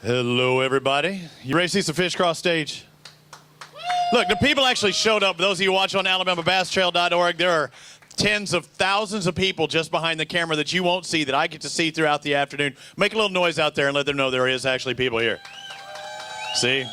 Hello, everybody. You ready to see some fish cross stage? Look, the people actually showed up. Those of you watching on AlabamaBassTrail.org, there are tens of thousands of people just behind the camera that you won't see that I get to see throughout the afternoon. Make a little noise out there and let them know there is actually people here. See?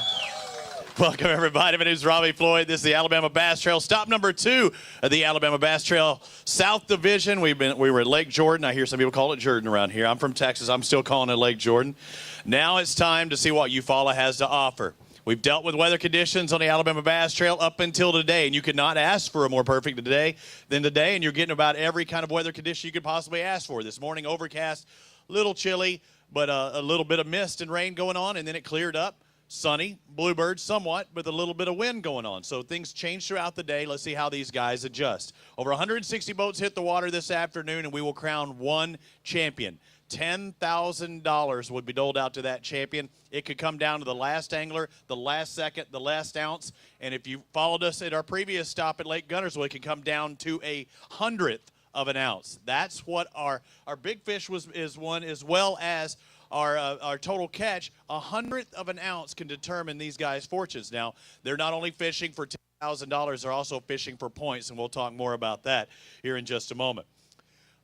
Welcome, everybody. My name is Robbie Floyd. This is the Alabama Bass Trail. Stop number 2 of the Alabama Bass Trail South Division. We were at Lake Jordan. I hear some people call it Jordan around here. I'm from Texas. I'm still calling it Lake Jordan. Now it's time to see what Eufaula has to offer. We've dealt with weather conditions on the Alabama Bass Trail up until today, and you could not ask for a more perfect day than today, and you're getting about every kind of weather condition you could possibly ask for. This morning, overcast, a little chilly, but a little bit of mist and rain going on, and then it cleared up. Sunny, bluebird somewhat, with a little bit of wind going on. So things change throughout the day. Let's see how these guys adjust. Over 160 boats hit the water this afternoon, and we will crown one champion. $10,000 would be doled out to that champion. It could come down to the last angler, the last second, the last ounce. And if you followed us at our previous stop at Lake Guntersville, it could come down to a 100th of an ounce. That's what our big fish is one, as well as our total catch. 100th of an ounce can determine these guys' fortunes. Now, they're not only fishing for $10,000, they're also fishing for points, and we'll talk more about that here in just a moment.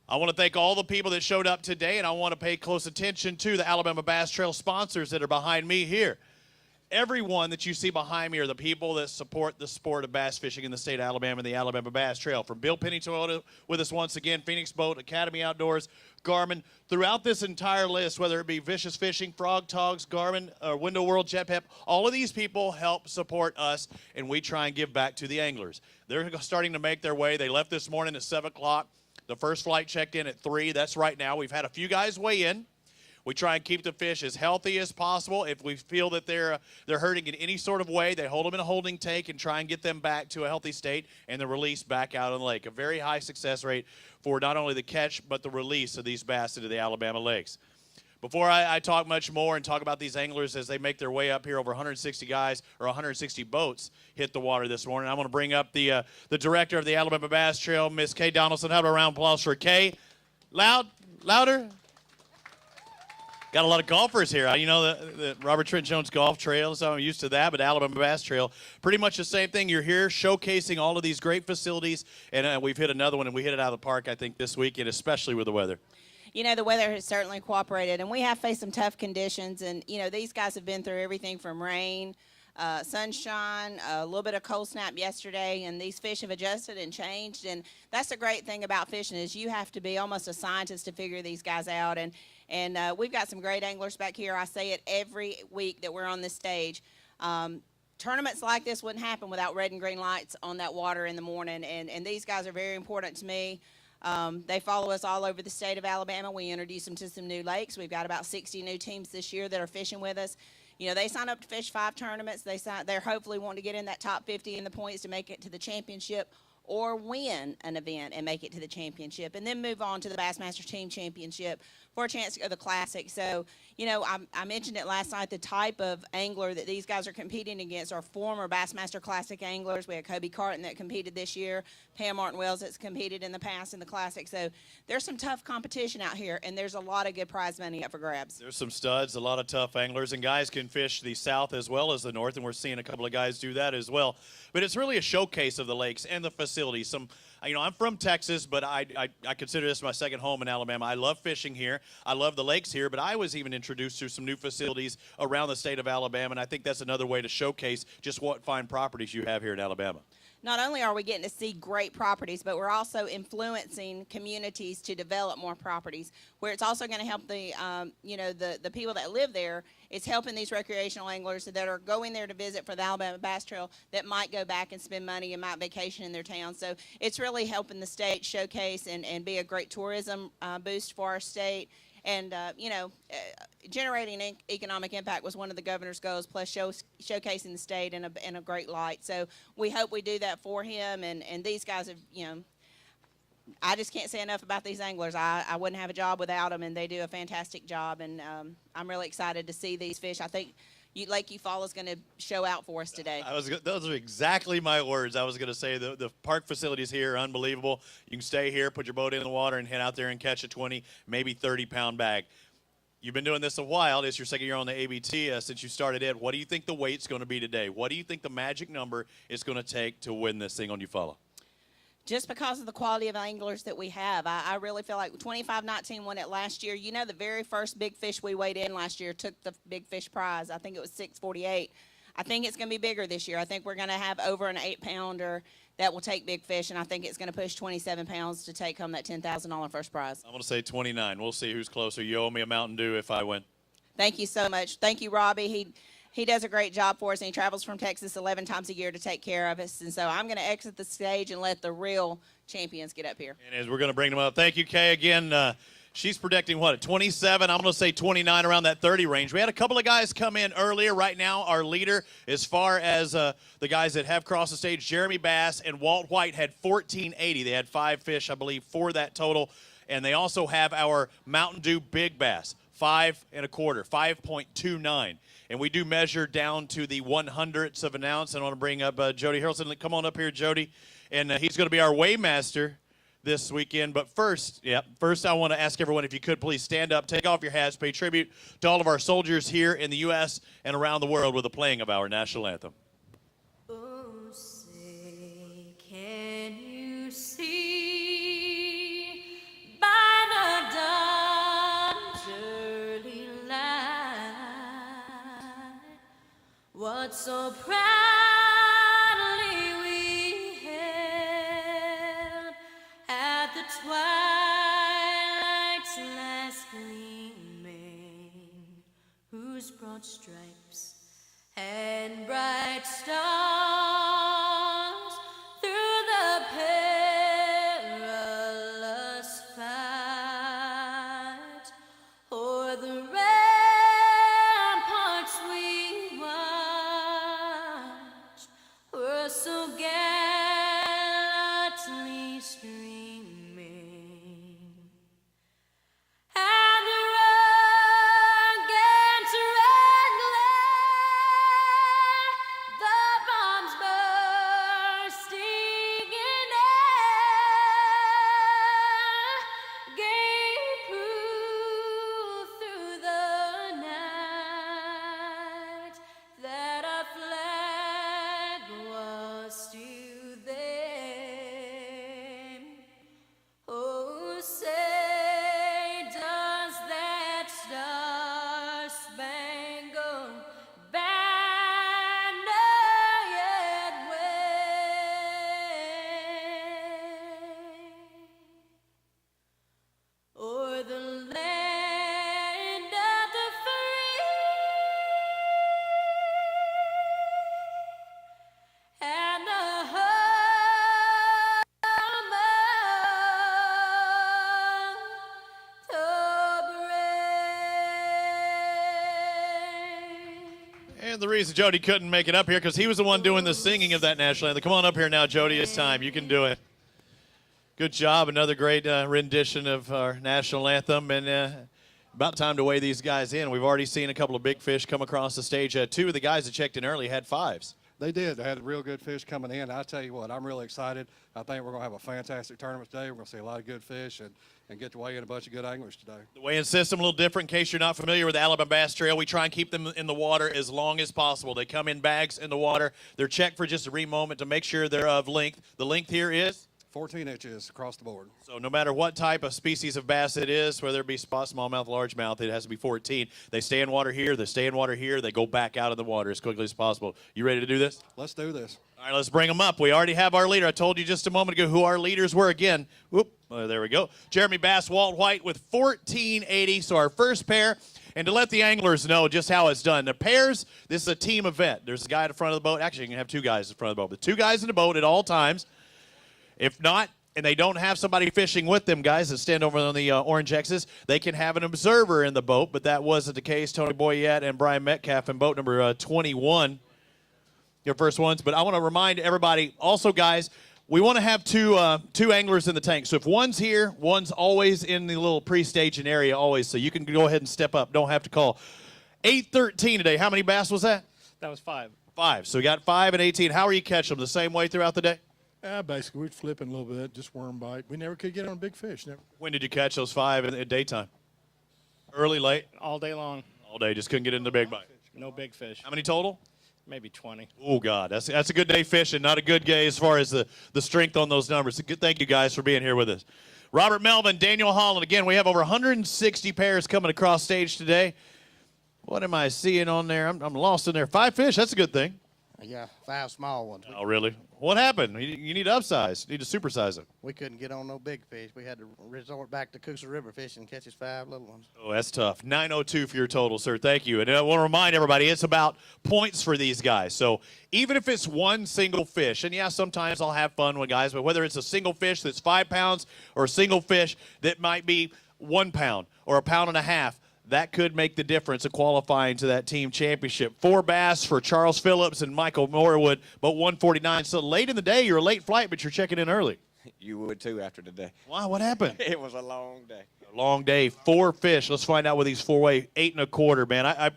I want to thank all the people that showed up today, and I want to pay close attention to the Alabama Bass Trail sponsors that are behind me here. Everyone that you see behind me are the people that support the sport of bass fishing in the state of Alabama and the Alabama Bass Trail. From Bill Penny Toyota with us once again, Phoenix Boat, Academy Outdoors, Garmin. Throughout this entire list, whether it be Vicious Fishing, Frog Togs, Garmin, or Window World, Jet Pep, all of these people help support us, and we try and give back to the anglers. They're starting to make their way. They left this morning at 7 o'clock. The first flight checked in at 3. That's right now. We've had a few guys weigh in. We try and keep the fish as healthy as possible. If we feel that they're hurting in any sort of way, they hold them in a holding tank and try and get them back to a healthy state and then release back out on the lake. A very high success rate for not only the catch but the release of these bass into the Alabama lakes. Before I talk much more and talk about these anglers as they make their way up here, over 160 guys or 160 boats hit the water this morning. I'm going to bring up the director of the Alabama Bass Trail, Miss Kay Donaldson. Have a round of applause for Kay. Louder. Got a lot of golfers here. You know, the Robert Trent Jones Golf Trail, so I'm used to that, but Alabama Bass Trail, pretty much the same thing. You're here showcasing all of these great facilities, and we've hit another one, and we hit it out of the park, I think, this weekend, especially with the weather. You know, the weather has certainly cooperated, and we have faced some tough conditions. And, you know, these guys have been through everything from rain, sunshine, a little bit of cold snap yesterday, and these fish have adjusted and changed. And that's the great thing about fishing is you have to be almost a scientist to figure these guys out. And we've got some great anglers back here. I say it every week that we're on this stage. Tournaments like this wouldn't happen without red and green lights on that water in the morning, and these guys are very important to me. They follow us all over the state of Alabama. We introduce them to some new lakes. We've got about 60 new teams this year that are fishing with us. You know, they sign up to fish 5 tournaments. They're hopefully wanting to get in that top 50 in the points to make it to the championship or win an event and make it to the championship, and then move on to the Bassmasters Team Championship for a chance to go to the Classic. So, you know, I mentioned it last night, the type of angler that these guys are competing against are former Bassmaster Classic anglers. We had Kobe Carton that competed this year, Pam Martin-Wells that's competed in the past in the Classic. So there's some tough competition out here, and there's a lot of good prize money up for grabs. There's some studs, a lot of tough anglers, and guys can fish the south as well as the north, and we're seeing a couple of guys do that as well. But it's really a showcase of the lakes and the facilities. You know, I'm from Texas, but I consider this my second home in Alabama. I love fishing here. I love the lakes here, but I was even introduced to some new facilities around the state of Alabama, and I think that's another way to showcase just what fine properties you have here in Alabama. Not only are we getting to see great properties, but we're also influencing communities to develop more properties, where it's also going to help the, you know, the people that live there. It's helping these recreational anglers that are going there to visit for the Alabama Bass Trail that might go back and spend money and might vacation in their town. So it's really helping the state showcase and be a great tourism boost for our state. And, you know, generating economic impact was one of the governor's goals, plus showcasing the state in a great light. So we hope we do that for him. And these guys have, you know, I just can't say enough about these anglers. I wouldn't have a job without them, and they do a fantastic job. And I'm really excited to see these fish. I think Lake Eufaula is going to show out for us today. Those are exactly my words. I was going to say the park facilities here are unbelievable. You can stay here, put your boat in the water, and head out there and catch a 20, maybe 30-pound bag. You've been doing this a while. It's your second year on the ABT since you started it. What do you think the weight's going to be today? What do you think the magic number is going to take to win this thing on Eufaula? Just because of the quality of anglers that we have, I really feel like 25-19 won it last year. You know, the very first big fish we weighed in last year took the big fish prize. I think it was 648. I think it's going to be bigger this year. I think we're going to have over an 8-pounder that will take big fish, and I think it's going to push 27 pounds to take home that $10,000 first prize. I'm going to say 29. We'll see who's closer. You owe me a Mountain Dew if I win. Thank you so much. Thank you, Robbie. He does a great job for us, and he travels from Texas 11 times a year to take care of us. And so I'm going to exit the stage and let the real champions get up here. And as we're going to bring them up, thank you, Kay. Again, she's predicting, what, a 27? I'm going to say 29, around that 30 range. We had a couple of guys come in earlier. Right now, our leader, as far as the guys that have crossed the stage, Jeremy Bass and Walt White had 1480. They had 5 fish, I believe, for that total. And they also have our Mountain Dew Big Bass, 5 1/4, 5.29. And we do measure down to the 100ths of an ounce. And I want to bring up Jody Harrelson. Come on up here, Jody. And he's going to be our weighmaster this weekend. But first, I want to ask everyone, if you could please stand up, take off your hats, pay tribute to all of our soldiers here in the U.S. and around the world with the playing of our national anthem. Oh, say, can you see by the dawn's early light what so proudly we hailed at the twilight's last gleaming, whose broad stripes and bright stars through the perilous fight o'er the ramparts we watched were so gallantly streaming. And the rugged red glare, the bombs bursting in air, gave proof through the night that our flag was still there. Oh, say, does that star-spangled banner yet wave o'er the land of the free and the home of the brave? And the reason Jody couldn't make it up here because he was the one doing the singing of that national anthem. Come on up here now, Jody. It's time. You can do it. Good job. Another great rendition of our national anthem. And about time to weigh these guys in. We've already seen a couple of big fish come across the stage. 2 of the guys that checked in early had 5s. They did. They had real good fish coming in. I tell you what, I'm really excited. I think we're going to have a fantastic tournament today. We're going to see a lot of good fish and get to weigh in a bunch of good anglers today. The weigh-in system a little different. In case you're not familiar with the Alabama Bass Trail, we try and keep them in the water as long as possible. They come in bags in the water. They're checked for just a moment to make sure they're of length. The length here is 14 inches across the board. So no matter what type of species of bass it is, whether it be spot, smallmouth, largemouth, it has to be 14. They stay in water here. They stay in water here. They go back out of the water as quickly as possible. You ready to do this? Let's do this. All right, let's bring them up. We already have our leader. I told you just a moment ago who our leaders were again. Whoop, there we go. Jeremy Bass, Walt White with 1480. So our first pair. And to let the anglers know just how it's done. The pairs, this is a team event. There's a guy at the front of the boat. Actually, you can have 2 guys in front of the boat. But 2 guys in the boat at all times. If not, and they don't have somebody fishing with them, guys that stand over on the orange X's, they can have an observer in the boat, but that wasn't the case. Tony Boyette and Brian Metcalf in boat number 21, your first ones. But I want to remind everybody, also, guys, we want to have two anglers in the tank. So if one's here, one's always in the little pre-staging area always, so you can go ahead and step up. Don't have to call. 8:13 today. How many bass was that? That was 5. 5. So we got 5 and 18. How are you catching them? The same way throughout the day? Basically, we'd flip in a little bit, just worm bite. We never could get on a big fish. Never. When did you catch those 5 in the daytime? Early, late, All day long. all day. Just couldn't get in the big bite. No big fish. How many total? Maybe 20. Oh, God. That's a good day fishing, not a good day as far as the strength on those numbers. Good, thank you, guys, for being here with us. Robert Melvin, Daniel Holland. Again, we have over 160 pairs coming across stage today. What am I seeing on there? I'm lost in there. 5 fish. That's a good thing. Yeah, 5 small ones. Oh, really? What happened? You need to upsize. You need to supersize them. We couldn't get on no big fish. We had to resort back to Coosa River fishing and catch us 5 little ones. Oh, that's tough. 902 for your total, sir. Thank you. And I want to remind everybody, it's about points for these guys. So even if it's one single fish, and yeah, sometimes I'll have fun with guys, but whether it's a single fish that's 5 pounds or a single fish that might be 1 pound or a pound and a half, that could make the difference of qualifying to that team championship. 4 bass for Charles Phillips and Michael Norwood, but 149. So late in the day, you're a late flight, but you're checking in early. You would too after today. Wow, what happened? It was a long day. A long day, 4 fish. Let's find out what these 4 weigh. 8 1/4, man.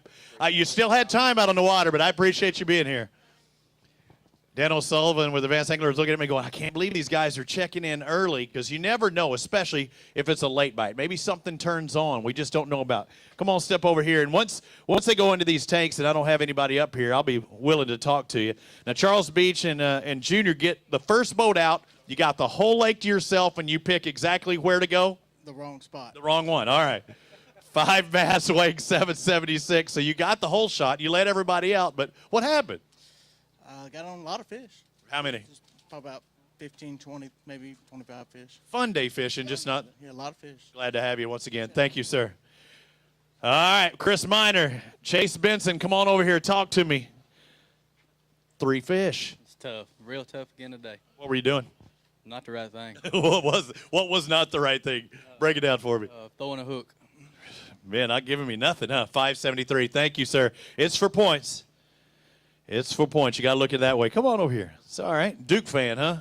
You still had time out on the water, but I appreciate you being here. Dan O'Sullivan with Advanced Anglers looking at me going, I can't believe these guys are checking in early, because you never know, especially if it's a late bite. Maybe something turns on we just don't know about. Come on, step over here. And once they go into these tanks and I don't have anybody up here, I'll be willing to talk to you. Now, Charles Beach and Junior get the first boat out. You got the whole lake to yourself, and you pick exactly where to go? The wrong spot. The wrong one. All right. 5 bass weighing 776. So you got the whole shot. You let everybody out. But what happened? Got on a lot of fish. How many? Just about 15, 20, maybe 25 fish. Fun day fishing, just not. Yeah, a lot of fish. Glad to have you once again. Thank you, sir. All right, Chris Miner, Chase Benson, come on over here. Talk to me. 3 fish. It's tough, real tough again today. What were you doing? Not the right thing. What was not the right thing? Break it down for me. Throwing a hook. Man, not giving me nothing, huh? 573. Thank you, sir. It's for points. It's for points. You got to look at it that way. Come on over here. It's all right. Duke fan, huh?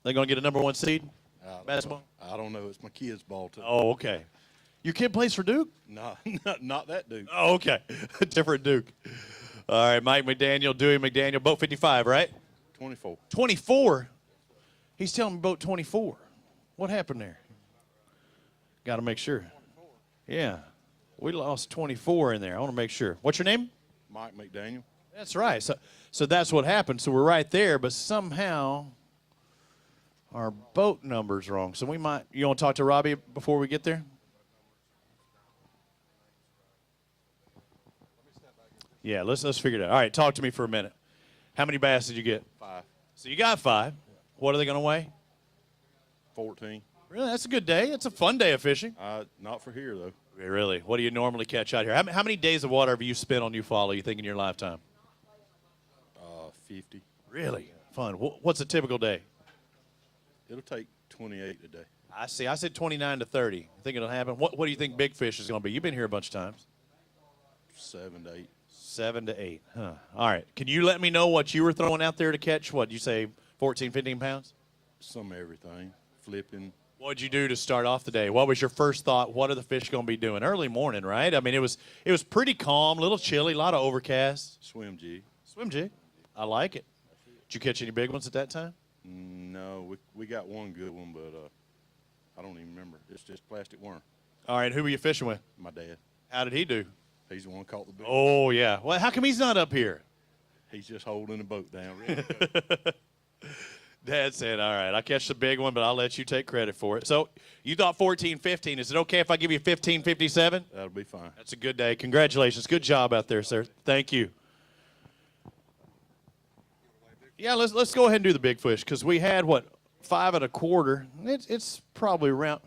They going to get a #1 seed? Basketball? I don't know. It's my kid's ball, too. Oh, okay. Your kid plays for Duke? No, not that Duke. Oh, okay. Different Duke. All right, Mike McDaniel, Dewey McDaniel, boat 55, right? 24. 24? He's telling me boat 24. What happened there? Got to make sure. Yeah. We lost 24 in there. I want to make sure. What's your name? Mike McDaniel. That's right. So that's what happened. So we're right there, but somehow our boat number's wrong. So you want to talk to Robbie before we get there? Yeah, let's figure it out. All right, talk to me for a minute. How many bass did you get? 5. So you got 5. What are they going to weigh? 14. Really? That's a good day. It's a fun day of fishing. Not for here, though. Really? What do you normally catch out here? How many days of water have you spent on Eufaula, you think, in your lifetime? 50. Really? Fun. What's a typical day? It'll take 28 a day. I see. I said 29 to 30. You think it'll happen? What do you think big fish is going to be? You've been here a bunch of times. 7 to 8. 7 to 8. Huh. All right. Can you let me know what you were throwing out there to catch? What, you say 14, 15 pounds? Some of everything. Flipping. What did you do to start off the day? What was your first thought? What are the fish going to be doing? Early morning, right? I mean, it was pretty calm, a little chilly, a lot of overcast. Swim jig. Swim jig. I like it. Did you catch any big ones at that time? No, we got one good one, but I don't even remember. It's just plastic worm. All right. Who were you fishing with? My dad. How did he do? He's the one caught the big one. Oh, yeah. Well, how come he's not up here? He's just holding the boat down. Really good. Dad said, all right, I'll catch the big one, but I'll let you take credit for it. So you thought 14, 15. Is it okay if I give you 15, 57? That'll be fine. That's a good day. Congratulations. Good job out there, sir. Thank you. Yeah, let's go ahead and do the big fish, because we had, 5 1/4. It's probably around.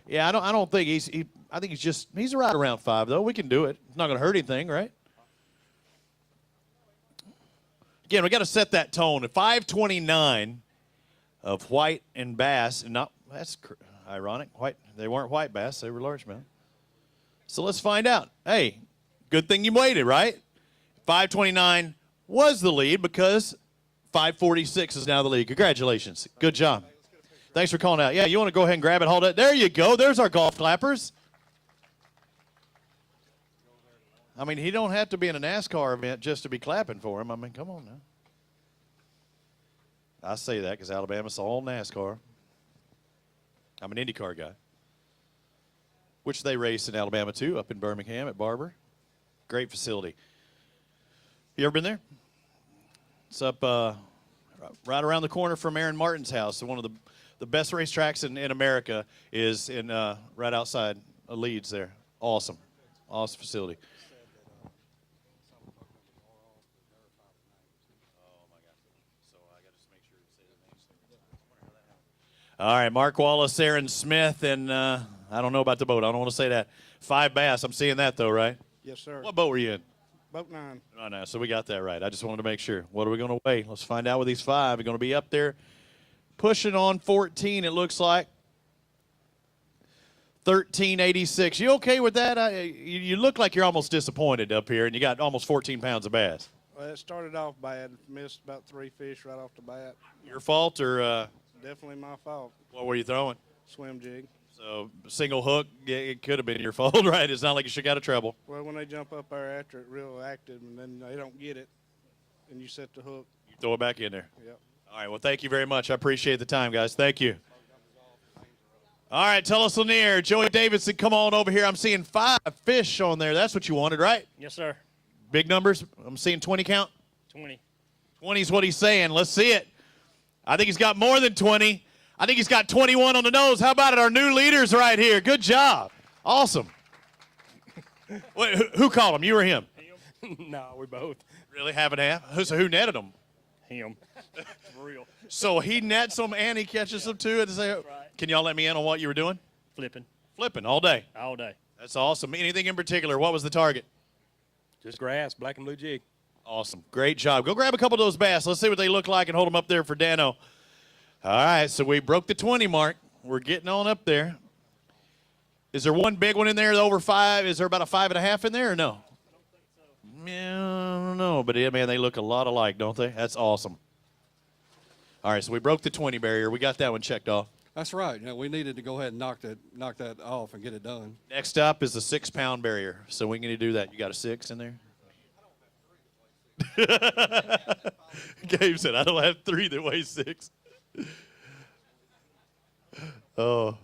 Yeah, I don't think I think he's right around 5, though. We can do it. It's not going to hurt anything, right? Again, we got to set that tone. At 529 of white and bass, and that's ironic. They weren't white bass; they were largemouth. So let's find out. Hey, good thing you waited, right? 529 was the lead, because 546 is now the lead. Congratulations. Good job. Thanks for calling out. Yeah, you want to go ahead and grab it, hold it. There you go. There's our golf clappers. I mean, he don't have to be in a NASCAR event just to be clapping for him. I mean, come on now. I say that because Alabama's all NASCAR. I'm an IndyCar guy. which they race in Alabama too, up in Birmingham at Barber. Great facility. You ever been there? It's up right around the corner from Aaron Martin's house. So one of the best racetracks in America is in right outside of Leeds there. Awesome. Awesome facility. All right, Mark Wallace, Aaron Smith, and I don't know about the boat. I don't want to say that. 5 bass. I'm seeing that, though, right? Yes, sir. What boat were you in? Boat 9. Oh, no, so we got that right. I just wanted to make sure. What are we going to weigh? Let's find out with these 5. We're going to be up there pushing on 14, it looks like. 1386. You okay with that? You look like you're almost disappointed up here, and you got almost 14 pounds of bass. Well, it started off bad. Missed about 3 fish right off the bat. Your fault, or Definitely my fault. what were you throwing? Swim jig. So single hook, yeah, it could have been your fault, right? It's not like you should got out of trouble. Well, when they jump up there after it, real active, and then they don't get it, and you set the hook. You throw it back in there. Yep. All right, well, thank you very much. I appreciate the time, guys. Thank you. All right, tell us Lanier. Joey Davidson, come on over here. I'm seeing 5 fish on there. That's what you wanted, right? Yes, sir. Big numbers. I'm seeing 20 count. 20. 20 is what he's saying. Let's see it. I think he's got more than 20. I think he's got 21 on the nose. How about it? Our new leaders right here. Good job. Awesome. Wait, who called him? You or him? No, we both. Really, half and half? Who netted them? Him. For real. So he nets them and he catches them too. And say, right. Can y'all let me in on what you were doing? Flipping. Flipping all day. All day. That's awesome. Anything in particular? What was the target? Just grass, black and blue jig. Awesome. Great job. Go grab a couple of those bass. Let's see what they look like and hold them up there for Dano. All right, so we broke the 20 mark. We're getting on up there. Is there one big one in there over 5? Is there about a 5.5 in there or no? Yeah, I don't know, but yeah, man, they look a lot alike, don't they? That's awesome. All right, so we broke the 20 barrier. We got that one checked off. That's right. You know, we needed to go ahead and knock that off and get it done. Next up is the 6-pound barrier. So we can do that. You got a 6 in there? Gabe said, I don't have 3 that weigh 6. Oh,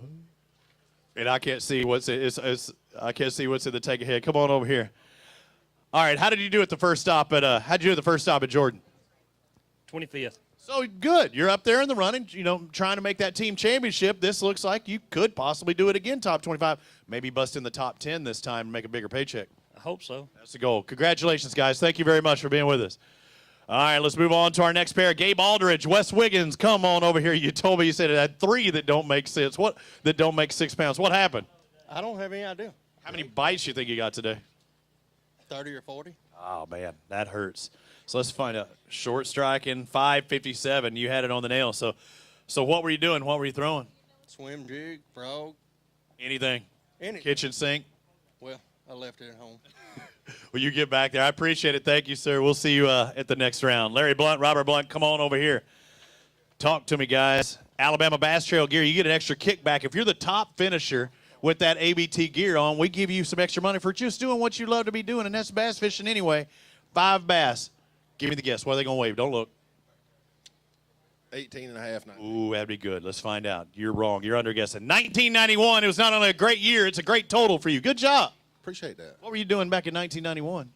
and I can't see what's I can't see what's in the take ahead. Come on over here. All right, how did you do at the first stop at how'd you do at the first stop at Jordan? 25th. So good. You're up there in the running, you know, trying to make that team championship. This looks like you could possibly do it again, top 25. Maybe bust in the top 10 this time and make a bigger paycheck. I hope so. That's the goal. Congratulations, guys. Thank you very much for being with us. All right, let's move on to our next pair. Gabe Aldridge, Wes Wiggins, come on over here. You told me you said it had 3 that don't make sense. What that don't make 6 pounds? What happened? I don't have any idea. How many bites you think you got today? 30 or 40. Oh man, that hurts. So let's find out. Short striking, 557. You had it on the nail. So what were you doing? What were you throwing? Swim jig, frog, Anything? anything. Kitchen sink? Well, I left it at home. Will you get back there? I appreciate it. Thank you, sir. We'll see you at the next round. Larry Blunt, Robert Blunt, come on over here. Talk to me, guys. Alabama Bass Trail gear, you get an extra kickback. If you're the top finisher with that ABT gear on, we give you some extra money for just doing what you love to be doing, and that's bass fishing anyway. 5 bass. Give me the guess. What are they going to wave? Don't look. 18 and a half. 19. Ooh, that'd be good. Let's find out. You're wrong. You're under guessing. 1991. It was not only a great year, it's a great total for you. Good job. Appreciate that. What were you doing back in 1991?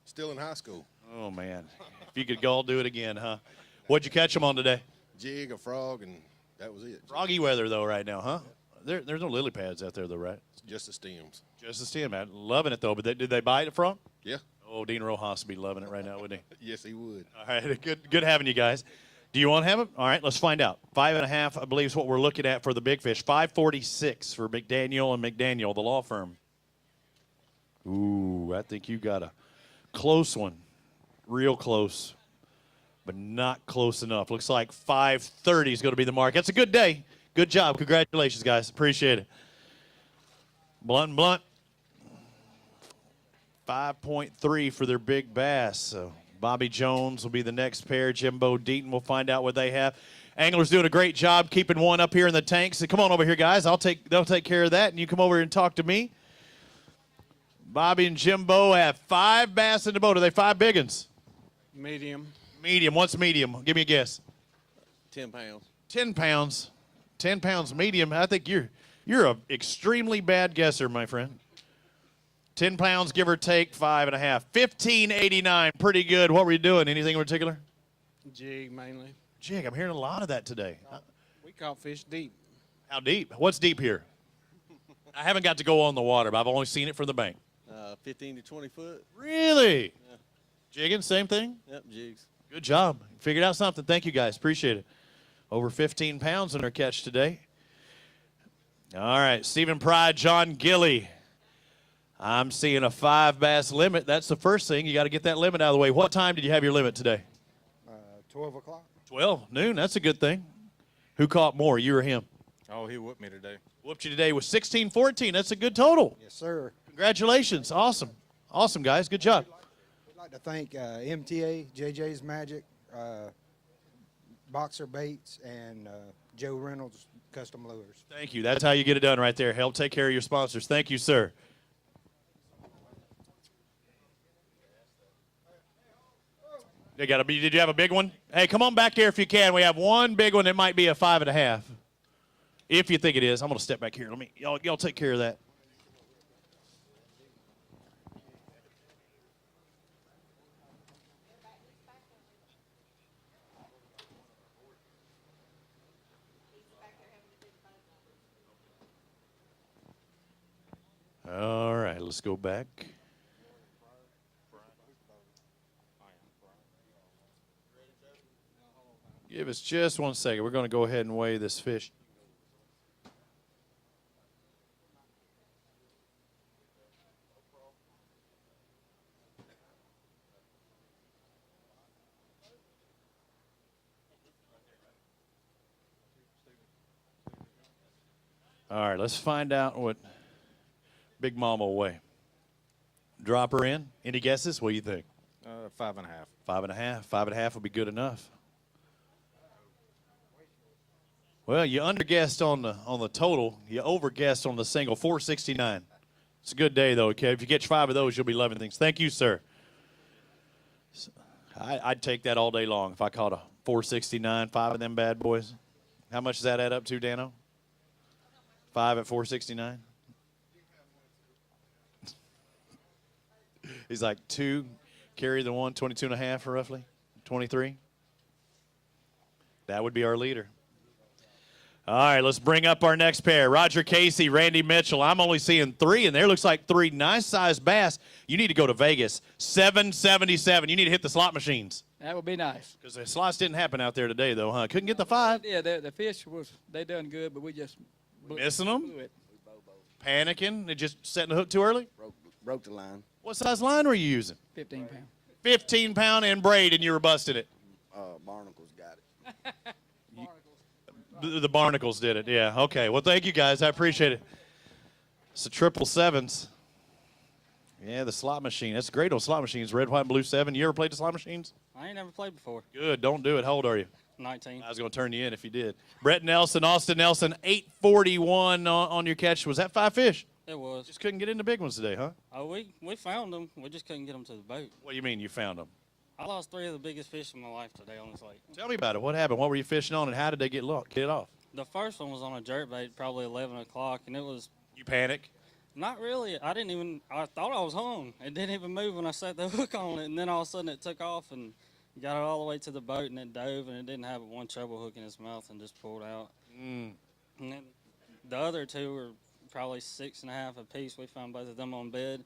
Still in high school. Oh, man. If you could go do it again, huh? What'd you catch them on today? Jig, a frog, and that was it. Froggy weather, though, right now, huh? There's no lily pads out there, though, right? Just the stems. Just a stem, man. Loving it, though. But did they bite it from? Yeah. Oh, Dean Rojas would be loving it right now, wouldn't he? Yes, he would. All right, good having you guys. Do you want to have it? All right, let's find out. 5.5, I believe, is what we're looking at for the big fish. 546 for McDaniel and McDaniel, the law firm. Ooh, I think you got a close one. Real close, but not close enough. Looks like 530 is going to be the mark. That's a good day. Good job. Congratulations, guys. Appreciate it. Blunt and Blunt. 5.3 for their big bass. So Bobby Jones will be the next pair. Jimbo Deaton will find out what they have. Anglers doing a great job keeping one up here in the tank. So come on over here, guys. They'll take care of that, and you come over and talk to me. Bobby and Jimbo have 5 bass in the boat. Are they 5 big ones? Medium. Medium. What's medium? Give me a guess. 10 pounds. 10 pounds. 10 pounds medium. I think you're You're an extremely bad guesser, my friend. 10 pounds, give or take, 5.5. 1589, pretty good. What were you doing? Anything in particular? Jig mainly. Jig, I'm hearing a lot of that today. We caught fish deep. How deep? What's deep here? I haven't got to go on the water, but I've only seen it from the bank. 15 to 20 foot. Really? Yeah. Jigging, same thing? Yep, jigs. Good job. Figured out something. Thank you, guys. Appreciate it. Over 15 pounds in our catch today. All right, Stephen Pride, John Gilly. I'm seeing a 5 bass limit. That's the first thing. You got to get that limit out of the way. What time did you have your limit today? 12 o'clock. 12 noon. That's a good thing. Who caught more, you or him? Oh, he whooped me today. Whooped you today with 16-14. That's a good total. Yes, sir. Congratulations. Awesome. Awesome, guys. Good job. We'd like to thank MTA, JJ's Magic, Boxer Baits, and Joe Reynolds Custom Lures. Thank you. That's how you get it done right there. Help take care of your sponsors. Thank you, sir. Did you have a big one? Hey, come on back here if you can. We have one big one that might be a 5.5. If you think it is. I'm going to step back here. Y'all take care of that. All right, let's go back. Give us just 1 second. We're going to go ahead and weigh this fish. All right, let's find out what Big Mama will weigh. Drop her in. Any guesses? What do you think? 5.5. 5.5. 5.5 would be good enough. Well, you underguessed on the total. You overguessed on the single. 469. It's a good day, though, okay? If you catch 5 of those, you'll be loving things. Thank you, sir. I'd take that all day long if I caught a 469, 5 of them bad boys. How much does that add up to, Dano? 5 at 469? He's like 2, carry the 1, 22.5 roughly, 23. That would be our leader. All right, let's bring up our next pair. Roger Casey, Randy Mitchell. I'm only seeing 3 in there. Looks like 3 nice-sized bass. You need to go to Vegas. 777. You need to hit the slot machines. That would be nice. Because the slots didn't happen out there today, though, huh? Couldn't get the 5. Yeah, the fish they done good, but we just Missing them? blew it. Panicking? They just setting the hook too early? Broke the line. What size line were you using? 15 pound. 15-pound and braid, and you were busting it. Barnacles got it. The barnacles did it, yeah. Okay, well, thank you, guys. I appreciate it. It's the 777s. Yeah, the slot machine. That's great on slot machines. Red, white, and blue 7. You ever played the slot machines? I ain't never played before. Good. Don't do it. How old are you? 19. I was going to turn you in if you did. Brett Nelson, Austin Nelson, 841 on your catch. Was that 5 fish? It was. Just couldn't get into big ones today, huh? Oh, we found them. We just couldn't get them to the boat. What do you mean you found them? I lost 3 of the biggest fish in my life today on this lake. Tell me about it. What happened? What were you fishing on, and how did they get it off? The first one was on a jerkbait, probably 11 o'clock, and it was You panic? not really. I thought I was hung. It didn't even move when I set the hook on it, and then all of a sudden it took off and got it all the way to the boat, and it dove, and it didn't have one treble hook in its mouth and just pulled out. And then the other 2 were probably 6.5 apiece. We found both of them on bed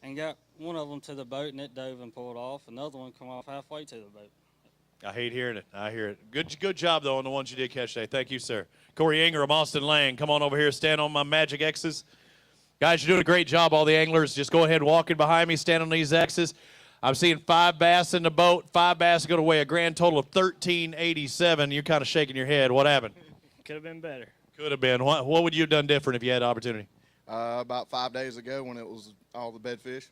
and got one of them to the boat, and it dove and pulled off. Another one come off halfway to the boat. I hate hearing it. I hear it. Good job, though, on the ones you did catch today. Thank you, sir. Corey Ingram, Austin Lang, come on over here. Stand on my magic X's. Guys, you're doing a great job, all the anglers. Just go ahead and walk in behind me. Stand on these X's. I'm seeing 5 bass in the boat. 5 bass are going to weigh a grand total of 1387. You're kind of shaking your head. What happened? Could have been better. Could have been. What would you have done different if you had the opportunity? About 5 days ago when it was all the bedfish.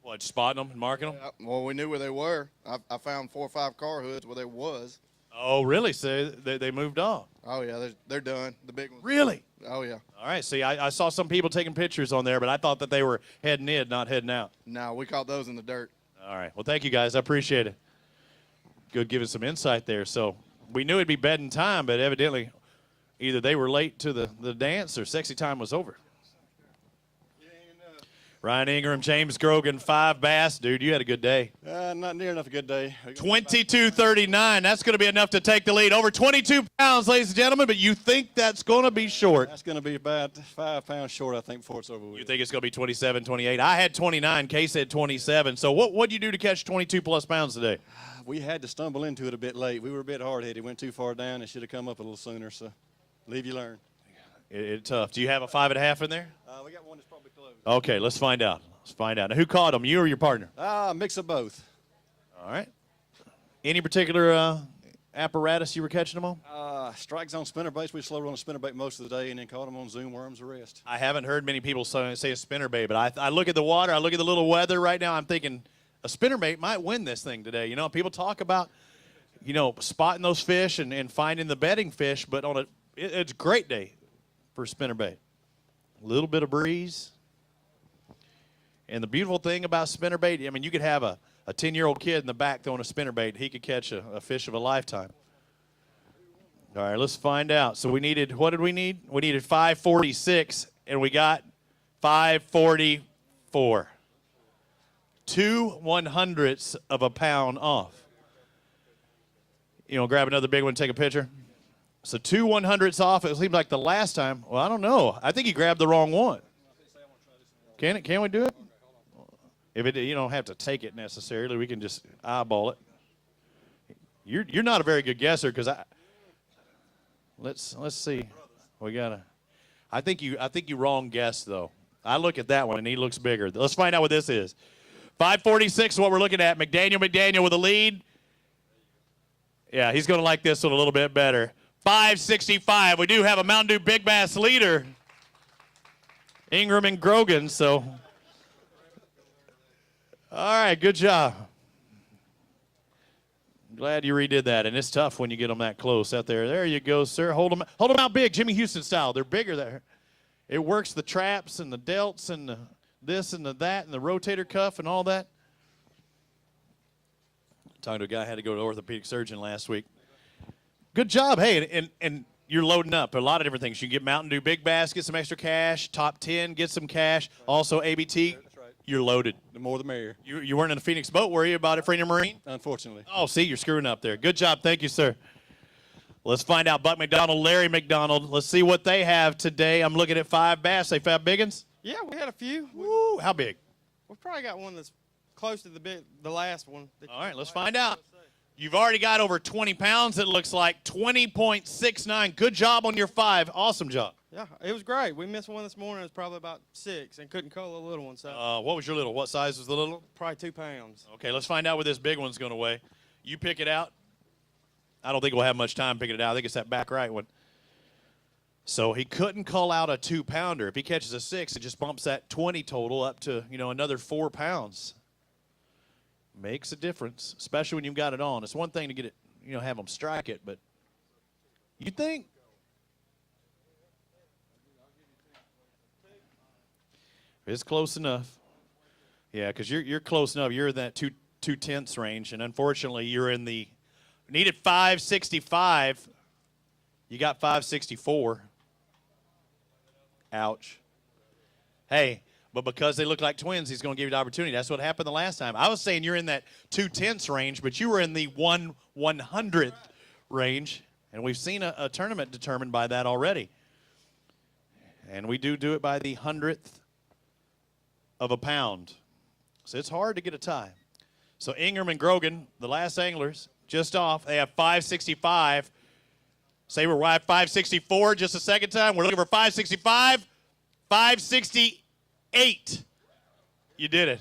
What, spotting them and marking them? Well, we knew where they were. I found 4 or 5 car hoods where they was. Oh, really? So they moved off? Oh, yeah, they're done. The big ones. Really? Oh, yeah. All right. See, I saw some people taking pictures on there, but I thought that they were heading in, not heading out. No, we caught those in the dirt. All right. Well, thank you, guys. I appreciate it. Good giving some insight there. So we knew it'd be bedding time, but evidently Either they were late to the dance or sexy time was over. Ryan Ingram, James Grogan, 5 bass. Dude, you had a good day. Not near enough a good day. 22:39. That's going to be enough to take the lead. Over 22 pounds, ladies and gentlemen, but you think that's going to be short. That's going to be about 5 pounds short, I think, before it's over with. You think it's going to be 27, 28. I had 29. Kay said 27. So what'd you do to catch 22-plus pounds today? We had to stumble into it a bit late. We were a bit hard-headed. Went too far down and should have come up a little sooner, so leave you learn. It's tough. Do you have a 5.5 in there? We got one that's probably close. Okay, let's find out. Let's find out. Now, who caught them, you or your partner? Mix of both. All right. Any particular apparatus you were catching them on? Strike zone spinnerbaits. We slowed on a spinnerbait most of the day and then caught them on Zoom worms the rest. I haven't heard many people say a spinnerbait, but I look at the water, I look at the little weather right now, I'm thinking a spinnerbait might win this thing today. You know, people talk about, you know, spotting those fish and finding the bedding fish, but it's a great day for a spinnerbait. A little bit of breeze. And the beautiful thing about spinnerbait, I mean, you could have a 10-year-old kid in the back throwing a spinnerbait. He could catch a fish of a lifetime. All right, let's find out. So we needed, what did we need? We needed 546, and we got 544. 2/100ths of a pound off. You know, grab another big one and take a picture. So 2/100ths off. It seems like the last time. Well, I don't know. I think you grabbed the wrong one. Can we do it? You don't have to take it necessarily. We can just eyeball it. You're not a very good guesser because let's see. I think you wrong guessed though. I look at that one and he looks bigger. Let's find out what this is. 546 is what we're looking at. McDaniel with a lead. Yeah, he's going to like this one a little bit better. 565. We do have a Mountain Dew Big Bass leader, Ingram and Grogan. So, all right, good job. Glad you redid that, and it's tough when you get them that close out there. There you go, sir. Hold them out big, Jimmy Houston style. They're bigger there. It works the traps and the delts and the this and the that and the rotator cuff and all that. Talking to a guy who had to go to an orthopedic surgeon last week. Good job. Hey, and you're loading up a lot of different things. You can get Mountain Dew Big Bass, get some extra cash. Top 10, get some cash. Also, ABT, that's right. You're loaded. The more the merrier. You weren't in a Phoenix boat, were you, about it for your Marine? Unfortunately. Oh, see, you're screwing up there. Good job. Thank you, sir. Let's find out Buck McDonald, Larry McDonald. Let's see what they have today. I'm looking at 5 bass. They 5 big ones? Yeah, we had a few. Woo, how big? We've probably got one that's close to the last one. All right, let's find out. You've already got over 20 pounds, it looks like. 20.69. Good job on your 5. Awesome job. Yeah, it was great. We missed one this morning. It was probably about 6 and couldn't call the little one. So what was your little? What size was the little? Probably 2 pounds. Okay, let's find out what this big one's going to weigh. You pick it out. I don't think we'll have much time picking it out. I think it's that back right one. So he couldn't call out a 2-pounder. If he catches a 6, it just bumps that 20 total up to, another 4 pounds. Makes a difference, especially when you've got it on. It's one thing to get it, have them strike it, but you think? It's close enough. Yeah, because you're close enough. You're in that 2/10 range, and unfortunately, you're in the needed 565. You got 564. Ouch. Hey, but because they look like twins, he's going to give you the opportunity. That's what happened the last time. I was saying you're in that 2/10 range, but you were in the 1/100th range, and we've seen a tournament determined by that already. And we do it by the 100th of a pound. So it's hard to get a tie. So Ingram and Grogan, the last anglers, just off. They have 565. Say we're at 564 just a second time. We're looking for 565. 568. You did it.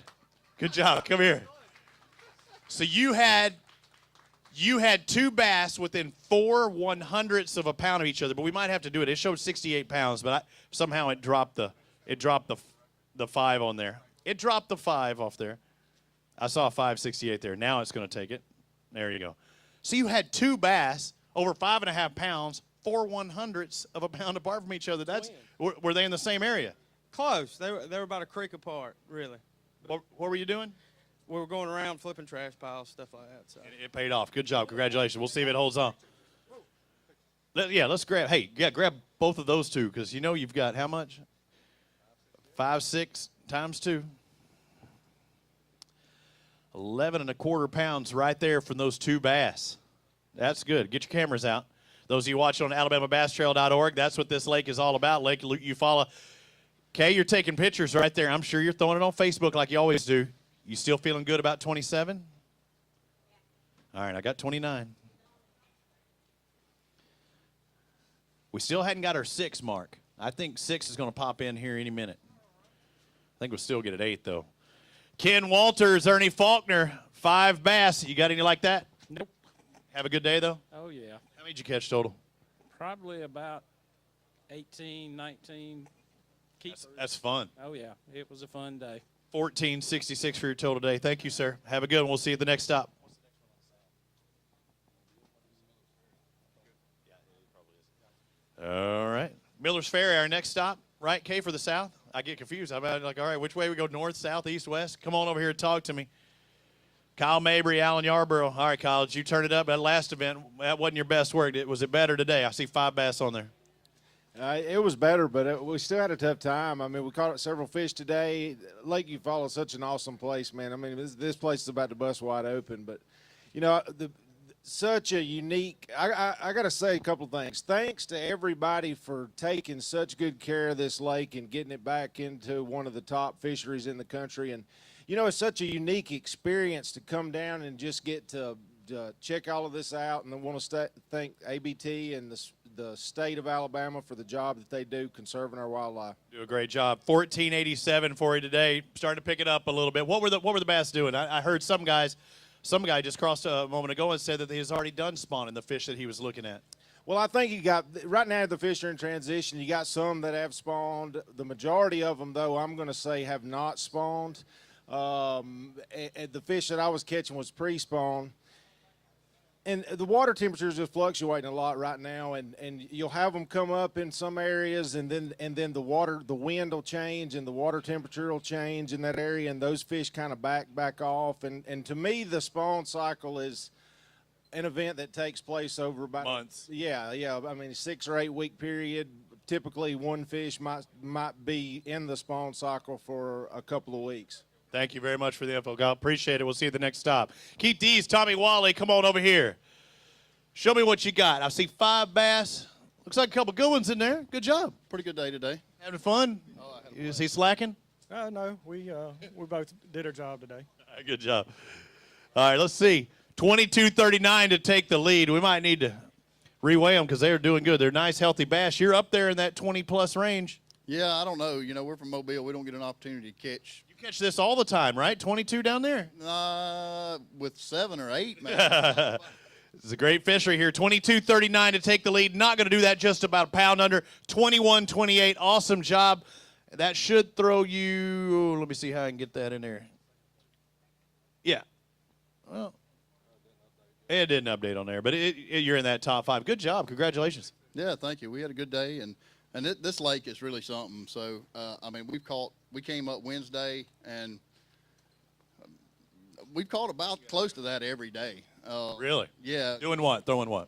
Good job. Come here. So you had 2 bass within 4/100ths of a pound of each other, but we might have to do it. It showed 68 pounds, but somehow it dropped the 5 on there. It dropped the 5 off there. I saw a 568 there. Now it's going to take it. There you go. So you had 2 bass over 5.5 pounds, 4/100ths of a pound apart from each other. Were they in the same area? Close. They were about a creek apart, really. What were you doing? We were going around flipping trash piles, stuff like that. So It paid off. Good job. Congratulations. We'll see if it holds on. Let's grab. Hey, grab both of those two because you know you've got how much? 5, 6 times 2. 11 1/4 pounds right there from those 2 bass. That's good. Get your cameras out. Those of you watching on AlabamaBassTrail.org, that's what this lake is all about, Lake Eufaula. Kay, you're taking pictures right there. I'm sure you're throwing it on Facebook like you always do. You still feeling good about 27? All right, I got 29. We still hadn't got our 6 mark. I think 6 is going to pop in here any minute. I think we'll still get at 8, though. Ken Walters, Ernie Faulkner, 5 bass. You got any like that? Nope. Have a good day, though? Oh, yeah. How many did you catch total? Probably about 18, 19 keepers. That's fun. Oh, yeah. It was a fun day. 1466 for your total day. Thank you, sir. Have a good one. We'll see you at the next stop. All right. Miller's Ferry, our next stop, right, Kay, for the south? I get confused. I'm like, all right, which way we go, north, south, east, west? Come on over here and talk to me. Kyle Mabry, Alan Yarborough. All right, Kyle, did you turn it up? That last event, that wasn't your best work. Was it better today? I see 5 bass on there. It was better, but we still had a tough time. I mean, we caught several fish today. Lake Eufaula is such an awesome place, man. I mean, this place is about to bust wide open. But, you know, such a unique – I got to say a couple things. Thanks to everybody for taking such good care of this lake and getting it back into one of the top fisheries in the country. And, you know, it's such a unique experience to come down and just get to check all of this out. And I want to thank ABT and the state of Alabama for the job that they do conserving our wildlife. Do a great job. 1487 for you today. Starting to pick it up a little bit. What were the bass doing? I heard some guy just crossed a moment ago and said that he has already done spawning the fish that he was looking at. Well, I think you got right now the fish are in transition. You got some that have spawned. The majority of them, though, I'm going to say have not spawned. The fish that I was catching was pre-spawn. And the water temperature is just fluctuating a lot right now, and you'll have them come up in some areas, and then the wind will change, and the water temperature will change in that area, and those fish kind of back off. And to me, the spawn cycle is an event that takes place over about months. Yeah. I mean, 6 or 8 week period. Typically, one fish might be in the spawn cycle for a couple of weeks. Thank you very much for the info, Kyle. Appreciate it. We'll see you at the next stop. Keith Dees, Tommy Wally, come on over here. Show me what you got. I see 5 bass. Looks like a couple good ones in there. Good job. Pretty good day today. Having fun? Is he slacking? No, we both did our job today. All right, good job. All right, let's see. 22:39 to take the lead. We might need to reweigh them because they are doing good. They're nice, healthy bass. You're up there in that 20-plus range. Yeah, I don't know. You know, we're from Mobile. We don't get an opportunity to catch. You catch this all the time, right? 22 down there? With 7 or 8, man. This is a great fishery here. 22:39 to take the lead. Not going to do that, just about a pound under. 21:28. Awesome job. That should throw you, let me see how I can get that in there. Yeah. Well, it didn't update on there, but you're in that top 5. Good job. Congratulations. Yeah, thank you. We had a good day, and this lake is really something. So, I mean, we came up Wednesday, and we've caught about close to that every day. Really? Yeah. Doing what? Throwing what?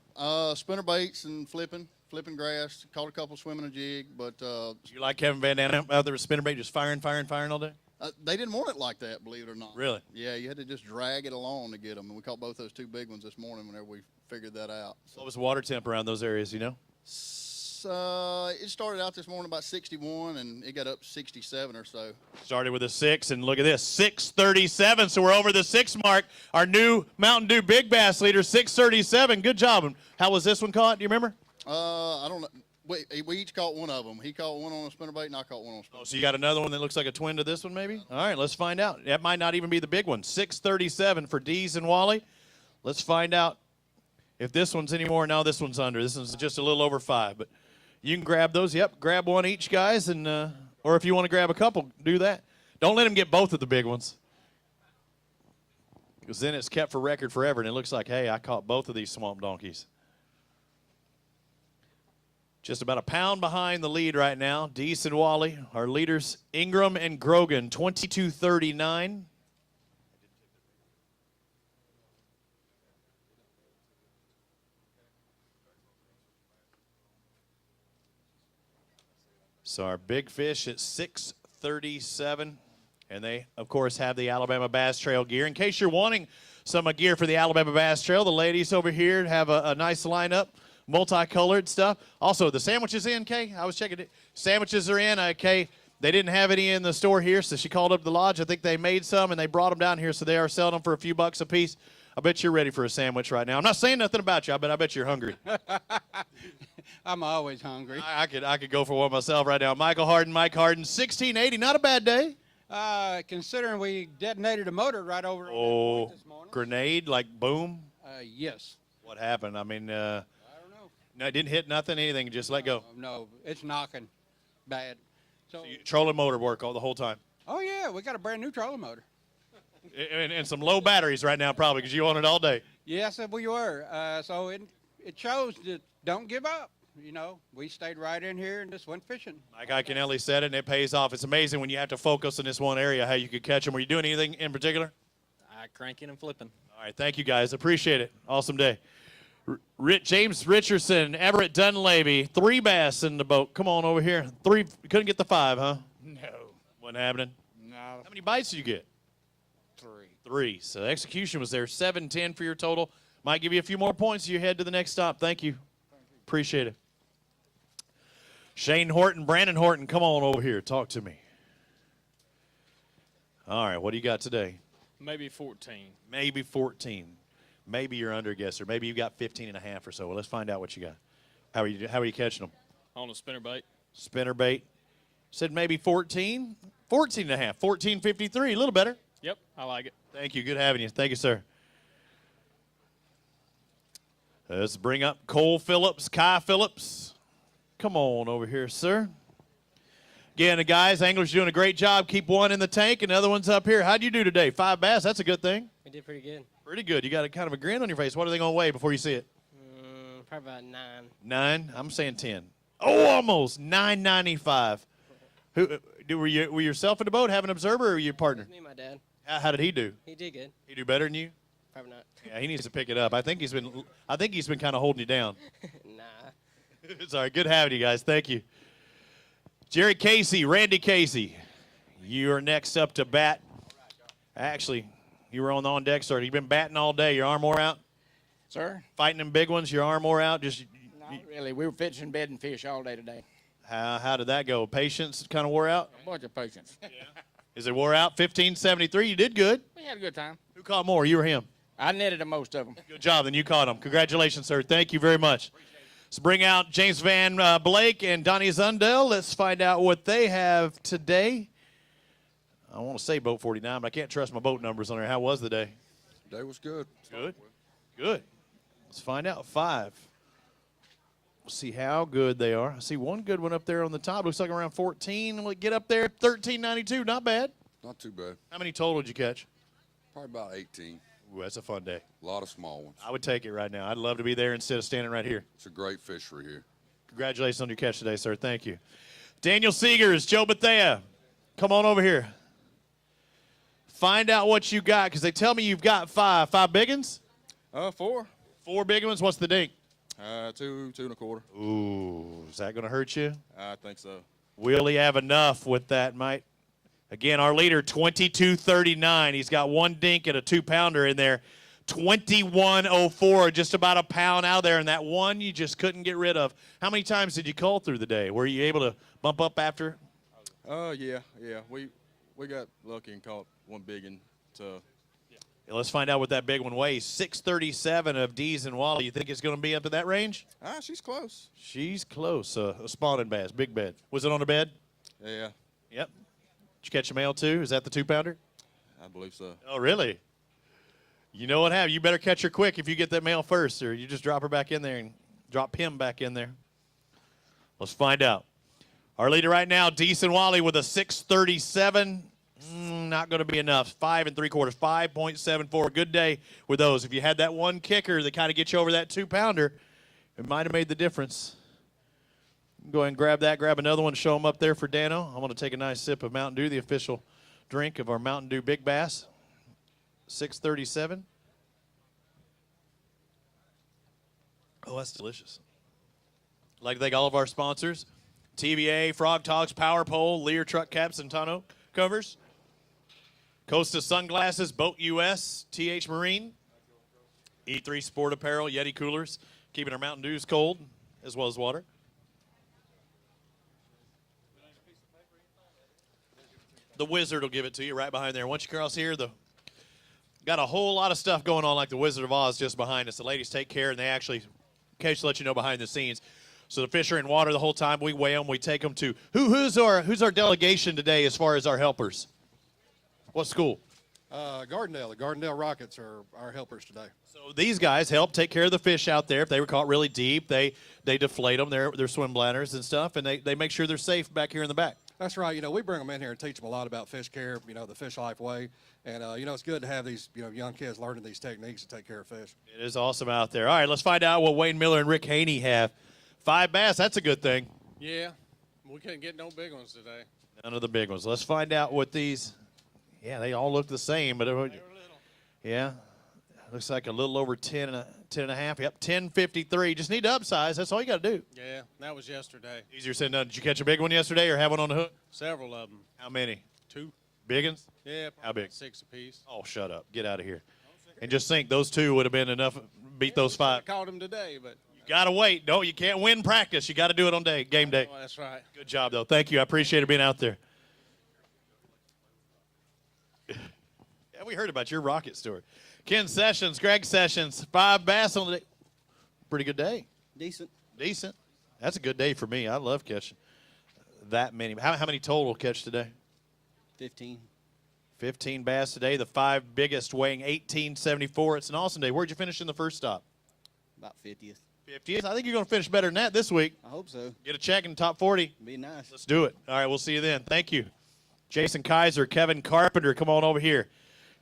Spinner baits and flipping grass. Caught a couple swimming a jig, but you like Kevin Van Dam out there with spinner bait, just firing all day? They didn't want it like that, believe it or not. Really? Yeah, you had to just drag it along to get them, and we caught both those 2 big ones this morning whenever we figured that out. So. What was the water temp around those areas, you know? It started out this morning about 61, and it got up 67 or so. Started with a 6, and look at this, 6:37. So we're over the 6 mark. Our new Mountain Dew Big Bass leader, 6:37. Good job. And how was this one caught? Do you remember? I don't know. We each caught one of them. He caught one on a spinnerbait, and I caught one on a spinnerbait. Oh, so you got another one that looks like a twin to this one, maybe? All right, let's find out. That might not even be the big one. 6:37 for Dees and Wally. Let's find out if this one's any more. No, this one's under. This one's just a little over 5, but you can grab those. Yep, grab one each, guys, and or if you want to grab a couple, do that. Don't let them get both of the big ones, because then it's kept for record forever, and it looks like, hey, I caught both of these swamp donkeys. Just about a pound behind the lead right now. Dees and Wally, our leaders, Ingram and Grogan, 22:39. So our big fish at 637. And they, of course, have the Alabama Bass Trail gear. In case you're wanting some gear for the Alabama Bass Trail, the ladies over here have a nice lineup, multicolored stuff. Also, the sandwiches in, Kay? I was checking it. Sandwiches are in, Kay. They didn't have any in the store here, so she called up the lodge. I think they made some, and they brought them down here, so they are selling them for a few bucks a piece. I bet you're ready for a sandwich right now. I'm not saying nothing about you, but I bet you're hungry. I'm always hungry. I could go for one myself right now. Mike Harden, 1680, not a bad day. Considering we detonated a motor right over on that point this morning. Grenade, like boom? Yes. What happened? I mean, I don't know. no, it didn't hit nothing, anything, just let go. No, it's knocking bad. So Trolling motor work all the whole time. Oh, yeah, we got a brand new trolling motor. And some low batteries right now, probably, because you on it all day. Yes, we were. So it shows that don't give up. You know, we stayed right in here and just went fishing. Mike Iaconelli said it, and it pays off. It's amazing when you have to focus in this one area how you could catch them. Were you doing anything in particular? Cranking and flipping. All right, thank you, guys. Appreciate it. Awesome day. James Richardson, Everett Dunleavy, 3 bass in the boat. Come on over here. 3, couldn't get the 5, huh? No. Wasn't happening? No. How many bites did you get? 3. 3. So execution was there. 7-10 for your total. Might give you a few more points as you head to the next stop. Thank you. Appreciate it. Shane Horton, Brandon Horton, come on over here. Talk to me. All right, what do you got today? Maybe 14. Maybe 14. Maybe you're under guesser. Maybe you got 15 and a half or so. Well, let's find out what you got. How are you catching them? On a spinnerbait. Spinnerbait. Said maybe 14. 14 and a half. 14.53. A little better. Yep, I like it. Thank you. Good having you. Thank you, sir. Let's bring up Cole Phillips, Kai Phillips. Come on over here, sir. Again, the guys, anglers doing a great job. Keep one in the tank, and the other one's up here. How'd you do today? 5 bass. That's a good thing. We did pretty good. Pretty good. You got a kind of a grin on your face. What are they going to weigh before you see it? Probably about 9. 9? I'm saying 10. Oh, almost. 9.95. Were you yourself in the boat, have an observer, or were you a partner? Me and my dad. How did he do? He did good. He do better than you? Probably not. Yeah, he needs to pick it up. I think he's been kind of holding you down. Nah. It's all right. Good having you guys. Thank you. Jerry Casey, Randy Casey, you are next up to bat. Actually, you were on deck, sir. You've been batting all day. Your arm wore out? Sir? Fighting them big ones, your arm wore out? Not really. We were fishing bed and fish all day today. How did that go? Patience kind of wore out? A bunch of patience. Yeah. Is it wore out? 15.73. You did good. We had a good time. Who caught more, you or him? I netted most of them. Good job. Then you caught them. Congratulations, sir. Thank you very much. Let's bring out James Van Blake and Donnie Zundell. Let's find out what they have today. I want to say boat 49, but I can't trust my boat numbers on there. How was the day? Day was good. Good. Good. Let's find out. 5. We'll see how good they are. I see one good one up there on the top. Looks like around 14. We'll get up there. 13.92. Not bad. Not too bad. How many total did you catch? Probably about 18. Ooh, that's a fun day. A lot of small ones. I would take it right now. I'd love to be there instead of standing right here. It's a great fishery here. Congratulations on your catch today, sir. Thank you. Daniel Seegers, Joe Bethea, come on over here. Find out what you got, because they tell me you've got 5. 5 big ones? 4. 4 big ones? What's the dink? 2 2.25. Ooh, is that going to hurt you? I think so. Will he have enough with that, mate? Again, our leader, 22.39. He's got 1 dink and a 2-pounder in there. 21.04, just about a pound out there, and that one you just couldn't get rid of. How many times did you cull through the day? Were you able to bump up after? Yeah. We got lucky and caught one big one. So. Yeah, let's find out what that big one weighs. 637 of D's and Wally. You think it's going to be up to that range? She's close. She's close. A spawning bass, big bed. Was it on the bed? Yeah. Yep. Did you catch a male too? Is that the 2-pounder? I believe so. Oh, really? You know what happened? You better catch her quick if you get that male first, or you just drop her back in there and drop him back in there. Let's find out. Our leader right now, Deason Wally, with a 637. Not going to be enough. 5 3/4, 5.74. Good day with those. If you had that one kicker that kind of gets you over that 2-pounder, it might have made the difference. Go ahead and grab that. Grab another one. Show them up there for Dano. I'm going to take a nice sip of Mountain Dew, the official drink of our Mountain Dew Big Bass. 637. Oh, that's delicious. I'd like to thank all of our sponsors. TVA, Frog Togs, Power Pole, Lear truck caps, and tonneau covers. Costa Sunglasses, Boat US, TH Marine, E3 Sport Apparel, Yeti Coolers, keeping our Mountain Dews cold as well as water. The Wizard will give it to you right behind there. Once you cross here, got a whole lot of stuff going on like the Wizard of Oz just behind us. The ladies take care, and they actually occasionally let you know behind the scenes. So the fish are in water the whole time. We weigh them. We take them to who's our delegation today as far as our helpers? What school? Gardendale. The Gardendale Rockets are our helpers today. So these guys help take care of the fish out there. If they were caught really deep, they deflate them. They're swim bladders and stuff, and they make sure they're safe back here in the back. That's right. You know, we bring them in here and teach them a lot about fish care, you know, the fish life way. And, you know, it's good to have these, you know, young kids learning these techniques to take care of fish. It is awesome out there. All right, let's find out what Wayne Miller and Rick Haney have. 5 bass, that's a good thing. Yeah, we couldn't get no big ones today. None of the big ones. Let's find out what these, yeah, they all look the same. But they were little. Yeah, looks like a little over 10 and a half. Yep, 10.53. Just need to upsize. That's all you got to do. Yeah, that was yesterday. Easier said than done. Did you catch a big one yesterday or have one on the hook? Several of them. How many? 2. Big ones? Yeah, how big? 6 apiece. Oh, shut up. Get out of here. And just think, those 2 would have been enough, beat those 5. I caught them today, but. You got to wait. No, you can't win practice. You got to do it on game day. Oh, that's right. Good job, though. Thank you. I appreciate it being out there. Yeah, we heard about your rocket story. Ken Sessions, Greg Sessions, 5 bass on the day. Pretty good day. Decent. Decent. That's a good day for me. I love catching that many. How many total catch today? 15. 15 bass today. The 5 biggest weighing 1874. It's an awesome day. Where'd you finish in the first stop? About 50th. 50th. I think you're going to finish better than that this week. I hope so. Get a check in the top 40. Be nice. Let's do it. All right, we'll see you then. Thank you. Jason Kaiser, Kevin Carpenter, come on over here.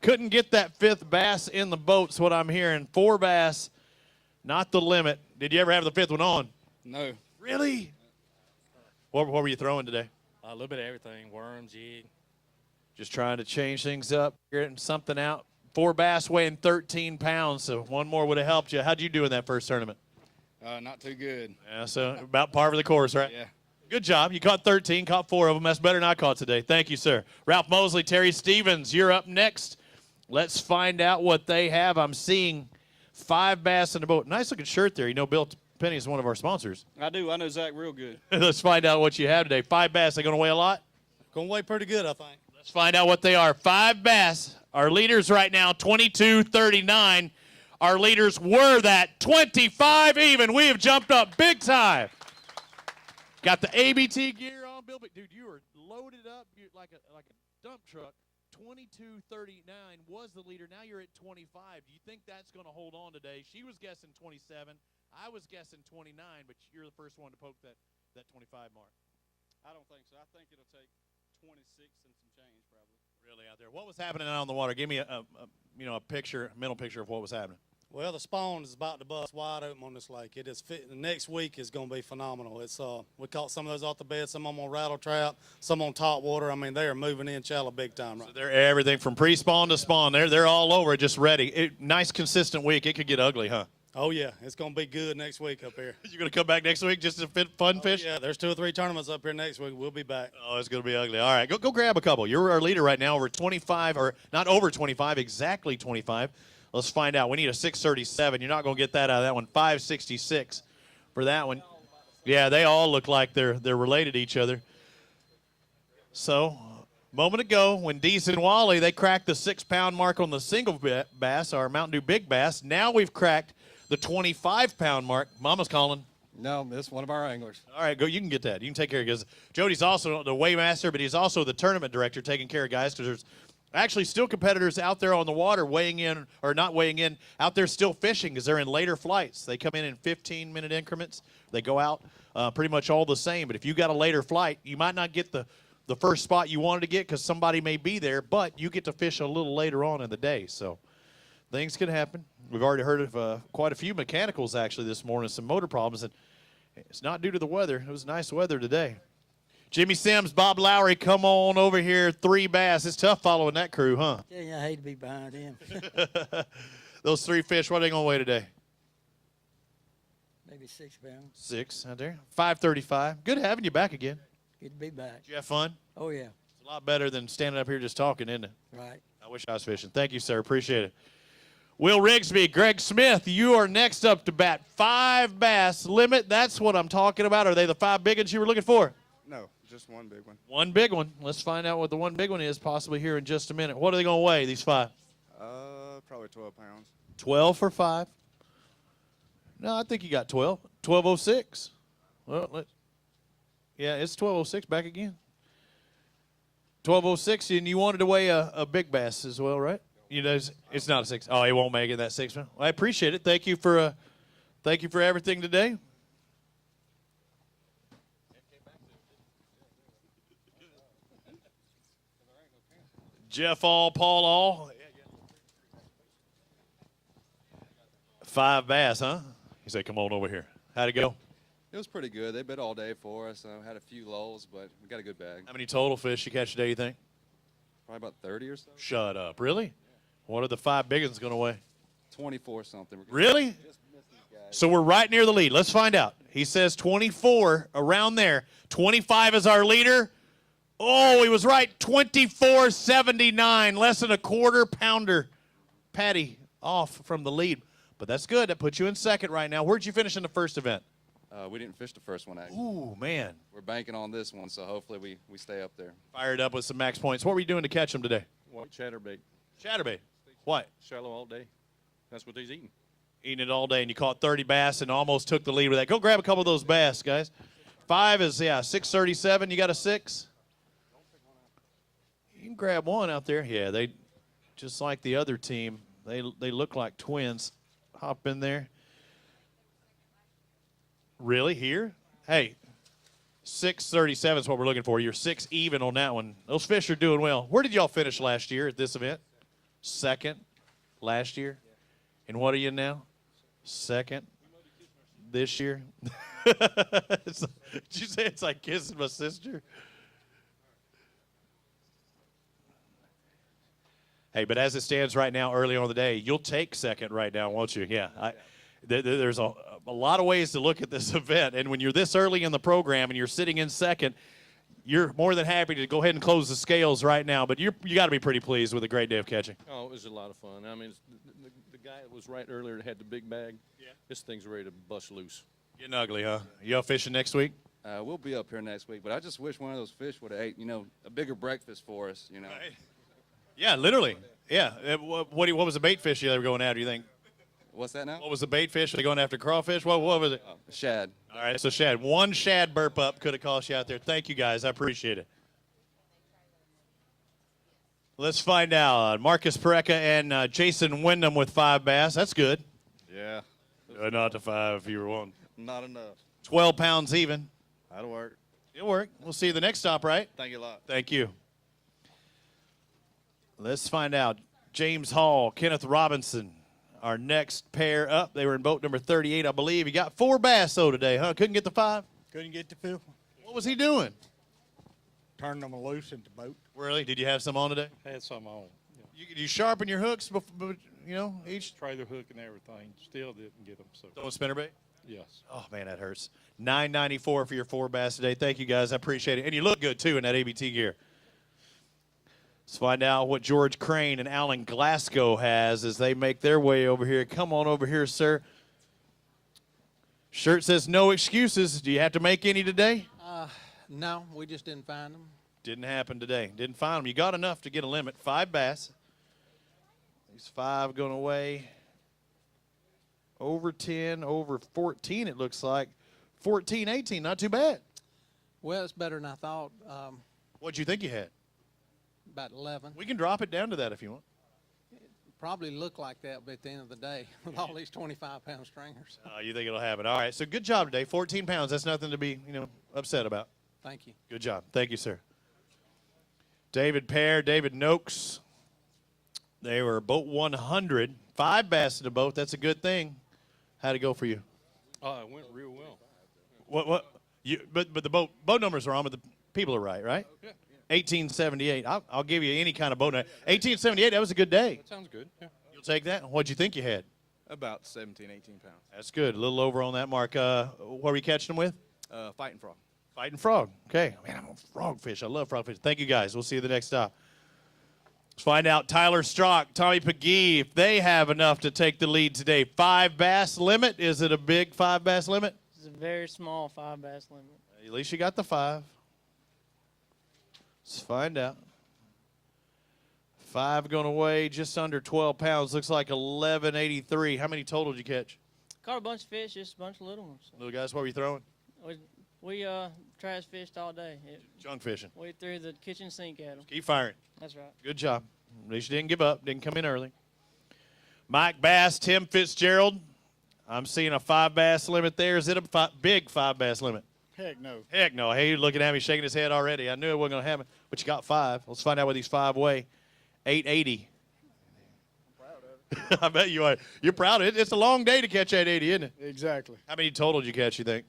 Couldn't get that 5th bass in the boat's what I'm hearing. 4 bass, not the limit. Did you ever have the 5th one on? No. Really? What were you throwing today? A little bit of everything. Worm, jig. Just trying to change things up, getting something out. 4 bass weighing 13 pounds, so one more would have helped you. How'd you do in that first tournament? Not too good. Yeah, so about par for the course, right? Yeah. Good job. You caught 13, caught 4 of them. That's better than I caught today. Thank you, sir. Ralph Mosley, Terry Stevens, you're up next. Let's find out what they have. I'm seeing 5 bass in the boat. Nice looking shirt there. You know Bill Penny is one of our sponsors. I do. I know Zach real good. Let's find out what you have today. 5 bass. They going to weigh a lot? Going to weigh pretty good, I think. Let's find out what they are. 5 bass. Our leaders right now, 22.39. Our leaders were that 25 even. We have jumped up big time. Got the ABT gear on, Bill. But dude, you are loaded up like a dump truck. 22.39 was the leader. Now you're at 25. Do you think that's going to hold on today? She was guessing 27. I was guessing 29, but you're the first one to poke that 25 mark. I don't think so. I think it'll take 26 and some change probably. Really out there. What was happening out on the water? Give me a mental picture of what was happening. Well, the spawn is about to bust wide open on this lake. It is fit. The next week is going to be phenomenal. It's we caught some of those off the bed, some of them on rattle trap, some on top water. I mean, they are moving in shallow big time right now. They're everything from pre-spawn to spawn. They're all over, just ready. Nice, consistent week. It could get ugly, huh? Oh, yeah. It's going to be good next week up here. You going to come back next week just to fun fish? Yeah, there's 2 or 3 tournaments up here next week. We'll be back. Oh, it's going to be ugly. All right, go grab a couple. You're our leader right now, over 25, or not over 25, exactly 25. Let's find out. We need a 637. You're not going to get that out of that one. 566 for that one. Yeah, they all look like they're related to each other. So, a moment ago, when Deese and Wally, they cracked the 6-pound mark on the single bass, our Mountain Dew Big Bass. Now we've cracked the 25-pound mark. Mama's calling. No, this is one of our anglers. All right, go. You can get that. You can take care of it. Because Jody's also the weighmaster, but he's also the tournament director taking care of guys because there's actually still competitors out there on the water weighing in or not weighing in, out there still fishing because they're in later flights. They come in 15-minute increments. They go out pretty much all the same. But if you got a later flight, you might not get the first spot you wanted to get because somebody may be there, but you get to fish a little later on in the day. So things can happen. We've already heard of quite a few mechanicals actually this morning, some motor problems, and it's not due to the weather. It was nice weather today. Jimmy Sims, Bob Lowry, come on over here. 3 bass. It's tough following that crew, huh? Yeah, I hate to be behind him. Those 3 fish, what are they going to weigh today? Maybe 6 pounds. 6 out there. 535. Good having you back again. Good to be back. Did you have fun? Oh, yeah. It's a lot better than standing up here just talking, isn't it? Right. I wish I was fishing. Thank you, sir. Appreciate it. Will Rigsby, Greg Smith, you are next up to bat. 5 bass limit. That's what I'm talking about. Are they the 5 big ones you were looking for? No, just one big one. One big one. Let's find out what the one big one is possibly here in just a minute. What are they going to weigh, these 5? Probably 12 pounds. 12 for 5. No, I think you got 12. 1206. Well, yeah, it's 1206 back again. 1206, and you wanted to weigh a big bass as well, right? You know, it's not a 6. Oh, he won't make it that 6 one. Well, I appreciate it. Thank you for everything today. Jeff All, Paul All. 5 bass, huh? He said, "Come on over here." How'd it go? It was pretty good. They bit all day for us. Had a few lulls, but we got a good bag. How many total fish you catch today, you think? Probably about 30 or so. Shut up. Really? What are the 5 big ones going to weigh? 24 something. Really? So we're right near the lead. Let's find out. He says 24, around there. 25 is our leader. Oh, he was right. 24.79, less than a quarter pounder. Patty off from the lead. But that's good. That puts you in second right now. Where'd you finish in the first event? We didn't fish the first one, actually. Ooh, man. We're banking on this one, so hopefully we stay up there. Fired up with some max points. What were you doing to catch them today? White chatterbait. Chatterbait. What? Shallow all day. That's what he's eating. Eating it all day, and you caught 30 bass and almost took the lead with that. Go grab a couple of those bass, guys. 5 is, 637. You got a 6? You can grab one out there. Yeah, they, just like the other team, they look like twins. Hop in there. Really? Here? Hey, 637 is what we're looking for. You're 6 even on that one. Those fish are doing well. Where did y'all finish last year at this event? Second last year. And what are you now? Second this year. Did you say it's like kissing my sister? Hey, but as it stands right now, early on in the day, you'll take second right now, won't you? Yeah. There's a lot of ways to look at this event, and when you're this early in the program and you're sitting in second, you're more than happy to go ahead and close the scales right now. But you got to be pretty pleased with a great day of catching. Oh, it was a lot of fun. I mean, the guy that was right earlier that had the big bag, this thing's ready to bust loose. Getting ugly, huh? You out fishing next week? We'll be up here next week, but I just wish one of those fish would have ate, a bigger breakfast for us, Right. Yeah, literally. Yeah. What was the bait fish they were going after, you think? What's that now? What was the bait fish? Are they going after crawfish? What was it? Shad. All right, so shad. One shad burp up could have cost you out there. Thank you, guys. I appreciate it. Let's find out. Marcus Pareca and Jason Wyndham with 5 bass. That's good. Yeah. Not to 5 if you were one. Not enough. 12 pounds even. That'll work. It'll work. We'll see you the next stop, right? Thank you a lot. Thank you. Let's find out. James Hall, Kenneth Robinson, our next pair up. They were in boat number 38, I believe. He got 4 bass, though, today, huh? Couldn't get the 5? Couldn't get the 5th. What was he doing? Turning them loose in the boat. Really? Did you have some on today? Had some on. You sharpen your hooks, each? Trailer hook and everything. Still didn't get them. So. Throwing spinnerbait? Yes. Oh, man, that hurts. $9.94 for your 4 bass today. Thank you, guys. I appreciate it. And you look good, too, in that ABT gear. Let's find out what George Crane and Alan Glasgow has as they make their way over here. Come on over here, sir. Shirt says no excuses. Do you have to make any today? No, we just didn't find them. Didn't happen today. Didn't find them. You got enough to get a limit. 5 bass. These 5 going away. Over 10, over 14, it looks like. 14, 18, not too bad. Well, it's better than I thought. What'd you think you had? About 11. We can drop it down to that if you want. Probably look like that at the end of the day with all these 25-pound stringers. You think it'll happen. All right, so good job today. 14 pounds. That's nothing to be, upset about. Thank you. Good job. Thank you, sir. David Pear, David Noakes. They were boat 100. 5 bass in the boat. That's a good thing. How'd it go for you? It went real well. What? But the boat numbers are on, but the people are right? Yeah. 1878. I'll give you any kind of boat. 1878, that was a good day. That sounds good. Yeah. You'll take that? What'd you think you had? About 17, 18 pounds. That's good. A little over on that mark. What are you catching them with? Fighting frog. Fighting frog. Okay. Man, I'm a frog fish. I love frog fish. Thank you, guys. We'll see you the next stop. Let's find out Tyler Strock, Tommy Pagee, if they have enough to take the lead today. 5 bass limit. Is it a big 5 bass limit? It's a very small 5 bass limit. At least you got the 5. Let's find out. 5 going to weigh just under 12 pounds. Looks like 1183. How many total did you catch? Caught a bunch of fish, just a bunch of little ones. Little guys, what were you throwing? We trash fished all day. Junk fishing. We threw the kitchen sink at them. Keep firing. That's right. Good job. At least you didn't give up. Didn't come in early. Mike Bass, Tim Fitzgerald. I'm seeing a 5 bass limit there. Is it a big 5 bass limit? Heck no. Heck no. Hey, you're looking at me shaking his head already. I knew it wasn't going to happen, but you got 5. Let's find out what these 5 weigh. 880. I'm proud of it. I bet you are. You're proud of it. It's a long day to catch 880, isn't it? Exactly. How many total did you catch, you think?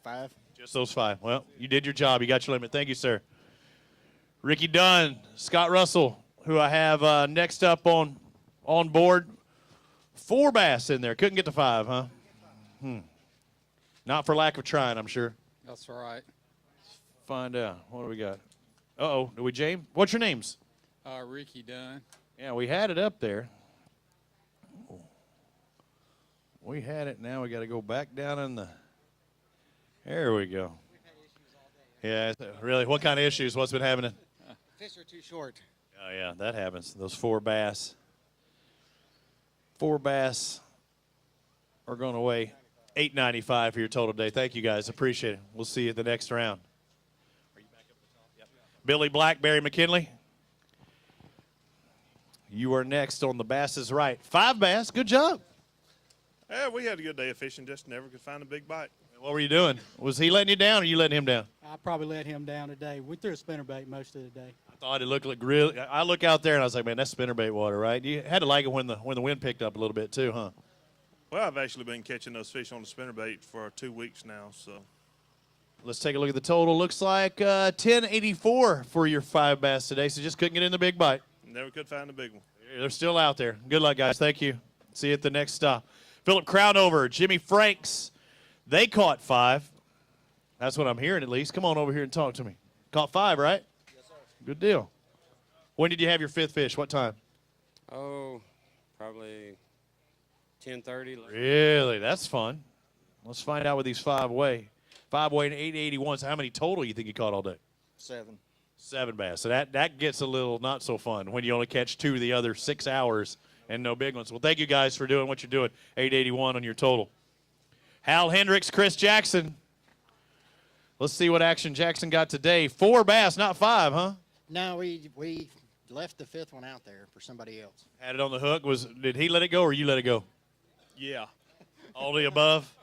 5. Just those 5. Well, you did your job. You got your limit. Thank you, sir. Ricky Dunn, Scott Russell, who I have next up on board. 4 bass in there. Couldn't get to 5, huh? Not for lack of trying, I'm sure. That's right. Let's find out. What do we got? Uh-oh. Do we, James? What's your names? Ricky Dunn. Yeah, we had it up there. We had it. Now we got to go back down in the... There we go. Yeah, really? What kind of issues? What's been happening? Fish are too short. Oh, yeah, that happens. Those 4 bass. 4 bass are going to weigh $8.95 for your total day. Thank you, guys. Appreciate it. We'll see you at the next round. Are you back up at the top? Yep. Billy Blackberry McKinley. You are next on the Bass's Right. 5 bass. Good job. Yeah, we had a good day of fishing, just never could find a big bite. What were you doing? Was he letting you down or you letting him down? I probably let him down today. We threw a spinnerbait most of the day. I thought it looked like really. I look out there and I was like, man, that's spinnerbait water, right? You had to like it when the wind picked up a little bit too, huh? Well, I've actually been catching those fish on the spinnerbait for 2 weeks now, so. Let's take a look at the total. Looks like 1084 for your 5 bass today, so just couldn't get in the big bite. Never could find a big one. They're still out there. Good luck, guys. Thank you. See you at the next stop. Philip Crownover, Jimmy Franks, they caught 5. That's what I'm hearing at least. Come on over here and talk to me. Caught 5, right? Yes, sir. Good deal. When did you have your 5th fish? What time? Oh, probably 10:30. Really? That's fun. Let's find out what these 5 weigh. 5 weighing 881. So how many total you think you caught all day? 7. 7 bass. So that gets a little not so fun when you only catch 2 the other 6 hours and no big ones. Well, thank you guys for doing what you're doing. 881 on your total. Hal Hendricks, Chris Jackson. Let's see what action Jackson got today. 4 bass, not 5, huh? No, we left the 5th one out there for somebody else. Had it on the hook. Did he let it go or you let it go? Yeah. All the above?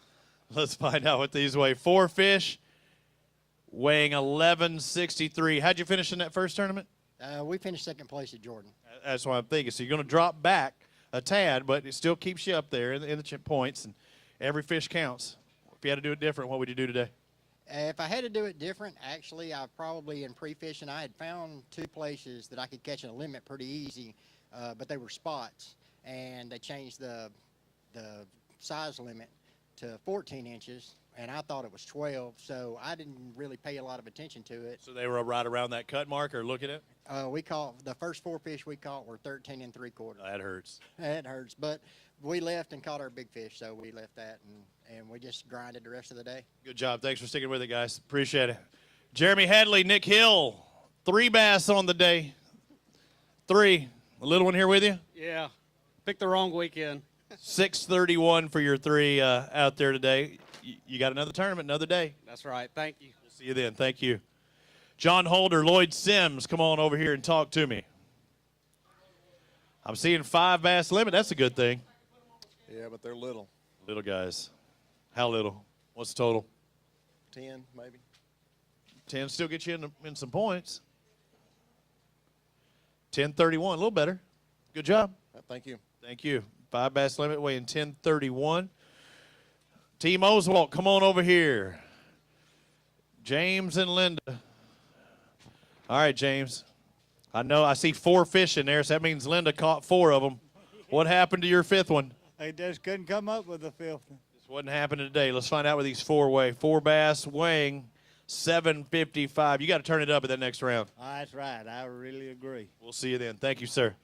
Let's find out what these weigh. 4 fish weighing 1163. How'd you finish in that first tournament? We finished 2nd place at Jordan. That's what I'm thinking. So you're going to drop back a tad, but it still keeps you up there in the points, and every fish counts. If you had to do it different, what would you do today? If I had to do it different, actually, I probably in pre-fishing, I had found 2 places that I could catch in a limit pretty easy, but they were spots, and they changed the size limit to 14 inches, and I thought it was 12, so I didn't really pay a lot of attention to it. So they were right around that cut mark or looking at it? We caught, the first 4 fish we caught were 13 3/4. That hurts. That hurts, but we left and caught our big fish, so we left that, and we just grinded the rest of the day. Good job. Thanks for sticking with it, guys. Appreciate it. Jeremy Headley, Nick Hill, 3 bass on the day. 3. A little one here with you? Yeah. Picked the wrong weekend. 631 for your 3 out there today. You got another tournament, another day. That's right. Thank you. We'll see you then. Thank you. John Holder, Lloyd Sims, come on over here and talk to me. I'm seeing 5 bass limit. That's a good thing. Yeah, but they're little. Little guys. How little? What's the total? 10, maybe. 10 still gets you in some points. 1031, a little better. Good job. Thank you. Thank you. 5 bass limit weighing 1031. Team Oswalt, come on over here. James and Linda. All right, James. I know I see 4 fish in there, so that means Linda caught 4 of them. What happened to your 5th one? They just couldn't come up with the filth. This wasn't happening today. Let's find out what these four bass weighing 755. You got to turn it up at that next round. Oh, that's right. I really agree. We'll see you then. Thank you, sir.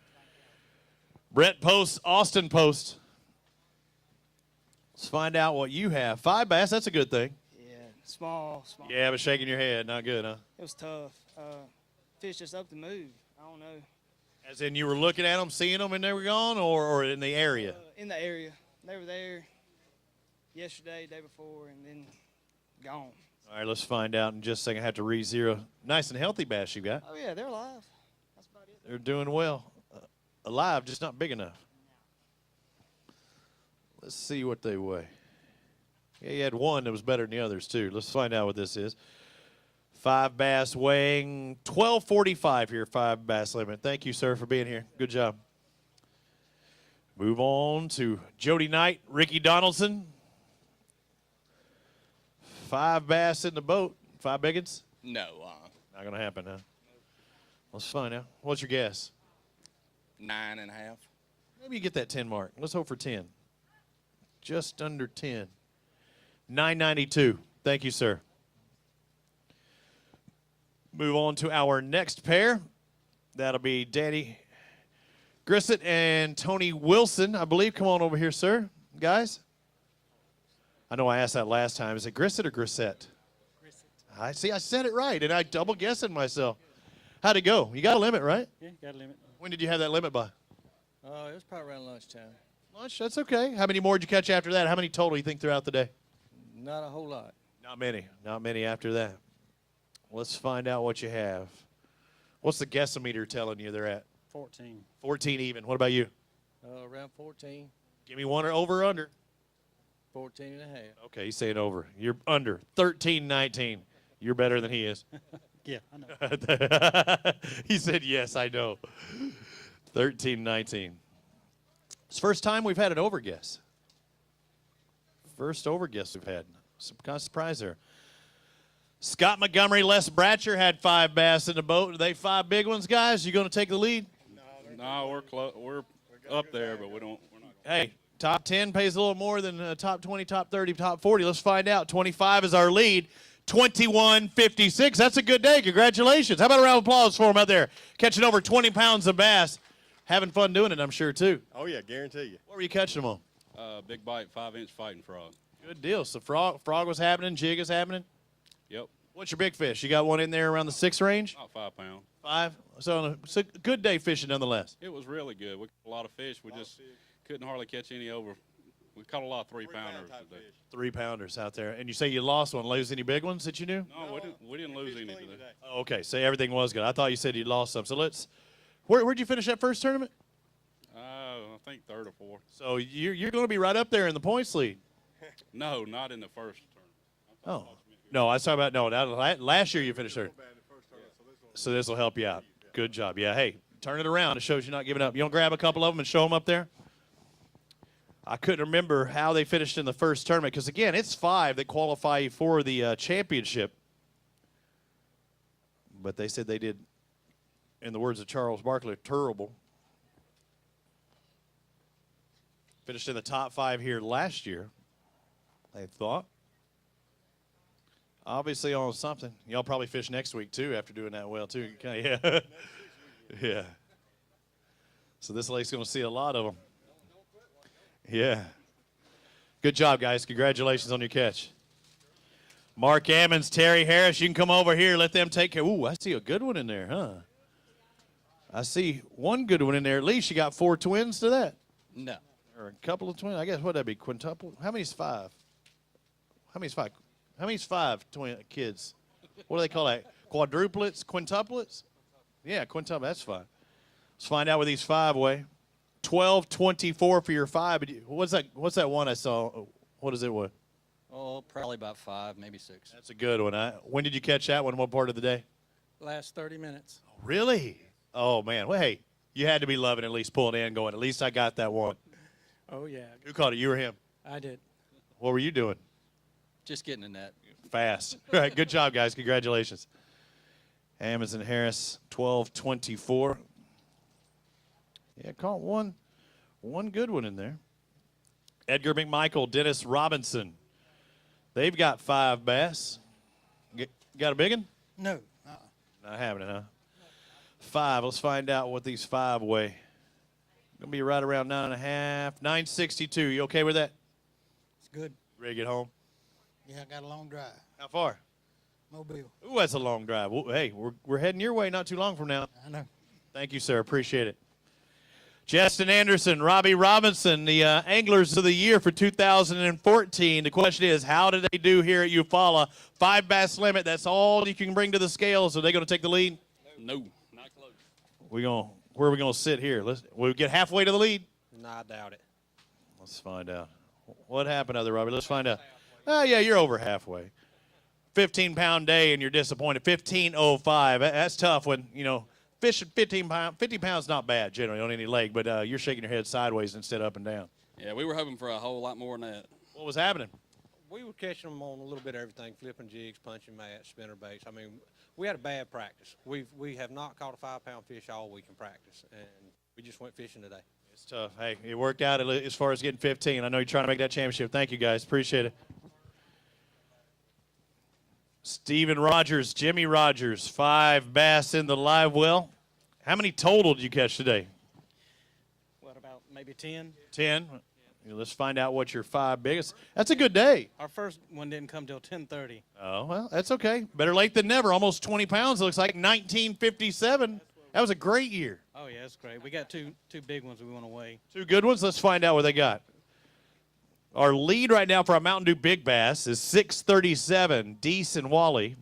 Brett Post, Austin Post. Let's find out what you have. 5 bass, that's a good thing. Yeah, small. Yeah, but shaking your head, not good, huh? It was tough. Fish just up to move. I don't know. As in you were looking at them, seeing them, and they were gone, or in the area? In the area. They were there yesterday, day before, and then gone. All right, let's find out in just a second. I have to re-zero. Nice and healthy bass you got. Oh, yeah, they're alive. That's about it. They're doing well. Alive, just not big enough. Let's see what they weigh. Yeah, you had one that was better than the others, too. Let's find out what this is. 5 bass weighing 1245 here, 5 bass limit. Thank you, sir, for being here. Good job. Move on to Jody Knight, Ricky Donaldson. 5 bass in the boat. 5 biggins? No. Not going to happen, huh? Let's find out. What's your guess? 9.5. Maybe you get that 10 mark. Let's hope for 10. Just under 10. 992. Thank you, sir. Move on to our next pair. That'll be Danny Grissett and Tony Wilson, I believe. Come on over here, sir. Guys. I know I asked that last time. Is it Grissett or Grissett? Grissett. I see. I said it right, and I double guessing myself. How'd it go? You got a limit, right? Yeah, got a limit. When did you have that limit by? It was probably around lunchtime. Lunch, that's okay. How many more did you catch after that? How many total you think throughout the day? Not a whole lot. Not many. Not many after that. Let's find out what you have. What's the guessometer telling you they're at? 14. 14 even. What about you? Around 14. Give me one or over or under. 14 and a half. Okay, he's saying over. You're under. 13-19. You're better than he is. Yeah, I know. He said, yes, I know. 13-19. It's the first time we've had an over guess. First over guess we've had. Some kind of surprise there. Scott Montgomery, Les Bratcher had 5 bass in the boat. Are they 5 big ones, guys? You going to take the lead? No, we're close. We're up there, but we're not. Hey, top 10 pays a little more than top 20, top 30, top 40. Let's find out. 25 is our lead. 21.56. That's a good day. Congratulations. How about a round of applause for him out there? Catching over 20 pounds of bass. Having fun doing it, I'm sure, too. Oh, yeah, guarantee you. What were you catching them on? Big bite, 5-inch fighting frog. Good deal. So frog was happening, jig is happening. Yep. What's your big fish? You got one in there around the 6 range? About 5 pounds. 5? So it's a good day fishing nonetheless. It was really good. We caught a lot of fish. We just couldn't hardly catch any over. We caught a lot of 3-pounders today. 3-pounders out there. And you say you lost one. Lose any big ones that you knew? No, we didn't lose any today. Oh, okay. So everything was good. I thought you said you lost some. So let's. Where'd you finish that first tournament? I think 3rd or 4th. So you're going to be right up there in the points lead. No, not in the first tournament. Oh. No, I was talking about, last year you finished third. So this will help you out. Good job. Yeah, hey, turn it around. It shows you're not giving up. You don't grab a couple of them and show them up there? I couldn't remember how they finished in the first tournament because, again, it's 5 that qualify for the championship. But they said they did, in the words of Charles Barkley, terrible. Finished in the top 5 here last year, they thought. Obviously on something. Y'all probably fish next week, too, after doing that well, too. Yeah. Yeah. So this lake's going to see a lot of them. Yeah. Good job, guys. Congratulations on your catch. Mark Ammons, Terry Harris, you can come over here. Let them take care. Ooh, I see a good one in there, huh? I see one good one in there. At least you got 4 twins to that. No. Or a couple of twins. I guess, what'd that be, quintuple? How many's 5? How many's 5? How many's 5 twin kids? What do they call that? Quadruplets? Quintuplets? Yeah, quintuple. That's fine. Let's find out what these 5 weigh. 12.24 for your 5. What's that one I saw? What is it weigh? Oh, probably about 5, maybe 6. That's a good one. When did you catch that one? What part of the day? Last 30 minutes. Really? Oh, man. Well, hey, you had to be loving at least pulling in going, at least I got that one. Oh, yeah. Who caught it? You or him? I did. What were you doing? Just getting in that. Fast. All right, good job, guys. Congratulations. Amazon Harris, 12.24. Yeah, caught one good one in there. Edgar McMichael, Dennis Robinson. They've got 5 bass. Got a big one? No. Not having it, huh? 5. Let's find out what these 5 weigh. Gonna be right around 9.5, 962. You okay with that? It's good. Ready to get home? Yeah, I got a long drive. How far? Mobile. Ooh, that's a long drive. Well, hey, we're heading your way not too long from now. I know. Thank you, sir. Appreciate it. Justin Anderson, Robbie Robinson, the Anglers of the Year for 2014. The question is, how did they do here at Eufaula? 5 bass limit. That's all you can bring to the scales. Are they going to take the lead? No, not close. Where are we going to sit here? We'll get halfway to the lead. No, I doubt it. Let's find out. What happened, other Robbie? Let's find out. Oh, yeah, you're over halfway. 15-pound day and you're disappointed. 15.05. That's tough when, fishing 50 pounds not bad generally on any lake, but you're shaking your head sideways instead of up and down. Yeah, we were hoping for a whole lot more than that. What was happening? We were catching them on a little bit of everything, flipping jigs, punching mats, spinner baits. I mean, we had a bad practice. We have not caught a 5-pound fish all week in practice, and we just went fishing today. It's tough. Hey, it worked out as far as getting 15. I know you're trying to make that championship. Thank you, guys. Appreciate it. Steven Rogers, Jimmy Rogers, 5 bass in the live well. How many total did you catch today? What, about maybe 10? 10. Yeah, let's find out what your 5 biggest. That's a good day. Our first one didn't come till 10:30. Oh, well, that's okay. Better late than never. Almost 20 pounds. It looks like 1957. That was a great year. Oh, yeah, that's great. We got two big ones we want to weigh. 2 good ones. Let's find out what they got. Our lead right now for our Mountain Dew Big Bass is 637, Deese and Wally.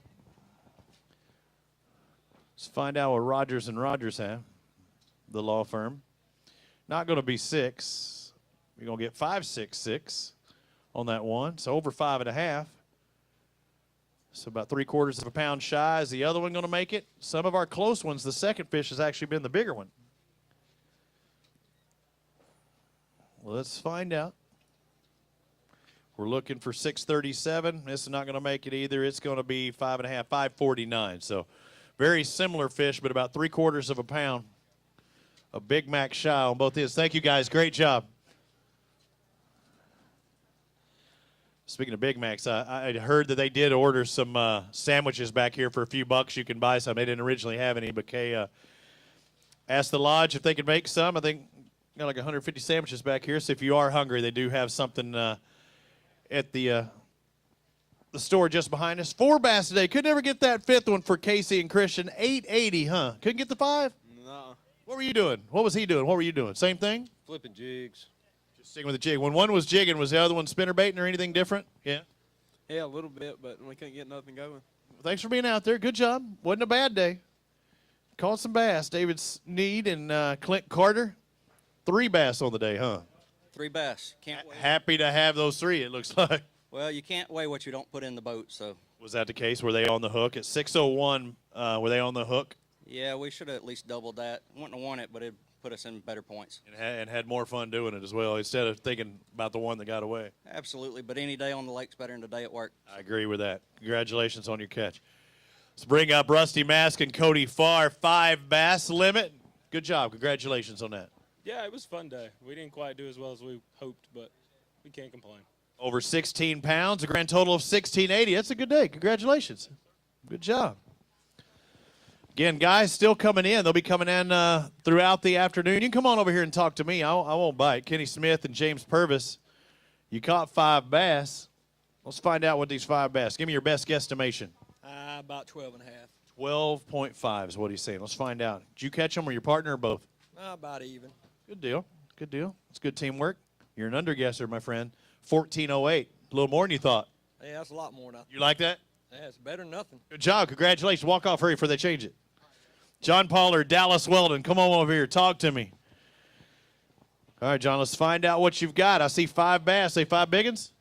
Let's find out what Rogers and Rogers have, the law firm. Not going to be 6. We're going to get 5.66 on that one, so over 5.5. So about 3/4 of a pound shy. Is the other one going to make it? Some of our close ones, the second fish has actually been the bigger one. Well, let's find out. We're looking for 637. This is not going to make it either. It's going to be 5.5, 549. So very similar fish, but about 3/4 of a pound. A Big Mac shy on both his. Thank you, guys. Great job. Speaking of Big Macs, I heard that they did order some sandwiches back here for a few bucks. You can buy some. They didn't originally have any, but Kay asked the lodge if they could make some. I think got like 150 sandwiches back here. So if you are hungry, they do have something at the store just behind us. 4 bass today. Could never get that 5th one for Casey and Christian. 880, huh? Couldn't get the 5? No. What were you doing? What was he doing? What were you doing? Same thing? Flipping jigs. Just sticking with the jig. When one was jigging, was the other one spinner baiting or anything different? Yeah? Yeah, a little bit, but we couldn't get nothing going. Well, thanks for being out there. Good job. Wasn't a bad day. Caught some bass. David Sneed and Clint Carter. 3 bass on the day, huh? 3 bass. Can't weigh. Happy to have those 3, it looks like. Well, you can't weigh what you don't put in the boat, so. Was that the case? Were they on the hook? At 6:01, were they on the hook? Yeah, we should have at least doubled that. Wouldn't have won it, but it put us in better points. And had more fun doing it as well, instead of thinking about the one that got away. Absolutely, but any day on the lake's better than a day at work. I agree with that. Congratulations on your catch. Let's bring up Rusty Mask and Cody Farr. 5 bass limit. Good job. Congratulations on that. Yeah, it was a fun day. We didn't quite do as well as we hoped, but we can't complain. Over 16 pounds, a grand total of 1680. That's a good day. Congratulations. Good job. Again, guys still coming in. They'll be coming in throughout the afternoon. You can come on over here and talk to me. I won't bite. Kenny Smith and James Purvis, you caught 5 bass. Let's find out what these 5 bass. Give me your best guesstimation. About 12.5. 12.5 is what he's saying. Let's find out. Did you catch them or your partner or both? About even. Good deal. Good deal. It's good teamwork. You're an underguesser, my friend. 14.08. A little more than you thought. Yeah, that's a lot more than I thought. You like that? Yeah, it's better than nothing. Good job. Congratulations. Walk off, hurry before they change it. John Pollard, Dallas Weldon, come on over here. Talk to me. All right, John, let's find out what you've got. I see 5 bass. Say 5 biggins?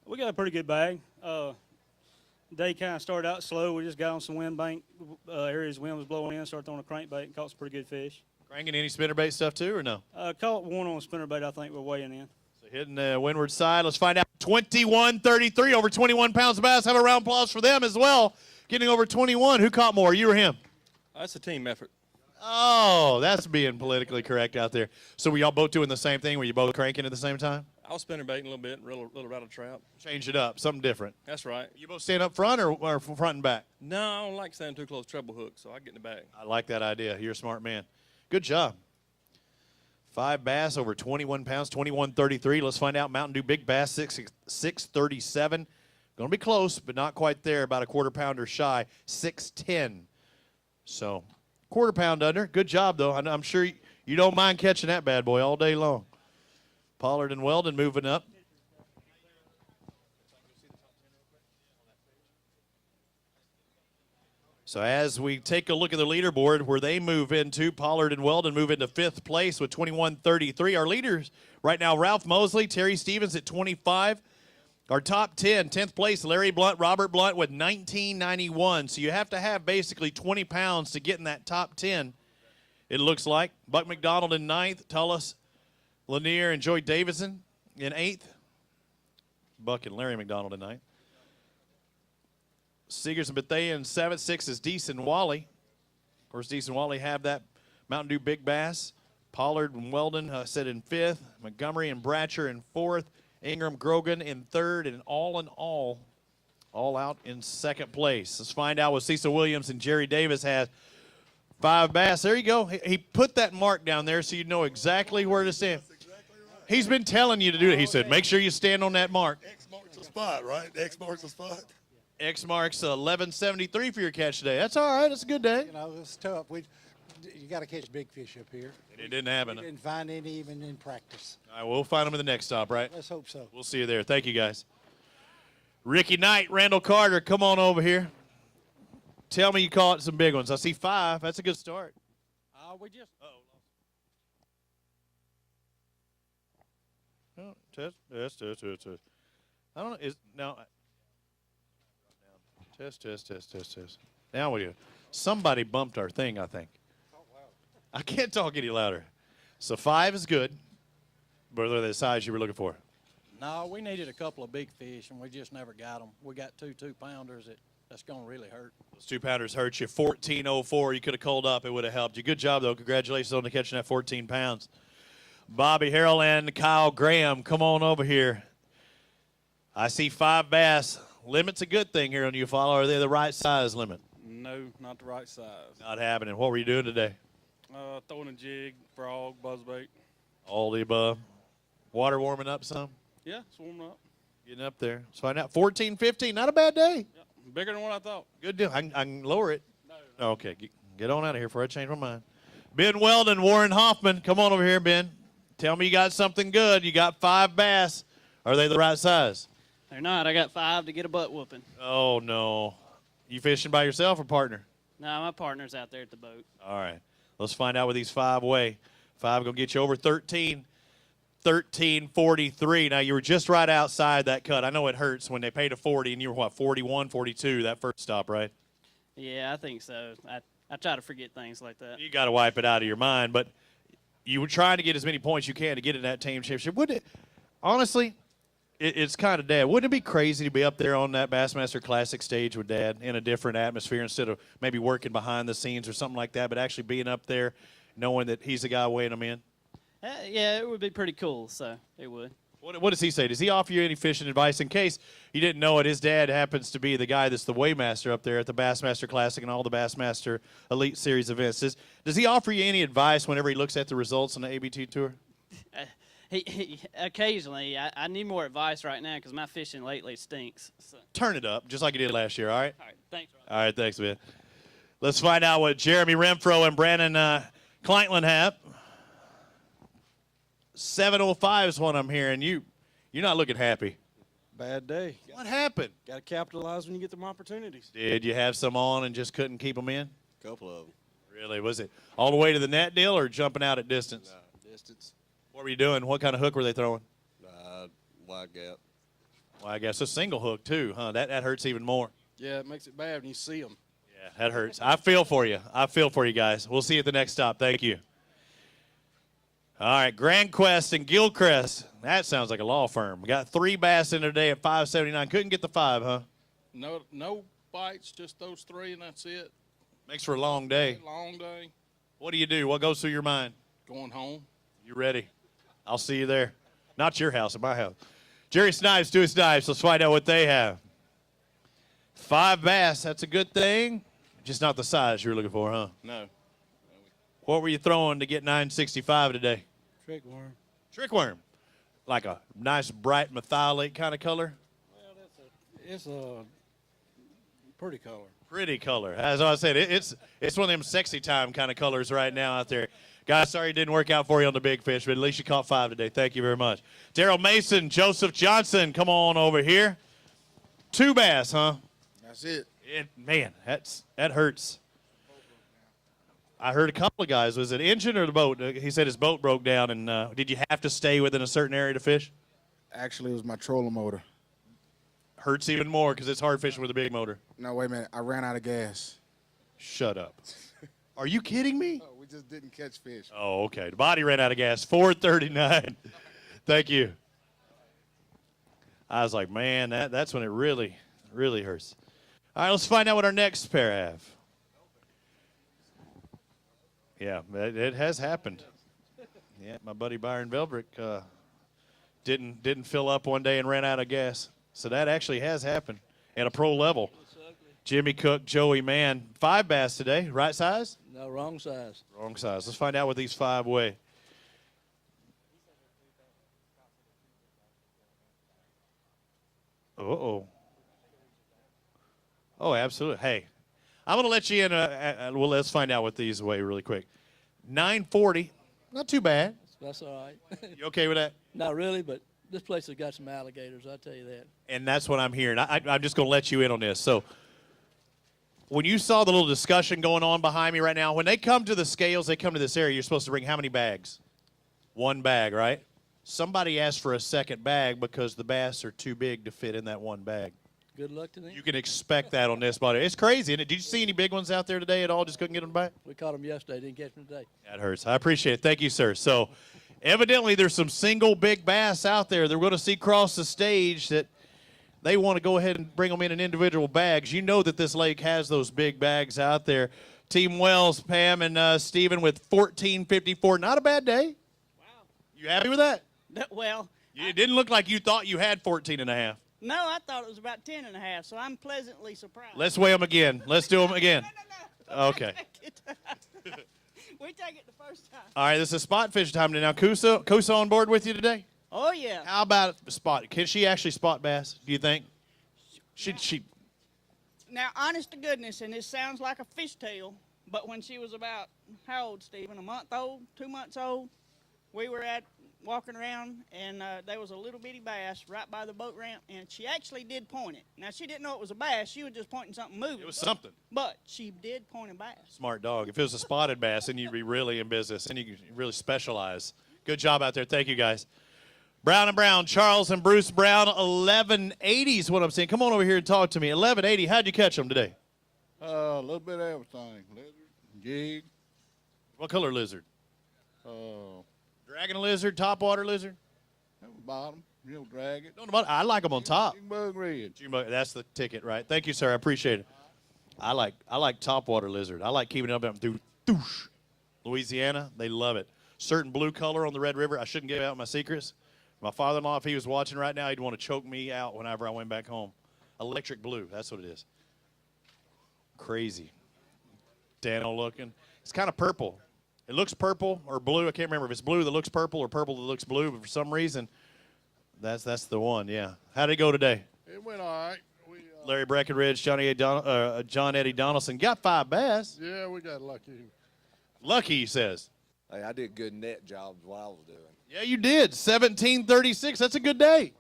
We got a pretty good bag. Day kind of started out slow. We just got on some wind bank areas. Wind was blowing in, started throwing a crankbait, and caught some pretty good fish. Cranking any spinnerbait stuff too, or no? Caught one on a spinnerbait, I think we're weighing in. So hitting the windward side. Let's find out. 21-33, over 21 pounds of bass. Have a round of applause for them as well. Getting over 21. Who caught more, you or him? That's a team effort. Oh, that's being politically correct out there. So were y'all both doing the same thing? Were you both cranking at the same time? I was spinnerbaiting a little bit, little rattle trap. Change it up, something different. That's right. You both stand up front or front and back? No, I don't like standing too close to treble hook, so I get in the back. I like that idea. You're a smart man. Good job. 5 bass over 21 pounds, 21.33. Let's find out Mountain Dew Big Bass 637. Going to be close, but not quite there. About a quarter pounder shy, 610. So, quarter pound under. Good job, though. I'm sure you don't mind catching that bad boy all day long. Pollard and Weldon moving up. So as we take a look at the leaderboard where they move into, Pollard and Weldon move into 5th place with 21.33. Our leaders right now, Ralph Mosley, Terry Stevens at 25. Our top 10, 10th place, Larry Blunt, Robert Blunt with 19.91. So you have to have basically 20 pounds to get in that top 10, it looks like. Buck McDonald in 9th, Tullis, Lanier, and Joy Davidson in 8th. Buck and Larry McDonald in 9th. Seegers and Bethea in 7th. 6th is Deese and Wally. Of course, Deese and Wally have that Mountain Dew Big Bass. Pollard and Weldon set in 5th. Montgomery and Bratcher in 4th. Ingram, Grogan in 3rd. And all out in 2nd place. Let's find out what Cecil Williams and Jerry Davis has. 5 bass. There you go. He put that mark down there so you know exactly where to stand. He's been telling you to do it. He said, make sure you stand on that mark. X marks the spot, right? X marks the spot. X marks 1173 for your catch today. That's all right. It's a good day. You know, it's tough. You got to catch big fish up here. It didn't happen. We didn't find any even in practice. All right, we'll find them in the next stop, right? Let's hope so. We'll see you there. Thank you, guys. Ricky Knight, Randall Carter, come on over here. Tell me you caught some big ones. I see 5. That's a good start. We just. Oh, test. I don't know. Now. Test. Now what do you? Somebody bumped our thing, I think. I can't talk any louder. So 5 is good. But are they the size you were looking for? No, we needed a couple of big fish, and we just never got them. We got 2 2-pounders that's going to really hurt. Those 2-pounders hurt you. 14.04. You could have called up. It would have helped you. Good job, though. Congratulations on catching that 14 pounds. Bobby Harrell and Kyle Graham, come on over here. I see 5 bass. Limit's a good thing here on Eufaula. Are they the right size limit? No, not the right size. Not happening. What were you doing today? Throwing a jig, frog, buzzbait. All the above. Water warming up some? Yeah, it's warming up. Getting up there. Let's find out. 14, 15. Not a bad day. Yeah, bigger than what I thought. Good deal. I can lower it. No. Okay. Get on out of here before I change my mind. Ben Weldon, Warren Hoffman. Come on over here, Ben. Tell me you got something good. You got 5 bass. Are they the right size? They're not. I got 5 to get a butt whooping. Oh, no. You fishing by yourself or partner? No, my partner's out there at the boat. All right. Let's find out what these 5 weigh. 5 going to get you over 13. 13.43. Now, you were just right outside that cut. I know it hurts when they paid a 40, and you were, what, 41, 42, that first stop, right? Yeah, I think so. I try to forget things like that. You got to wipe it out of your mind, but you were trying to get as many points you can to get in that team championship. Wouldn't it, honestly, it's kind of Dad. Wouldn't it be crazy to be up there on that Bassmaster Classic stage with Dad in a different atmosphere instead of maybe working behind the scenes or something like that, but actually being up there knowing that he's the guy weighing them in? Yeah, it would be pretty cool, so it would. What does he say? Does he offer you any fishing advice? In case you didn't know it, his dad happens to be the guy that's the weighmaster up there at the Bassmaster Classic and all the Bassmaster Elite Series events. Does he offer you any advice whenever he looks at the results on the ABT Tour? He occasionally. I need more advice right now because my fishing lately stinks. So. Turn it up, just like you did last year, all right? All right, thanks. All right, thanks, man. Let's find out what Jeremy Renfro and Brandon Kleintland have. 7:05 is what I'm hearing. You're not looking happy. Bad day. What happened? Got to capitalize when you get them opportunities. Did you have some on and just couldn't keep them in? Couple of them. Really? Was it all the way to the net deal or jumping out at distance? Distance. What were you doing? What kind of hook were they throwing? Wide gap. Well, I guess a single hook too, huh? That hurts even more. Yeah, it makes it bad when you see them. Yeah, that hurts. I feel for you. I feel for you guys. We'll see you at the next stop. Thank you. All right, Grand Quest and Gilchrist. That sounds like a law firm. We got 3 bass in today at $5.79. Couldn't get the 5, huh? No bites, just those 3, and that's it. Makes for a long day. Long day. What do? What goes through your mind? Going home. You ready? I'll see you there. Not your house, at my house. Jerry Snipes, Dewey Snipes. Let's find out what they have. 5 bass. That's a good thing. Just not the size you were looking for, huh? No. What were you throwing to get 965 today? Trick worm. Trick worm. Like a nice, bright, methylate kind of color? It's a pretty color. Pretty color. As I said, it's one of them sexy time kind of colors right now out there. Guys, sorry it didn't work out for you on the big fish, but at least you caught 5 today. Thank you very much. Daryl Mason, Joseph Johnson, come on over here. 2 bass, huh? That's it. Man, that hurts. I heard a couple of guys. Was it engine or the boat? He said his boat broke down, and did you have to stay within a certain area to fish? Actually, it was my trolling motor. Hurts even more because it's hard fishing with a big motor. No, wait a minute. I ran out of gas. Shut up. Are you kidding me? No, we just didn't catch fish. Oh, okay. The body ran out of gas. 439. Thank you. I was like, man, that's when it really, really hurts. All right, let's find out what our next pair have. Yeah, it has happened. Yeah, my buddy Byron Velbrick didn't fill up one day and ran out of gas. So that actually has happened at a pro level. Jimmy Cook, Joey Mann, 5 bass today. Right size? No, wrong size. Wrong size. Let's find out what these 5 weigh. Uh-oh. Oh, absolutely. Hey, I'm going to let you in. Well, let's find out what these weigh really quick. 940. Not too bad. That's all right. You okay with that? Not really, but this place has got some alligators, I'll tell you that. And that's what I'm hearing. I'm just going to let you in on this. So when you saw the little discussion going on behind me right now, when they come to the scales, they come to this area, you're supposed to bring how many bags? 1 bag, right? Somebody asked for a second bag because the bass are too big to fit in that 1 bag. Good luck to them. You can expect that on this body. It's crazy, isn't it? Did you see any big ones out there today at all? Just couldn't get them back? We caught them yesterday, didn't catch them today. That hurts. I appreciate it. Thank you, sir. So evidently there's some single big bass out there they're going to see cross the stage that they want to go ahead and bring them in individual bags. You know that this lake has those big bags out there. Team Wells, Pam, and Steven with 1454. Not a bad day. Wow. You happy with that? Well, It didn't look like you thought you had 14 and a half. no, I thought it was about 10 and a half, so I'm pleasantly surprised. Let's weigh them again. Let's do them again. No. Okay. We take it the first time. All right, this is spot fish time now. Kusa on board with you today? Oh, yeah. How about spot? Can she actually spot bass, do you think? She Now, honest to goodness, and this sounds like a fishtail, but when she was about, how old, Stephen? A month old? 2 months old? We were walking around, and there was a little bitty bass right by the boat ramp, and she actually did point it. Now, she didn't know it was a bass. She was just pointing something moving. It was something. But she did point a bass. Smart dog. If it was a spotted bass, then you'd be really in business, and you could really specialize. Good job out there. Thank you, guys. Brown and Brown, Charles and Bruce Brown, 1180 is what I'm saying. Come on over here and talk to me. 1180, how'd you catch them today? A little bit of everything. Lizard, jig. What color lizard? Dragon lizard, topwater lizard? Bottom. You'll drag it. I like them on top. Junebug red. That's the ticket, right? Thank you, sir. I appreciate it. I like topwater lizard. I like keeping it up through Louisiana. They love it. Certain blue color on the Red River. I shouldn't give out my secrets. My father-in-law, if he was watching right now, he'd want to choke me out whenever I went back home. Electric blue. That's what it is. Crazy. Dano looking. It's kind of purple. It looks purple or blue. I can't remember if it's blue that looks purple or purple that looks blue, but for some reason, that's the one, yeah. How'd it go today? It went all right. Larry Breckenridge, John Eddie Donaldson. Got 5 bass. Yeah, we got lucky. Lucky, he says. Hey, I did good net jobs while I was doing. Yeah, you did. 1736. That's a good day.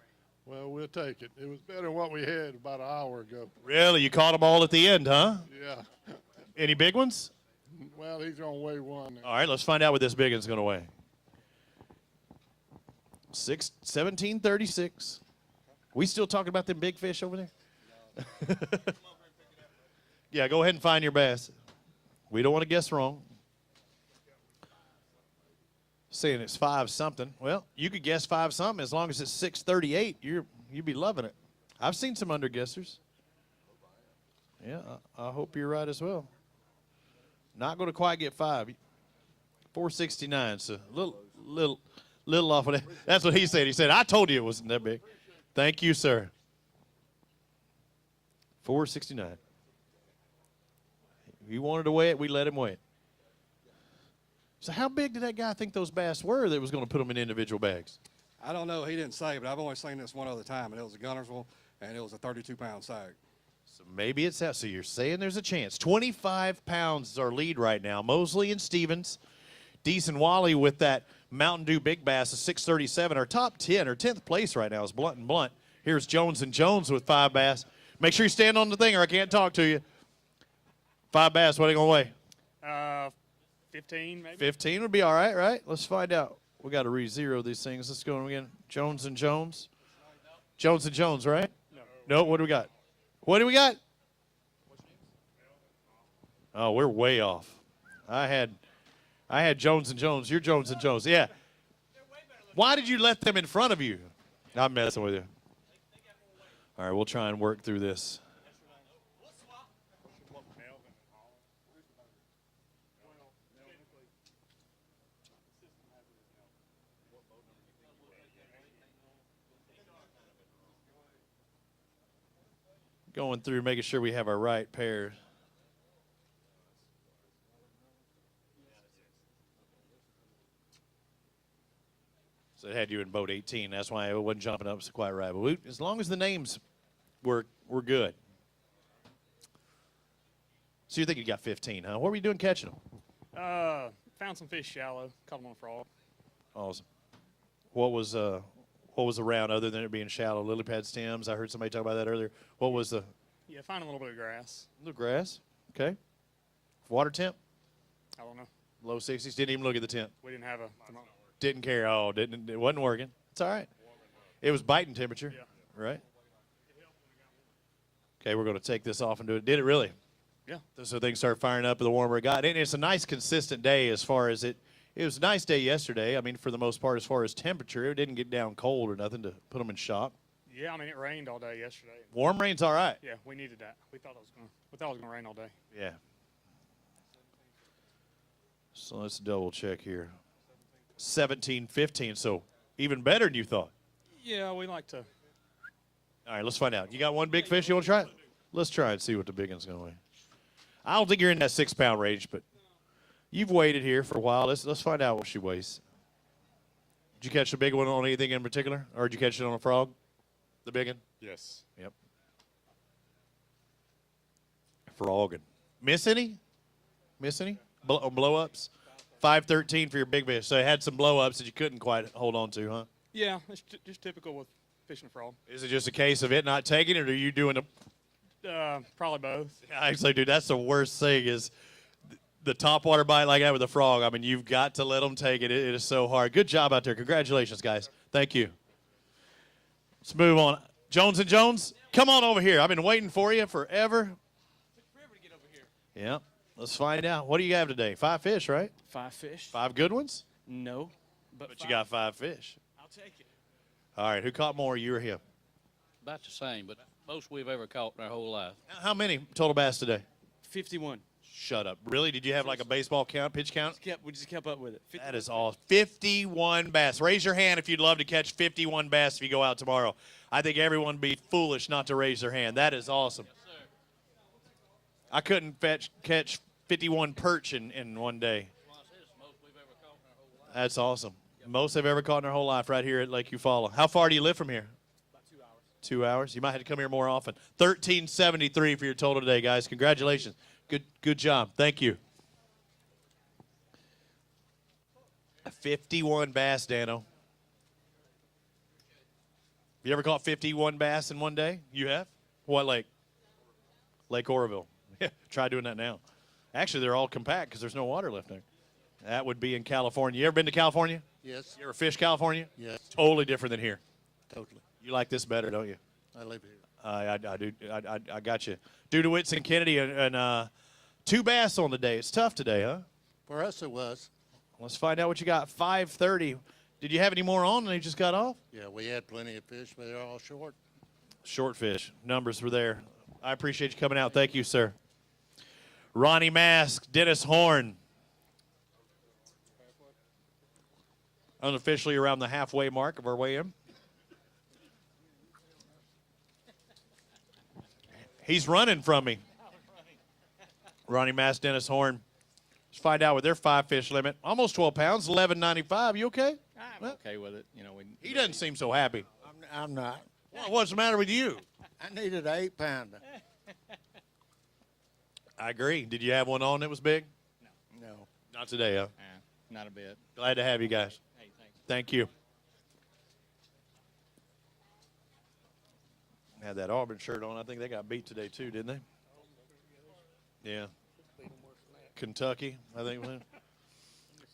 Well, we'll take it. It was better than what we had about an hour ago. Really? You caught them all at the end, huh? Yeah. Any big ones? Well, he's going to weigh 1. All right, let's find out what this big one's going to weigh. 1736. We still talking about them big fish over there? Yeah, go ahead and find your bass. We don't want to guess wrong. Saying it's 5 something. Well, you could guess 5 something as long as it's 638. You'd be loving it. I've seen some under guessers. Yeah, I hope you're right as well. Not going to quite get 5. 469. So Little off of that. That's what he said. He said, I told you it wasn't that big. Thank you, sir. 469. If he wanted to weigh it, we let him weigh it. So how big did that guy think those bass were that was going to put them in individual bags? I don't know. He didn't say, but I've only seen this one other time, and it was a Gunnersville, and it was a 32-pound sag. So maybe it's that. So you're saying there's a chance. 25 pounds is our lead right now. Mosley and Stevens. Deason Wally with that Mountain Dew Big Bass of 637. Our top 10 or 10th place right now is Blunt and Blunt. Here's Jones and Jones with 5 bass. Make sure you stand on the thing or I can't talk to you. 5 bass, what are you going to weigh? 15 maybe. 15 would be all right, right? Let's find out. We got to re-zero these things. Let's go again. Jones and Jones. Jones and Jones, right? No, what do we got? What do we got? Oh, we're way off. I had Jones and Jones. You're Jones and Jones. Yeah. Why did you let them in front of you? I'm messing with you. All right, we'll try and work through this. Going through, making sure we have our right pair. So it had you in boat 18. That's why it wasn't jumping up so quite right. But as long as the names were good. So you think you got 15, huh? What were you doing catching them? Found some fish shallow. Caught them on a frog. Awesome. What was around other than it being shallow? Lily pad stems. I heard somebody talk about that earlier. What was the? Yeah, find a little bit of grass. A little grass. Okay. Water temp? I don't know. Low 60s. Didn't even look at the temp. We didn't have a. Didn't care. Oh, it wasn't working. It's all right. It was biting temperature. Yeah. Right. Okay, we're going to take this off and do it. Did it really? Yeah. So things start firing up the warmer it got. And it's a nice consistent day as far as it. It was a nice day yesterday. I mean, for the most part, as far as temperature, it didn't get down cold or nothing to put them in shop. Yeah, I mean, it rained all day yesterday. Warm rain's all right. Yeah, we needed that. We thought it was gonna rain all day. Yeah. So let's double check here. 17, 15. So even better than you thought. Yeah, we like to. All right, let's find out. You got one big fish you want to try? Let's try and see what the big one's going to weigh. I don't think you're in that 6-pound range, but you've waited here for a while. Let's find out what she weighs. Did you catch the big one on anything in particular, or did you catch it on a frog? The big one? Yes. Yep. Frogging. Miss any? Miss any? Blow-ups? 513 for your big fish. So it had some blow-ups that you couldn't quite hold on to, huh? Yeah, it's just typical with fishing a frog. Is it just a case of it not taking it, or are you doing the? Probably both. Actually, dude, that's the worst thing is the topwater bite like that with a frog. I mean, you've got to let them take it. It is so hard. Good job out there. Congratulations, guys. Thank you. Let's move on. Jones and Jones, come on over here. I've been waiting for you forever. Took forever to get over here. Yeah. Let's find out. What do you have today? 5 fish, right? 5 fish. 5 good ones? No. But you got 5 fish. I'll take it. All right. Who caught more, you or him? About the same, but most we've ever caught in our whole life. How many total bass today? 51. Shut up. Really? Did you have like a baseball count, pitch count? We just kept up with it. That is all. 51 bass. Raise your hand if you'd love to catch 51 bass if you go out tomorrow. I think everyone would be foolish not to raise their hand. That is awesome. Yes, sir. I couldn't catch 51 perch in one day. That's awesome. Most they've ever caught in their whole life right here at Lake Eufaula. How far do you live from here? About 2 hours. 2 hours? You might have to come here more often. 1373 for your total today, guys. Congratulations. Good job. Thank you. 51 bass, Dano. You ever caught 51 bass in one day? You have? What lake? Lake Oroville. Yeah, try doing that now. Actually, they're all compact because there's no water left there. That would be in California. You ever been to California? Yes. You ever fish California? Yes. Totally different than here. Totally. You like this better, don't you? I live here. I do. I got you. Dudowitz and Kennedy and 2 bass on the day. It's tough today, huh? For us, it was. Let's find out what you got. 5:30. Did you have any more on and they just got off? Yeah, we had plenty of fish, but they're all short. Short fish. Numbers were there. I appreciate you coming out. Thank you, sir. Ronnie Mask, Dennis Horn. unofficially around the halfway mark of our weigh-in. He's running from me. Ronnie Mass, Dennis Horn. Let's find out what their 5-fish limit. Almost 12 pounds, $11.95. You okay? I'm okay with it. You know, He doesn't seem so happy. I'm not. Well, what's the matter with you? I needed an 8-pounder. I agree. Did you have one on that was big? No. Not today, huh? not a bit. Glad to have you guys. Hey, thanks. Thank you. Had that Auburn shirt on. I think they got beat today too, didn't they? Yeah. Kentucky, I think.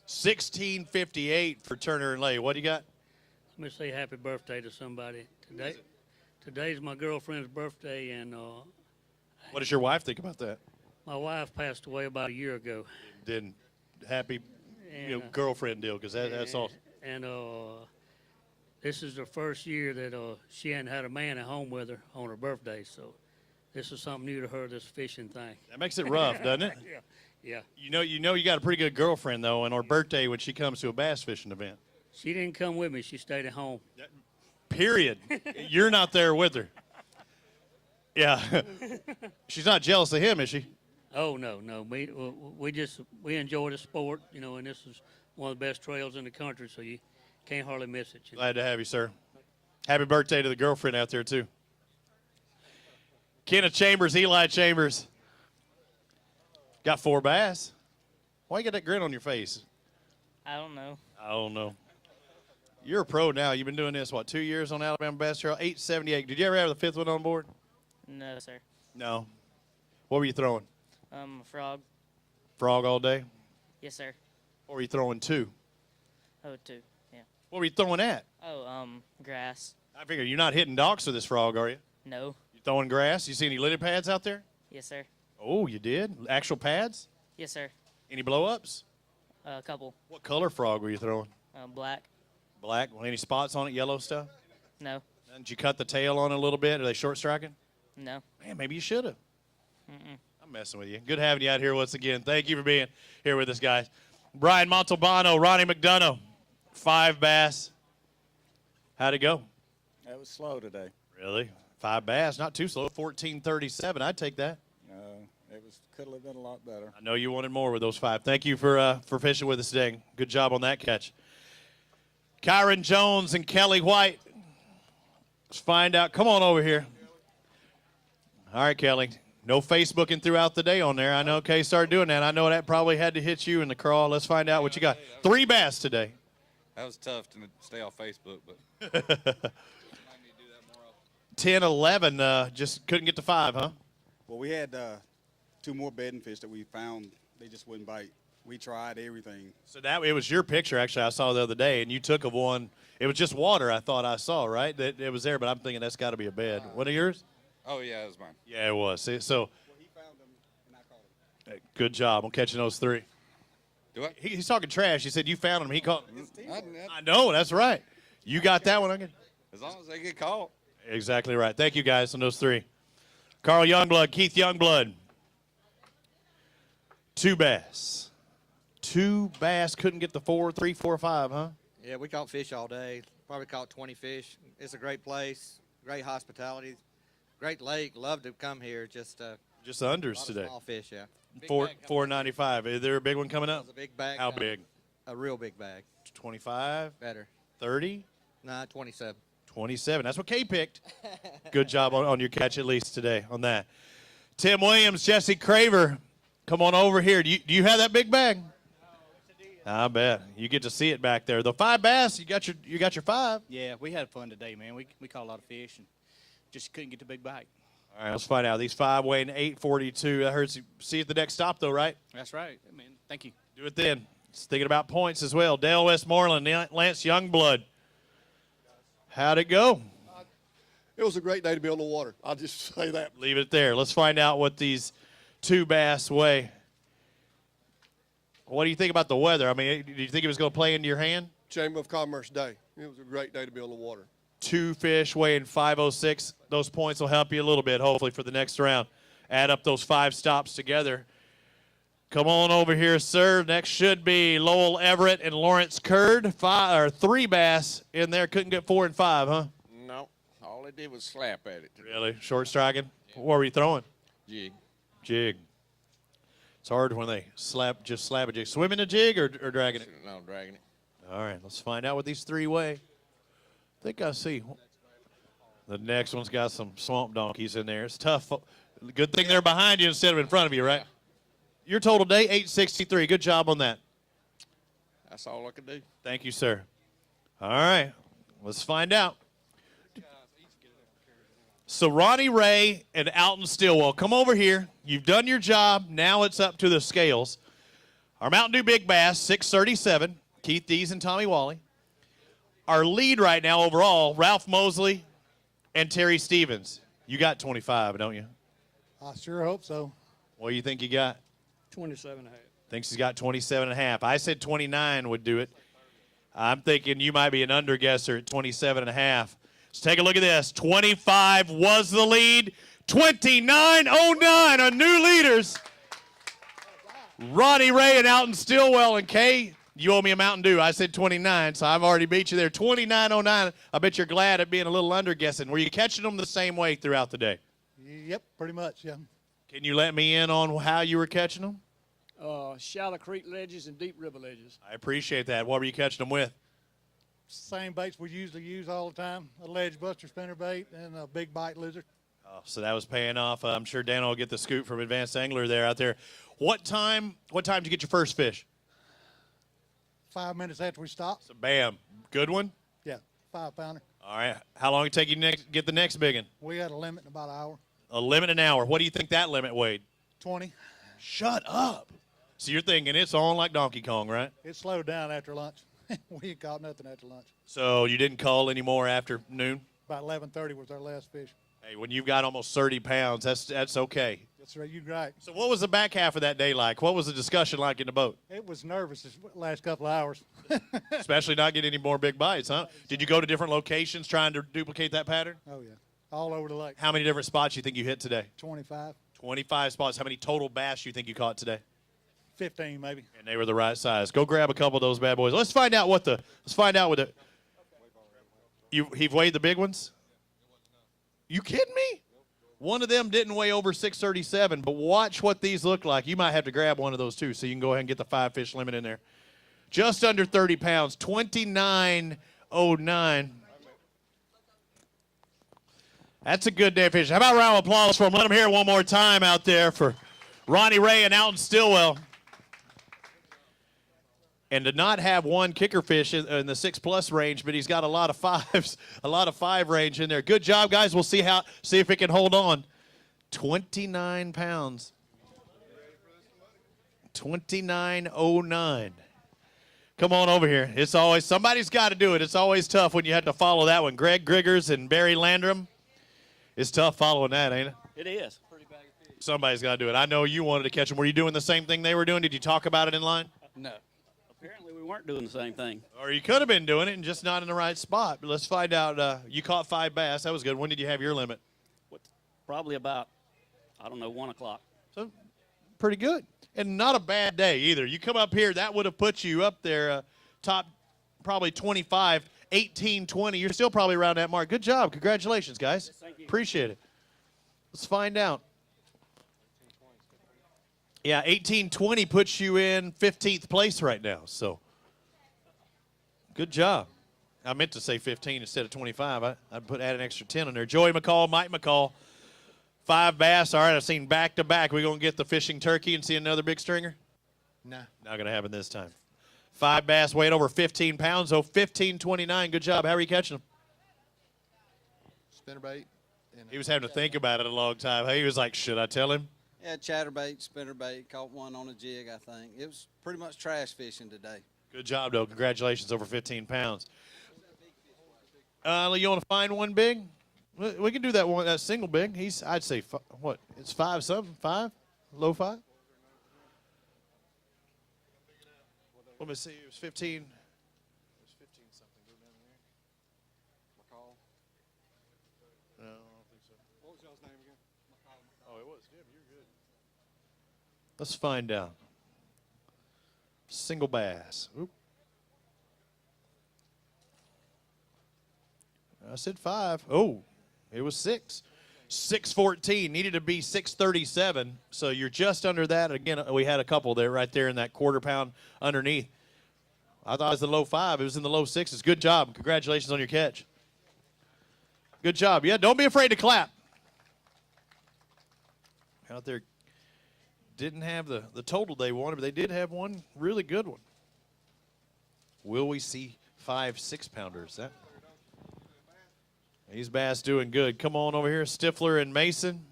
16:58 for Turner and Lay. What do you got? Let me say happy birthday to somebody today. Today's my girlfriend's birthday, and What does your wife think about that? my wife passed away about a year ago. Then happy And, girlfriend deal, because that's all. And this is the first year that she hadn't had a man at home with her on her birthday, so this is something new to her, this fishing thing. That makes it rough, doesn't it? Yeah. Yeah. You know you got a pretty good girlfriend, though, on her birthday when she comes to a bass fishing event. She didn't come with me. She stayed at home. Period. You're not there with her. Yeah. She's not jealous of him, is she? Oh, no. We enjoy the sport, you know, and this is one of the best trails in the country, so you can't hardly miss it. You know? Glad to have you, sir. Happy birthday to the girlfriend out there, too. Kenneth Chambers, Eli Chambers. Got 4 bass. Why you got that grin on your face? I don't know. I don't know. You're a pro now. You've been doing this, what, 2 years on Alabama Bass Trail? 878. Did you ever have the 5th one on board? No, sir. No. What were you throwing? Frog. Frog all day? Yes, sir. Or were you throwing 2? Oh, 2. Yeah. What were you throwing at? Oh, grass. I figure you're not hitting docks with this frog, are you? No. You throwing grass? You see any lily pads out there? Yes, sir. Oh, you did? Actual pads? Yes, sir. Any blow-ups? A couple. What color frog were you throwing? Black. Black? Well, any spots on it, yellow stuff? No. Did you cut the tail on it a little bit? Are they short striking? No. Man, maybe you should have. Mm-mm. I'm messing with you. Good having you out here once again. Thank you for being here with us, guys. Brian Montalbano, Ronnie McDonough, 5 bass. How'd it go? That was slow today. Really? 5 bass, not too slow. 14:37. I'd take that. Could have been a lot better. I know you wanted more with those 5. Thank you for fishing with us today. Good job on that catch. Kyron Jones and Kelly White. Let's find out. Come on over here. All right, Kelly. No Facebooking throughout the day on there. I know Kay started doing that. I know that probably had to hit you in the crawl. Let's find out what you got. 3 bass today. That was tough to stay off Facebook, but 10-11. Just couldn't get to 5, huh? Well, we had 2 more bedding fish that we found. They just wouldn't bite. We tried everything. So it was your picture, actually, I saw the other day, and you took of one. It was just water, I thought I saw, right? That it was there, but I'm thinking that's got to be a bed. One of yours? oh yeah, it was mine. Yeah, it was. See, so good job on catching those 3. Do I? He's talking trash. He said you found him. He caught. I know, that's right. You got that one. As long as they get caught. Exactly right. Thank you, guys, on those 3. Carl Youngblood, Keith Youngblood. 2 bass. 2 bass. Couldn't get the 4, 3, 4, 5, huh? Yeah, we caught fish all day. Probably caught 20 fish. It's a great place, great hospitality, great lake. Love to come here. Just the unders today. Small fish, yeah. 495. Is there a big one coming up? There's a big bag. How big? A real big bag. 25? Better. 30? Nah, 27. 27. That's what Kay picked. Good job on your catch at least today on that. Tim Williams, Jesse Craver, come on over here. Do you have that big bag? I bet. You get to see it back there. The 5 bass, you got your 5. Yeah, we had fun today, man. We caught a lot of fish and just couldn't get the big bite. All right, let's find out. These 5 weighing 842. I heard see at the next stop, though, right? That's right, man. Thank you. Do it then. Just thinking about points as well. Dale Westmoreland, Lance Youngblood. How'd it go? It was a great day to be on the water. I'll just say that. Leave it there. Let's find out what these 2 bass weigh. What do you think about the weather? I mean, do you think it was going to play into your hand? Chamber of Commerce Day. It was a great day to be on the water. 2 fish weighing 506. Those points will help you a little bit, hopefully, for the next round. Add up those 5 stops together. Come on over here, sir. Next should be Lowell Everett and Lawrence Curd. 3 bass in there. Couldn't get 4 and 5, huh? No, all they did was slap at it. Really? Short striking? What were you throwing? Jig. Jig. It's hard when they just slap a jig. Swimming a jig or dragging it? No, dragging it. All right, let's find out what these 3 weigh. I think I see. The next one's got some swamp donkeys in there. It's tough. Good thing they're behind you instead of in front of you, right? Your total day, 863. Good job on that. That's all I could do. Thank you, sir. All right, let's find out. So Ronnie Ray and Alton Stillwell, come over here. You've done your job. Now it's up to the scales. Our Mountain Dew Big Bass, 637. Keith Dees and Tommy Wally. Our lead right now overall, Ralph Mosley and Terry Stevens. You got 25, don't you? I sure hope so. What do you think you got? 27 and a half. Thinks he's got 27 and a half. I said 29 would do it. I'm thinking you might be an underguesser at 27 and a half. Let's take a look at this. 25 was the lead. 29.09 on new leaders. Ronnie Ray and Alton Stillwell and Kay. You owe me a Mountain Dew. I said 29, so I've already beat you there. 29.09. I bet you're glad at being a little underguessing. Were you catching them the same way throughout the day? Yep, pretty much, yeah. Can you let me in on how you were catching them? Shallow creek ledges and deep river ledges. I appreciate that. What were you catching them with? Same baits we usually use all the time, a ledge buster spinnerbait and a big bite lizard. Oh, so that was paying off. I'm sure Dan will get the scoop from Advanced Angler there out there. What time did you get your first fish? 5 minutes after we stopped. So bam, good one? Yeah, 5-pounder. All right. How long did it take you to get the next big one? We had a limit in about an hour. A limit an hour. What do you think that limit weighed? 20. Shut up. So you're thinking it's on like Donkey Kong, right? It slowed down after lunch. We ain't caught nothing after lunch. So you didn't call anymore after noon? About 11:30 was our last fish. Hey, when you've got almost 30 pounds, that's okay. That's right, you're right. So what was the back half of that day like? What was the discussion like in the boat? It was nervous this last couple of hours. Especially not getting any more big bites, huh? Did you go to different locations trying to duplicate that pattern? Oh, yeah. All over the lake. How many different spots you think you hit today? 25. 25 spots. How many total bass you think you caught today? 15 maybe. And they were the right size. Go grab a couple of those bad boys. Let's find out what the you've weighed the big ones? You kidding me? One of them didn't weigh over 637, but watch what these look like. You might have to grab one of those too, so you can go ahead and get the 5-fish limit in there. Just under 30 pounds, 29.09. That's a good day of fishing. How about a round of applause for them? Let them hear it one more time out there for Ronnie Ray and Alton Stillwell. And to not have one kicker fish in the 6+ range, but he's got a lot of 5s, a lot of 5 range in there. Good job, guys. We'll see if it can hold on. 29 pounds. 29.09. Come on over here. It's always, somebody's got to do it. It's always tough when you have to follow that one. Greg Griggers and Barry Landrum. It's tough following that, ain't it? It is. Somebody's got to do it. I know you wanted to catch them. Were you doing the same thing they were doing? Did you talk about it in line? No. Apparently we weren't doing the same thing. Or you could have been doing it and just not in the right spot. But let's find out. You caught 5 bass. That was good. When did you have your limit? Probably about, 1 o'clock. So pretty good. And not a bad day either. You come up here, that would have put you up there top probably 25, 18, 20. You're still probably around that mark. Good job. Congratulations, guys. Yes, thank you. Appreciate it. Let's find out. Yeah, 18-20 puts you in 15th place right now. So good job. I meant to say 15 instead of 25. I'd add an extra 10 on there. Joey McCall, Mike McCall, 5 bass. All right, I've seen back-to-back. We going to get the fishing turkey and see another big stringer? Nah. Not going to happen this time. 5 bass, weight over 15 pounds, so 15.29. Good job. How are you catching them? Spinnerbait. He was having to think about it a long time. He was like, should I tell him? Yeah, chatterbait, spinnerbait, caught one on a jig, I think. It was pretty much trash fishing today. Good job, though. Congratulations, over 15 pounds. You want to find one big? We can do that one, that single big. I'd say, what, it's 5 something? 5? Low 5? Let me see. It was 15. It was 15 something. Go down there. McCall. No, I don't think so. What was y'all's name again? Oh, it was. Jim, you're good. Let's find out. Single bass. Oop. I said 5. Oh, it was 6. 6:14. Needed to be 6:37. So you're just under that. Again, we had a couple there right there in that quarter pound underneath. I thought it was the low 5. It was in the low 6s. Good job. Congratulations on your catch. Good job. Yeah, don't be afraid to clap. Out there didn't have the total they wanted, but they did have one really good one. Will we see 5 6-pounders? These bass doing good. Come on over here, Stifler and Mason.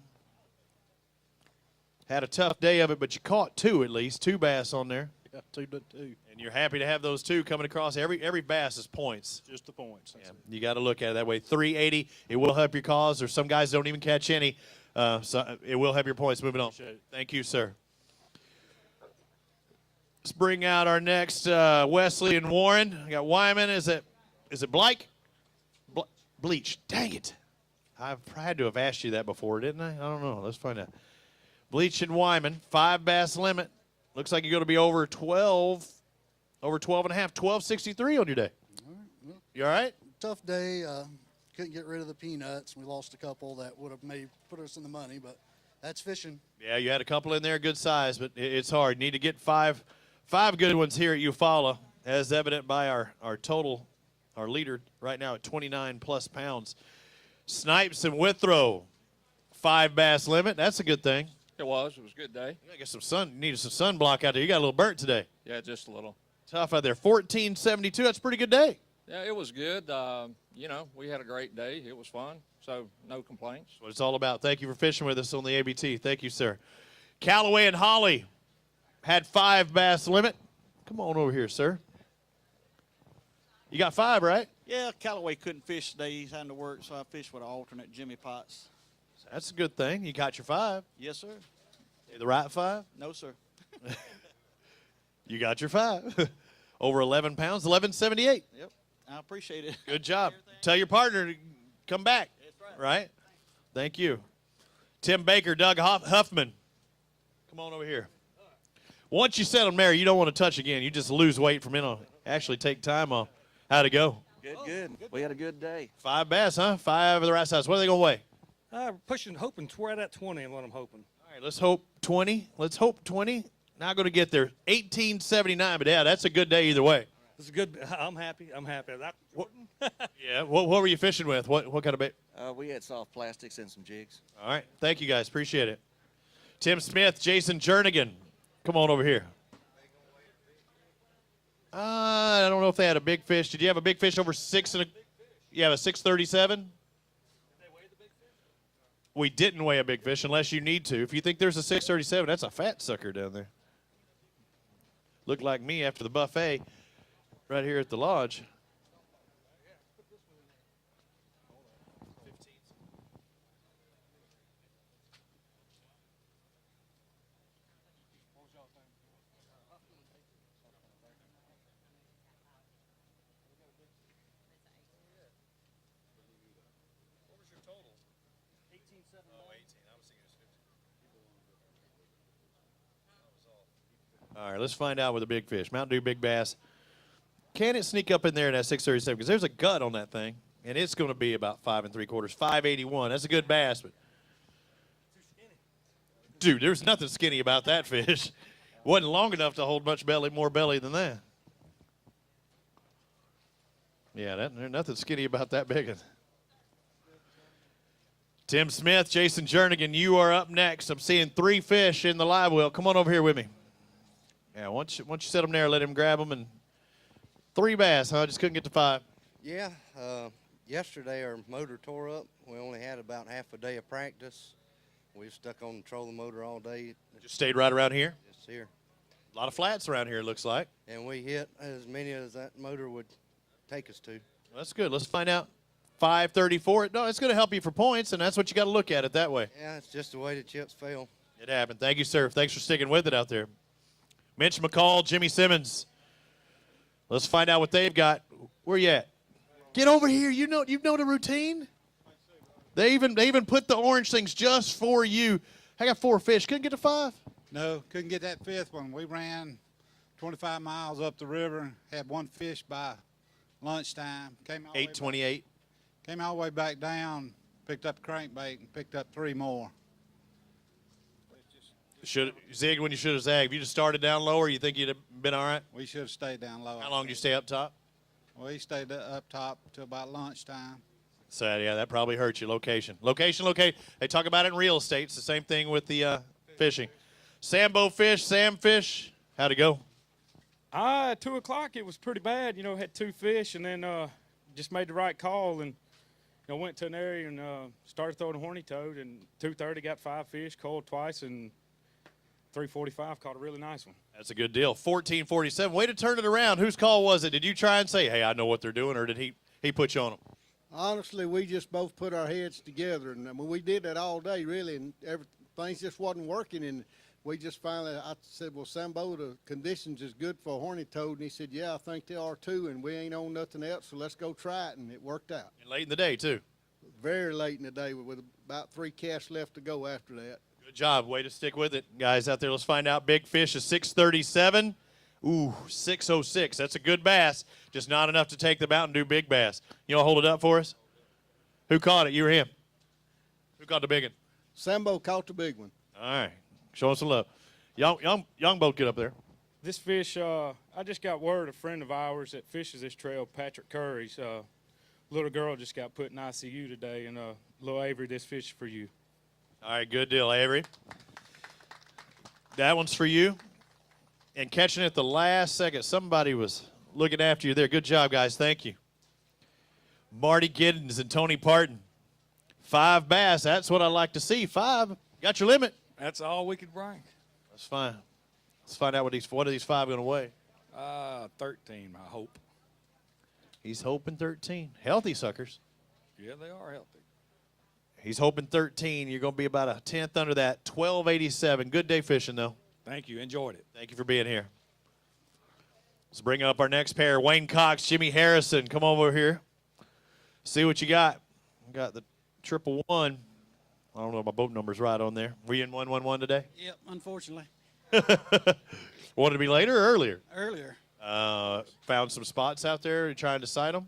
Had a tough day of it, but you caught 2 at least. 2 bass on there. Yeah, 2 to 2. And you're happy to have those 2 coming across. Every bass is points. Just the points. Yeah, you got to look at it that way. 380. It will help your cause. Or some guys don't even catch any. So it will help your points. Moving on. Thank you, sir. Let's bring out our next Wesley and Warren. I got Wyman. Is it Blake? Bleach. Dang it. I've had to have asked you that before, didn't I? I don't know. Let's find out. Bleach and Wyman. 5 bass limit. Looks like you're going to be over 12 and a half. 12.63 on your day. All right. Well, you all right? tough day. Couldn't get rid of the peanuts. We lost a couple that would have maybe put us in the money, but that's fishing. Yeah, you had a couple in there, good size, but it's hard. You need to get five good ones here at Eufaula, as evident by our total, our leader right now at 29+ pounds. Snipes and Withrow, 5 bass limit. That's a good thing. It was a good day. You get some sun. You needed some sunblock out there. You got a little burnt today. Yeah, just a little. Tough out there. 14.72. That's a pretty good day. Yeah, it was good. You know, we had a great day. It was fun, so no complaints. That's what it's all about. Thank you for fishing with us on the ABT. Thank you, sir. Callaway and Holly had 5 bass limit. Come on over here, sir. You got 5, right? Yeah, Callaway couldn't fish today. He's having to work, so I fished with an alternate, Jimmy Potts. That's a good thing. You got your 5. Yes, sir. The right 5? No, sir. You got your 5. Over 11 pounds, 11.78. Yep, I appreciate it. Good job. Tell your partner to come back. That's right. Thank you. Tim Baker, Doug Huffman. Come on over here. Once you set them there, you don't want to touch again. You just lose weight from it. Actually take time off. How'd it go? Good. We had a good day. 5 bass, huh? 5 of the right size. What are they going to weigh? Hoping right at 20 is what I'm hoping. All right, let's hope 20. Let's hope 20. Not going to get there. 18.79, but yeah, that's a good day either way. It's good. I'm happy. Yeah. What were you fishing with? What kind of bait? We had soft plastics and some jigs. All right. Thank you, guys. Appreciate it. Tim Smith, Jason Jernigan. Come on over here. I don't know if they had a big fish. Did you have a big fish over 6 and a? You have a 637? We didn't weigh a big fish unless you need to. If you think there's a 637, that's a fat sucker down there. Looked like me after the buffet right here at the lodge. All right, let's find out with a big fish. Mountain Dew Big Bass. Can it sneak up in there in that 637? Because there's a gut on that thing, and it's going to be about 5 3/4, 581. That's a good bass, but dude, there's nothing skinny about that fish. Wasn't long enough to hold much more belly than that. Yeah, there's nothing skinny about that big one. Tim Smith, Jason Jernigan, you are up next. I'm seeing 3 fish in the live well. Come on over here with me. Yeah, once you set them there, let him grab them. And 3 bass, huh? Just couldn't get to 5. Yeah, yesterday our motor tore up. We only had about half a day of practice. We stuck on the trolling motor all day. Just stayed right around here? Just here. A lot of flats around here, it looks like. And we hit as many as that motor would take us to. Well, that's good. Let's find out. 534. No, it's going to help you for points, and that's what you got to look at it that way. Yeah, it's just the way the chips fell. It happened. Thank you, sir. Thanks for sticking with it out there. Mitch McCall, Jimmy Simmons. Let's find out what they've got. Where you at? Get over here. You know the routine. They even put the orange things just for you. I got 4 fish. Couldn't get to 5. No, couldn't get that 5th one. We ran 25 miles up the river, had one fish by lunchtime. Came all the way back- 8:28. Came all the way back down, picked up a crankbait, and picked up 3 more. Should zig when you should have zagged. If you just started down lower, you think you'd have been all right? We should have stayed down low. How long did you stay up top? We stayed up top till about lunchtime. So, yeah, that probably hurt you. Location. Location. They talk about it in real estate. It's the same thing with the fishing. Sambo fish, Sam fish. How'd it go? At 2 o'clock, it was pretty bad. You know, had 2 fish, and then just made the right call and, you know, went to an area and started throwing a horny toad. And 2:30 got 5 fish, coiled twice, and 3:45 caught a really nice one. That's a good deal. 14:47. Way to turn it around. Whose call was it? Did you try and say, hey, I know what they're doing, or did he put you on them? Honestly, we just both put our heads together, and I mean, we did that all day, really, and things just wasn't working, and we just finally, I said, well, Sambo, the conditions is good for a horny toad, and he said, yeah, I think they are too, and we ain't on nothing else, so let's go try it, and it worked out. And late in the day, too. Very late in the day, with about 3 casts left to go after that. Good job. Way to stick with it. Guys out there, let's find out. Big fish is 637. Ooh, 606. That's a good bass. Just not enough to take them out and do big bass. You want to hold it up for us? Who caught it? You or him? Who caught the big one? Sambo caught the big one. All right. Show us some love. Young boat, get up there. This fish, I just got word, a friend of ours that fishes this trail, Patrick Curry's little girl just got put in ICU today, and little Avery, this fish is for you. All right, good deal, Avery. That one's for you. And catching it the last second, somebody was looking after you there. Good job, guys. Thank you. Marty Giddens and Tony Parton. 5 bass. That's what I like to see. 5. Got your limit. That's all we could bring. That's fine. Let's find out what are these 5 going to weigh. 13, I hope. He's hoping 13. Healthy suckers. Yeah, they are healthy. He's hoping 13. You're going to be about a tenth under that. 1287. Good day fishing, though. Thank you. Enjoyed it. Thank you for being here. Let's bring up our next pair. Wayne Cox, Jimmy Harrison. Come over here. See what you got. Got the 111. I don't know if my boat number's right on there. Were you in 111 today? Yep, unfortunately. Wanted to be later or earlier? Earlier. Found some spots out there. You trying to sight them?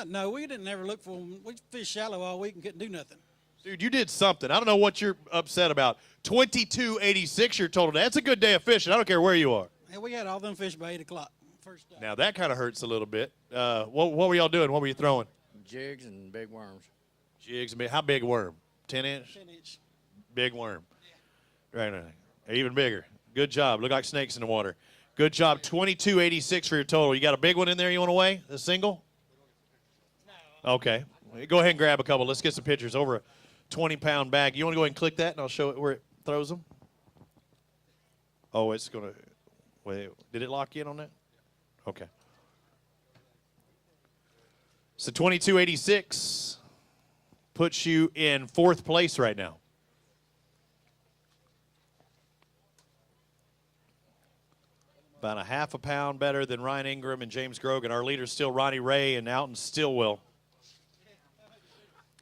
No, we didn't ever look for them. We fished shallow all week and couldn't do nothing. Dude, you did something. I don't know what you're upset about. 22.86 your total. That's a good day of fishing. I don't care where you are. Yeah, we had all them fish by 8 o'clock. First day. Now, that kind of hurts a little bit. What were y'all doing? What were you throwing? Jigs and big worms. Jigs. How big worm? 10 inch? 10 inch. Big worm. Yeah. Right. Even bigger. Good job. Look like snakes in the water. Good job. 22.86 for your total. You got a big one in there you want to weigh? A single? No. Okay. Go ahead and grab a couple. Let's get some pictures. Over a 20-pound bag. You want to go ahead and click that, and I'll show it where it throws them? Oh, it's going to – wait. Did it lock in on that? Okay. So 22.86 puts you in 4th place right now. About a half a pound better than Ryan Ingram and James Grogan. Our leader's still Ronnie Ray and Alton Stillwell.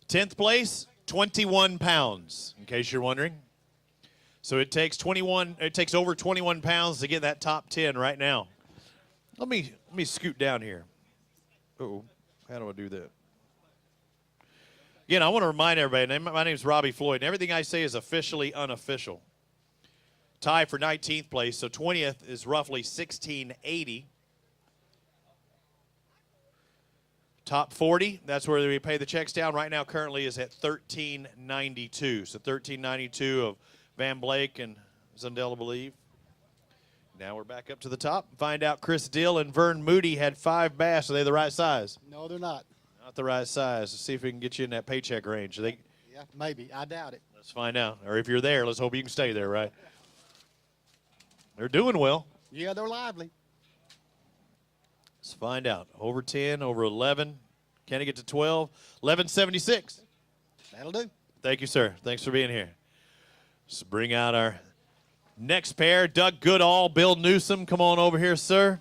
10th place, 21 pounds, in case you're wondering. So it takes over 21 pounds to get that top 10 right now. Let me scoot down here. Uh-oh. How do I do that? Again, I want to remind everybody, my name is Robbie Floyd, and everything I say is officially unofficial. Tie for 19th place, so 20th is roughly 1680. Top 40, that's where we pay the checks down. Right now, currently is at 1392. So 1392 of Van Blake and Zundel, I believe. Now we're back up to the top. Find out Chris Dill and Vern Moody had 5 bass. Are they the right size? No, they're not. Not the right size. Let's see if we can get you in that paycheck range. Yeah, maybe. I doubt it. Let's find out. Or if you're there, let's hope you can stay there, right? They're doing well. Yeah, they're lively. Let's find out. Over 10, over 11. Can it get to 12? 1176. That'll do. Thank you, sir. Thanks for being here. Let's bring out our next pair. Doug Goodall, Bill Newsom. Come on over here, sir.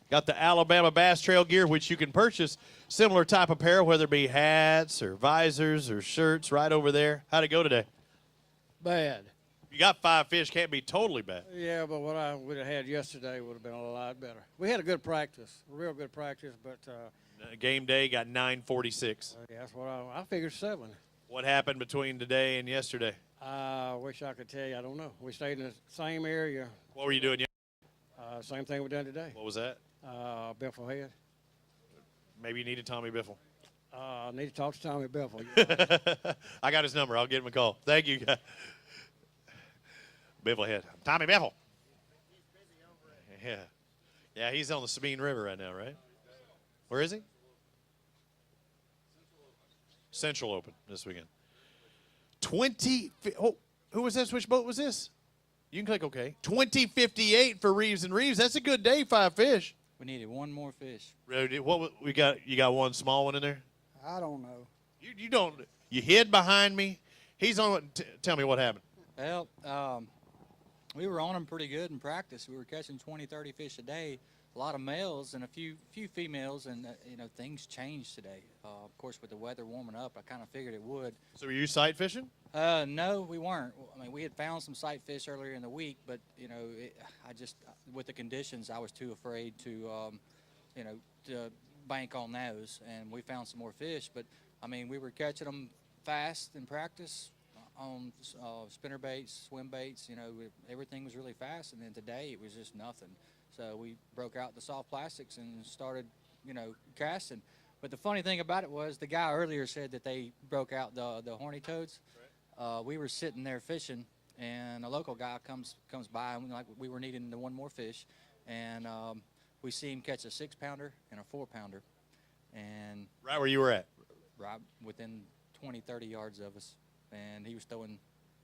Got the Alabama Bass Trail gear, which you can purchase similar type of apparel, whether it be hats or visors or shirts right over there. How'd it go today? Bad. You got 5 fish, can't be totally bad. Yeah, but what I would have had yesterday would have been a lot better. We had a good practice, a real good practice, but Game day got 946. yeah, that's what I figured 7. What happened between today and yesterday? I wish I could tell you. I don't know. We stayed in the same area. What were you doing? Same thing we done today. What was that? Biffle head. Maybe you needed Tommy Biffle. I need to talk to Tommy Biffle. I got his number. I'll give him a call. Thank you. Biffle head. Tommy Biffle. Yeah. Yeah, he's on the Sabine River right now, right? Where is he? Central Open this weekend. 20. Oh, who was this? Which boat was this? You can click OK. 2058 for Reeves and Reeves. That's a good day. 5 fish. We needed one more fish. What we got? You got one small one in there. I don't know. You don't. You hid behind me. He's on. Tell me what happened. Well, we were on them pretty good in practice. We were catching 20, 30 fish a day. A lot of males and a few females, and things changed today. Of course, with the weather warming up, I kind of figured it would. So were you sight fishing? No, we weren't. I mean, we had found some sight fish earlier in the week, but I just with the conditions, I was too afraid to, to bank on those. And we found some more fish, but I mean, we were catching them fast in practice on spinner baits, swim baits. Everything was really fast, and then today it was just nothing. So we broke out the soft plastics and started, casting. But the funny thing about it was the guy earlier said that they broke out the horny toads. Right. We were sitting there fishing, and a local guy comes by, and we were needing the one more fish, and we see him catch a 6-pounder and a 4-pounder, and right where you were at, right within 20, 30 yards of us, and he was throwing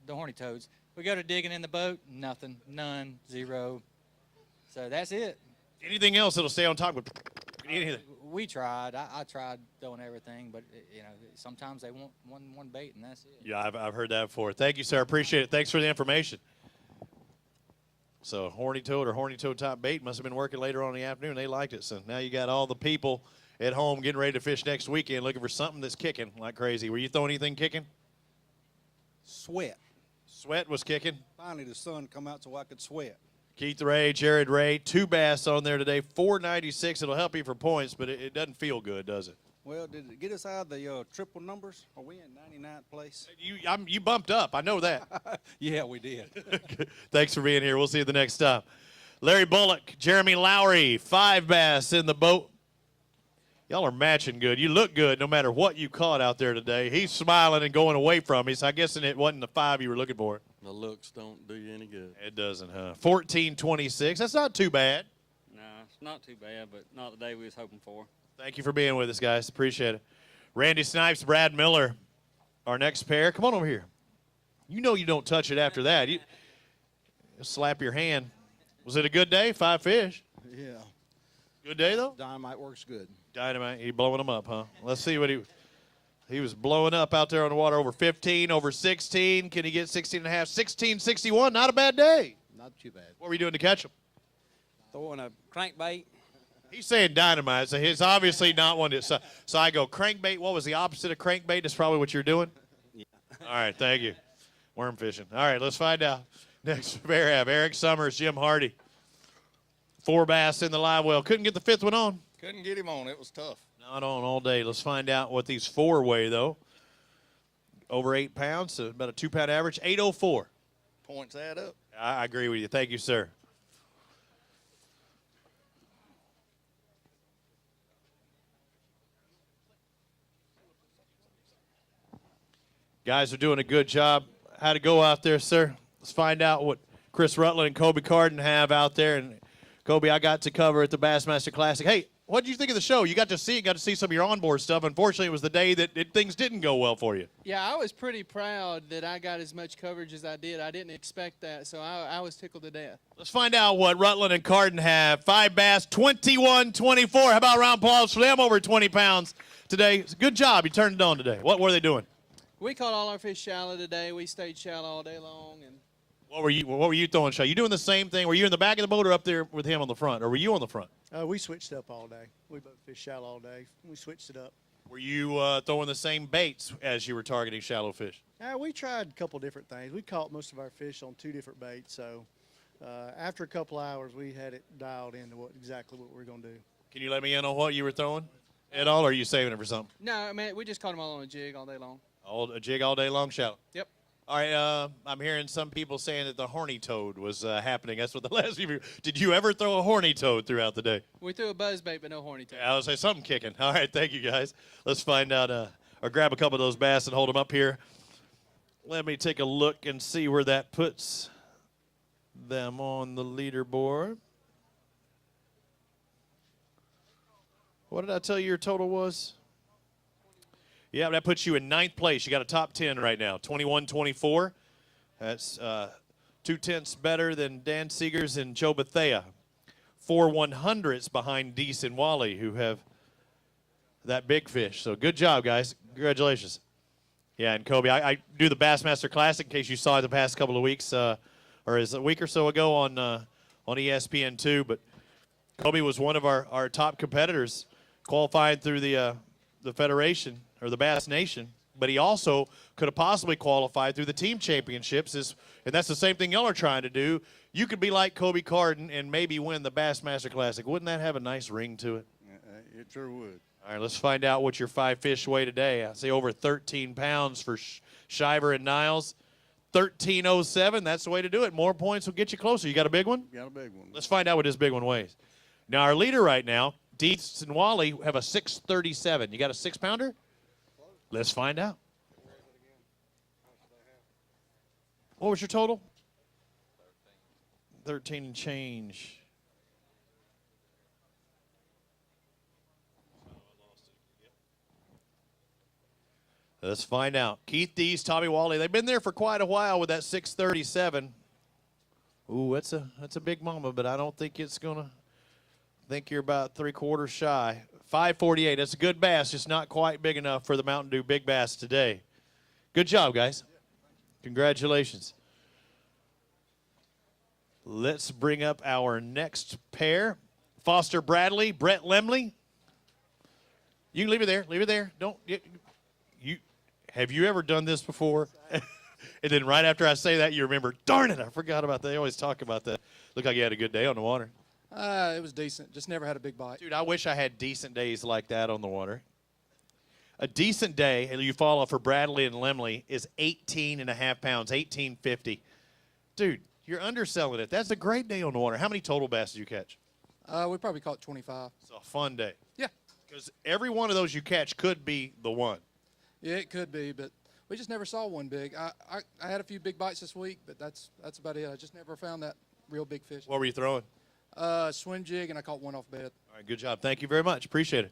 the horny toads. We go to digging in the boat, nothing, none, 0. So that's it. Anything else that'll stay on top of anything? We tried. I tried throwing everything, but sometimes they want one bait, and that's it. Yeah, I've heard that before. Thank you, sir. Appreciate it. Thanks for the information. So horny toad or horny toad top bait must have been working later on in the afternoon. They liked it. So now you got all the people at home getting ready to fish next weekend looking for something that's kicking like crazy. Were you throwing anything kicking? Sweat. Sweat was kicking. Finally, the sun come out so I could sweat. Keith Ray, Jared Ray, 2 bass on there today, 496. It'll help you for points, but it doesn't feel good, does it? Well, did it get us out of the triple numbers? Are we in 99th place? You bumped up. I know that. Yeah, we did. Thanks for being here. We'll see you the next time. Larry Bullock, Jeremy Lowry, 5 bass in the boat. Y'all are matching good. You look good no matter what you caught out there today. He's smiling and going away from me, so I guess it wasn't the 5 you were looking for. The looks don't do you any good. It doesn't, huh? 1426. That's not too bad. No, it's not too bad, but not the day we was hoping for. Thank you for being with us, guys. Appreciate it. Randy Snipes, Brad Miller, our next pair. Come on over here. You know you don't touch it after that. You slap your hand. Was it a good day? 5 fish. Yeah. Good day, though? Dynamite works good. Dynamite. He blowing them up, huh? Let's see what he was blowing up out there on the water. Over 15, over 16. Can he get 16 and a half? 1661. Not a bad day. Not too bad. What were you doing to catch him? Throwing a crankbait. He's saying dynamite, so he's obviously not one to. So I go crankbait. What was the opposite of crankbait? That's probably what you're doing? Yeah. All right, thank you. Worm fishing. All right, let's find out. Next pair have Eric Summers, Jim Hardy. 4 bass in the live well. Couldn't get the 5th one on. Couldn't get him on. It was tough. Not on all day. Let's find out what these 4 weigh, though. Over 8 pounds, so about a 2-pound average. 804. Points add up. I agree with you. Thank you, sir. Guys are doing a good job. How'd it go out there, sir? Let's find out what Chris Rutland and Kobe Carden have out there. And Kobe, I got to cover at the Bassmaster Classic. Hey, what did you think of the show? You got to see some of your onboard stuff. Unfortunately, it was the day that things didn't go well for you. Yeah, I was pretty proud that I got as much coverage as I did. I didn't expect that, so I was tickled to death. Let's find out what Rutland and Carden have. 5 bass, 21-24. How about a round of applause for them over 20 pounds today? Good job. You turned it on today. What were they doing? We caught all our fish shallow today. We stayed shallow all day long. And What were you throwing, Shay? You doing the same thing? Were you in the back of the boat or up there with him on the front? Or were you on the front? We switched up all day. We both fished shallow all day. We switched it up. Were you throwing the same baits as you were targeting shallow fish? We tried a couple different things. We caught most of our fish on 2 different baits, so after a couple hours, we had it dialed into exactly what we were going to do. Can you let me in on what you were throwing at all, or are you saving it for something? No, man, we just caught them all on a jig all day long. A jig all day long, shallow? Yep. All right, I'm hearing some people saying that the horny toad was happening. That's what the last few. Did you ever throw a horny toad throughout the day? We threw a buzz bait, but no horny toad. I would say something kicking. All right, thank you guys. Let's find out, or grab a couple of those bass and hold them up here. Let me take a look and see where that puts them on the leaderboard. What did I tell you your total was? Yeah, that puts you in 9th place. You got a top 10 right now, 21-24. That's 2/10 better than Dan Seegers and Joe Bethea. 4 100ths behind Deese and Wally, who have that big fish. So good job, guys. Congratulations. Yeah, and Kobe, I do the Bassmaster Classic in case you saw it the past couple of weeks, or is it a week or so ago on ESPN2. But Kobe was one of our top competitors, qualifying through the Federation or the Bass Nation. But he also could have possibly qualified through the team championships, and that's the same thing y'all are trying to do. You could be like Kobe Carden and maybe win the Bassmaster Classic. Wouldn't that have a nice ring to it? It sure would. All right, let's find out what your 5 fish weigh today. I say over 13 pounds for Shiver and Niles. 13.07, that's the way to do it. More points will get you closer. You got a big one? Got a big one. Let's find out what this big one weighs. Now, our leader right now, Deets and Wally, have a 637. You got a 6-pounder? Let's find out. What was your total? 13 and change. Let's find out. Keith Deese, Tommy Wally, they've been there for quite a while with that 637. Ooh, that's a big mama, but I don't think it's going to. I think you're about 3/4 shy. 548. That's a good bass, just not quite big enough for the Mountain Dew Big Bass today. Good job, guys. Congratulations. Let's bring up our next pair. Foster Bradley, Brett Lemley. You can leave it there. Leave it there. Don't. Have you ever done this before? And then right after I say that, you remember, darn it, I forgot about that. They always talk about that. Looked like you had a good day on the water. It was decent. Just never had a big bite. Dude, I wish I had decent days like that on the water. A decent day, and Eufaula for Bradley and Lemley, is 18.5 pounds, 1850. Dude, you're underselling it. That's a great day on the water. How many total bass did you catch? We probably caught 25. It's a fun day. Yeah. Because every one of those you catch could be the one. Yeah, it could be, but we just never saw one big. I had a few big bites this week, but that's about it. I just never found that real big fish. What were you throwing? Swim jig, and I caught one off bed. All right, good job. Thank you very much. Appreciate it.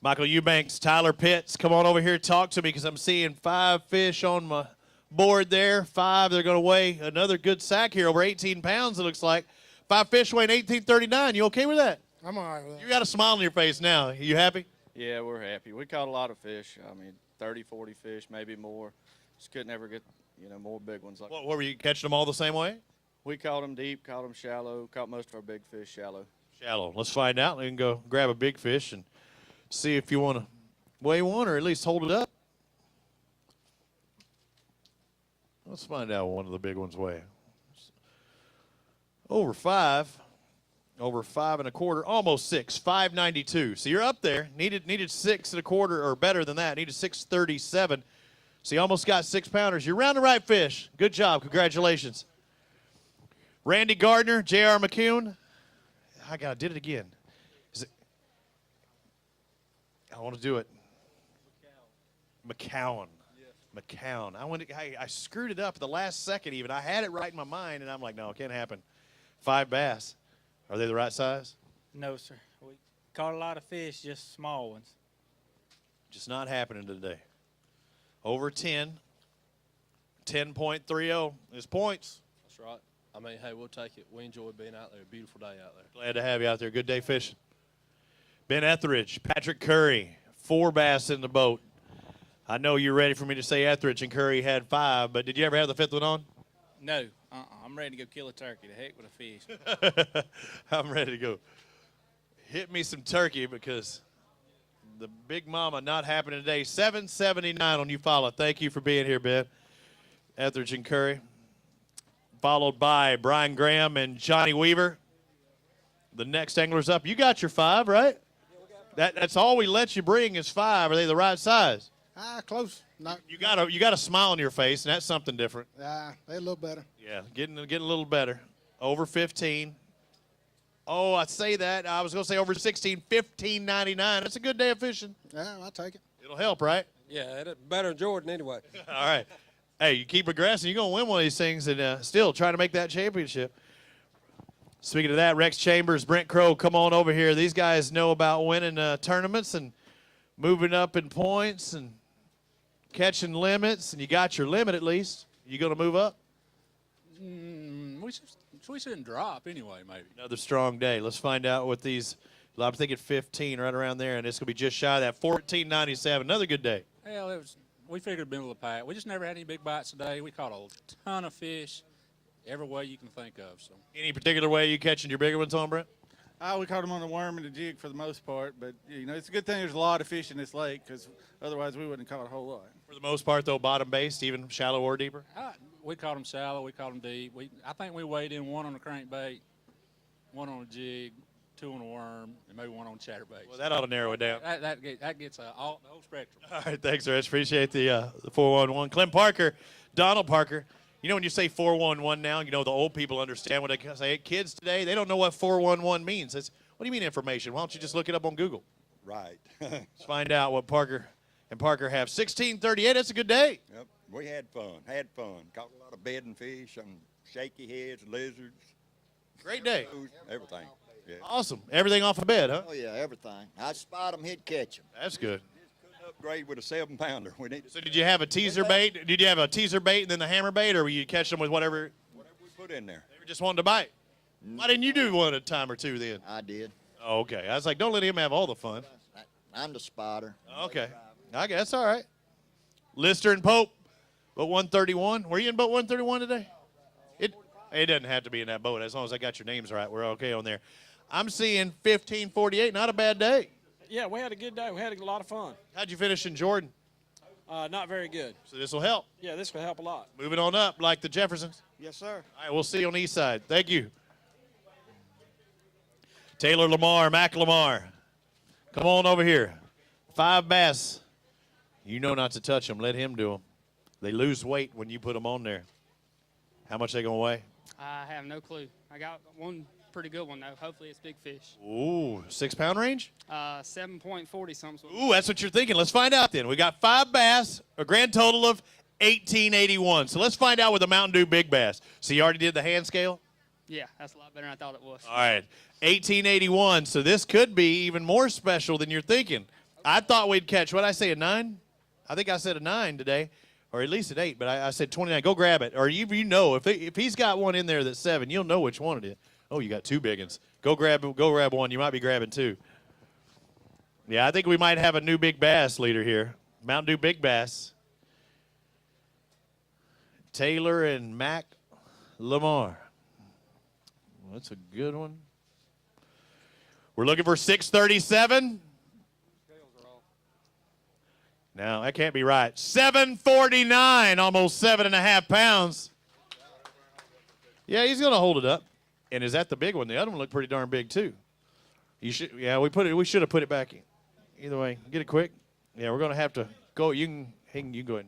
Michael Eubanks, Tyler Pitts, come on over here, talk to me, because I'm seeing 5 fish on my board there. 5, they're going to weigh another good sack here, over 18 pounds, it looks like. 5 fish weighing 1839. You okay with that? I'm all right with that. You got a smile on your face now. You happy? Yeah, we're happy. We caught a lot of fish. I mean, 30, 40 fish, maybe more. Just couldn't ever get, more big ones. Like What were you catching them all the same way? We caught them deep, caught them shallow, caught most of our big fish shallow. Shallow. Let's find out. We can go grab a big fish and see if you want to weigh one or at least hold it up. Let's find out what one of the big ones weigh. Over 5. Over 5 1/4, almost 6, 592. So you're up there. Needed 6 1/4 or better than that. Needed 637. So you almost got 6-pounders. You're around the right fish. Good job. Congratulations. Randy Gardner, J.R. McCune. I did it again. I want to do it. McCown. Yes. McCown. I screwed it up at the last second even. I had it right in my mind, and I'm like, no, it can't happen. 5 bass. Are they the right size? No, sir. We caught a lot of fish, just small ones. Just not happening today. Over 10. 10.30 is points. That's right. I mean, hey, we'll take it. We enjoy being out there. Beautiful day out there. Glad to have you out there. Good day fishing. Ben Etheridge, Patrick Curry, 4 bass in the boat. I know you're ready for me to say Etheridge and Curry had 5, but did you ever have the 5th one on? No. I'm ready to go kill a turkey. The heck with a fish. I'm ready to go. Hit me some turkey because The Big Mama not happening today. 779 on Eufaula. Thank you for being here, Ben. Etheridge and Curry. Followed by Brian Graham and Johnny Weaver. The next angler's up. You got your 5, right? That's all we let you bring is 5. Are they the right size? Close. Not. You got a smile on your face, and that's something different. They're a little better. Yeah, getting a little better. Over 15. Oh, I say that. I was going to say over 16, 15.99. That's a good day of fishing. Yeah, I'll take it. It'll help, right? Yeah, it's better than Jordan anyway. All right. Hey, you keep progressing, you're going to win one of these things and still try to make that championship. Speaking of that, Rex Chambers, Brent Crow, come on over here. These guys know about winning tournaments and moving up in points and catching limits, and you got your limit at least. You going to move up? We shouldn't drop anyway, maybe. Another strong day. Let's find out what these, I'm thinking 15 right around there, and it's going to be just shy of that, 14.97. Another good day. Well, we figured middle of the pack. We just never had any big bites today. We caught a ton of fish every way you can think of. So. Any particular way you catching your bigger ones on, Brent? We caught them on the worm and the jig for the most part, but it's a good thing there's a lot of fish in this lake because otherwise we wouldn't have caught a whole lot. For the most part, though, bottom-based, even shallow or deeper? We caught them shallow. We caught them deep. I think we weighed in 1 on the crankbait, 1 on a jig, 2 on a worm, and maybe 1 on chatterbait. Well, that ought to narrow it down. That gets the whole spectrum. All right, thanks, Rich. Appreciate the 411. Clem Parker, Donald Parker. You know when you say 411 now, the old people understand what they say. Kids today, they don't know what 411 means. What do you mean information? Why don't you just look it up on Google? Right. Let's find out what Parker and Parker have. 1638, that's a good day. Yep, we had fun. Caught a lot of bedding fish, some shaky heads, lizards. Great day. Everything. Yeah. Awesome. Everything off the bed, huh? Oh, yeah, everything. I spot them, he'd catch them. That's good. Upgrade with a 7-pounder. So did you have a teaser bait? Did you have a teaser bait and then the hammer bait, or were you catch them with whatever we put in there? They were just wanting to bite. Why didn't you do one at a time or two then? I did. Oh, okay. I was like, don't let him have all the fun. I'm the spotter. Okay. I guess all right. Lister and Pope, boat 131. Were you in boat 131 today? It doesn't have to be in that boat. As long as I got your names right, we're okay on there. I'm seeing 1548. Not a bad day. Yeah, we had a good day. We had a lot of fun. How'd you finish in Jordan? Not very good. So this will help. Yeah, this will help a lot. Moving on up like the Jeffersons. Yes, sir. All right, we'll see you on the east side. Thank you. Taylor Lamar, Mac Lamar. Come on over here. 5 bass. You know not to touch them. Let him do them. They lose weight when you put them on there. How much they going to weigh? I have no clue. I got one pretty good one, though. Hopefully it's big fish. Ooh, 6-pound range? 7.40 something. Ooh, that's what you're thinking. Let's find out then. We got 5 bass, a grand total of 1881. So let's find out with the Mountain Dew Big Bass. So you already did the hand scale? Yeah, that's a lot better than I thought it was. All right, 1881. So this could be even more special than you're thinking. I thought we'd catch, what I say, a 9? I think I said a 9 today, or at least an 8, but I said 29. Go grab it. Or you know, if he's got one in there that's 7, you'll know which one it is. Oh, you got 2 big ones. Go grab one. You might be grabbing 2. Yeah, I think we might have a new big bass leader here. Mountain Dew Big Bass. Taylor and Mac Lamar. Well, that's a good one. We're looking for 637. No, that can't be right. 749, almost 7.5 pounds. Yeah, he's going to hold it up. And is that the big one? The other one looked pretty darn big too. We should have put it back in. Either way, get it quick. Yeah, we're going to have to go. You can go ahead and reset that.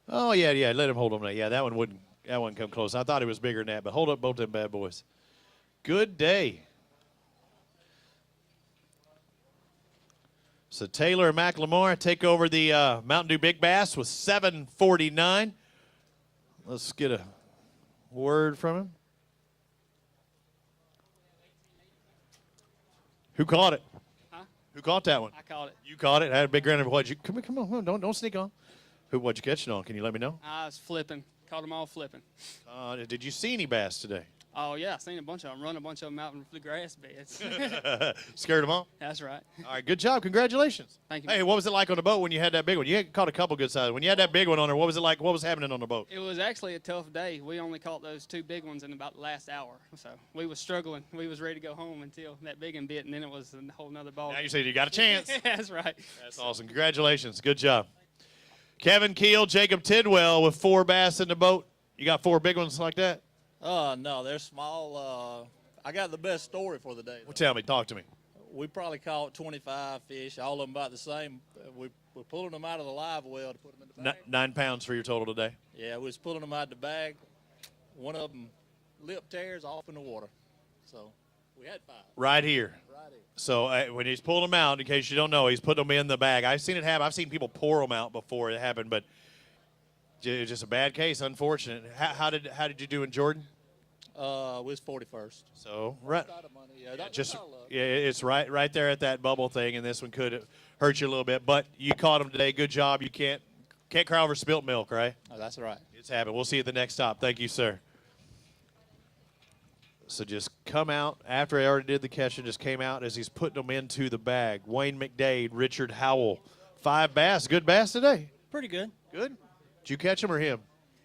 Oh yeah, let him hold on that. Yeah, that one wouldn't come close. I thought it was bigger than that, but hold up both them bad boys. Good day. So Taylor and Mac Lamar take over the Mountain Dew Big Bass with 749. Let's get a word from him. Who caught it? Huh? Who caught that one? I caught it. You caught it. I had a big grin. What'd you? Come on, don't sneak on. What'd you catch it on? Can you let me know? I was flipping. Caught them all flipping. Did you see any bass today? Oh, yeah, I seen a bunch of them, run a bunch of them out in the grass beds. Scared them off? That's right. All right, good job. Congratulations. Thank you. Hey, what was it like on the boat when you had that big one? You had caught a couple good sizes. When you had that big one on there, what was it like? What was happening on the boat? It was actually a tough day. We only caught those 2 big ones in about the last hour. So we was struggling. We was ready to go home until that big one bit, and then it was a whole nother ball. Now you said you got a chance. That's right. That's awesome. Congratulations. Good job. Kevin Keel, Jacob Tidwell with 4 bass in the boat. You got 4 big ones like that? No, they're small. I got the best story for the day. Well, tell me. Talk to me. We probably caught 25 fish, all of them about the same. We're pulling them out of the live well to put them in the bag. 9 pounds for your total today. Yeah, we was pulling them out of the bag. One of them lip tears off in the water. So we had 5. Right here. Right here. So when he's pulling them out, in case you don't know, he's putting them in the bag. I've seen it happen. I've seen people pour them out before it happened, but it's just a bad case, unfortunate. How did you do in Jordan? We was 41st. So right, Yeah, it's right there at that bubble thing, and this one could hurt you a little bit. But you caught him today. Good job. You can't cry over spilt milk, right? Oh, that's right. It's happened. We'll see you at the next stop. Thank you, sir. So just come out after I already did the catch and just came out as he's putting them into the bag. Wayne McDade, Richard Howell, 5 bass. Good bass today. Pretty good. Good. Did you catch him or him?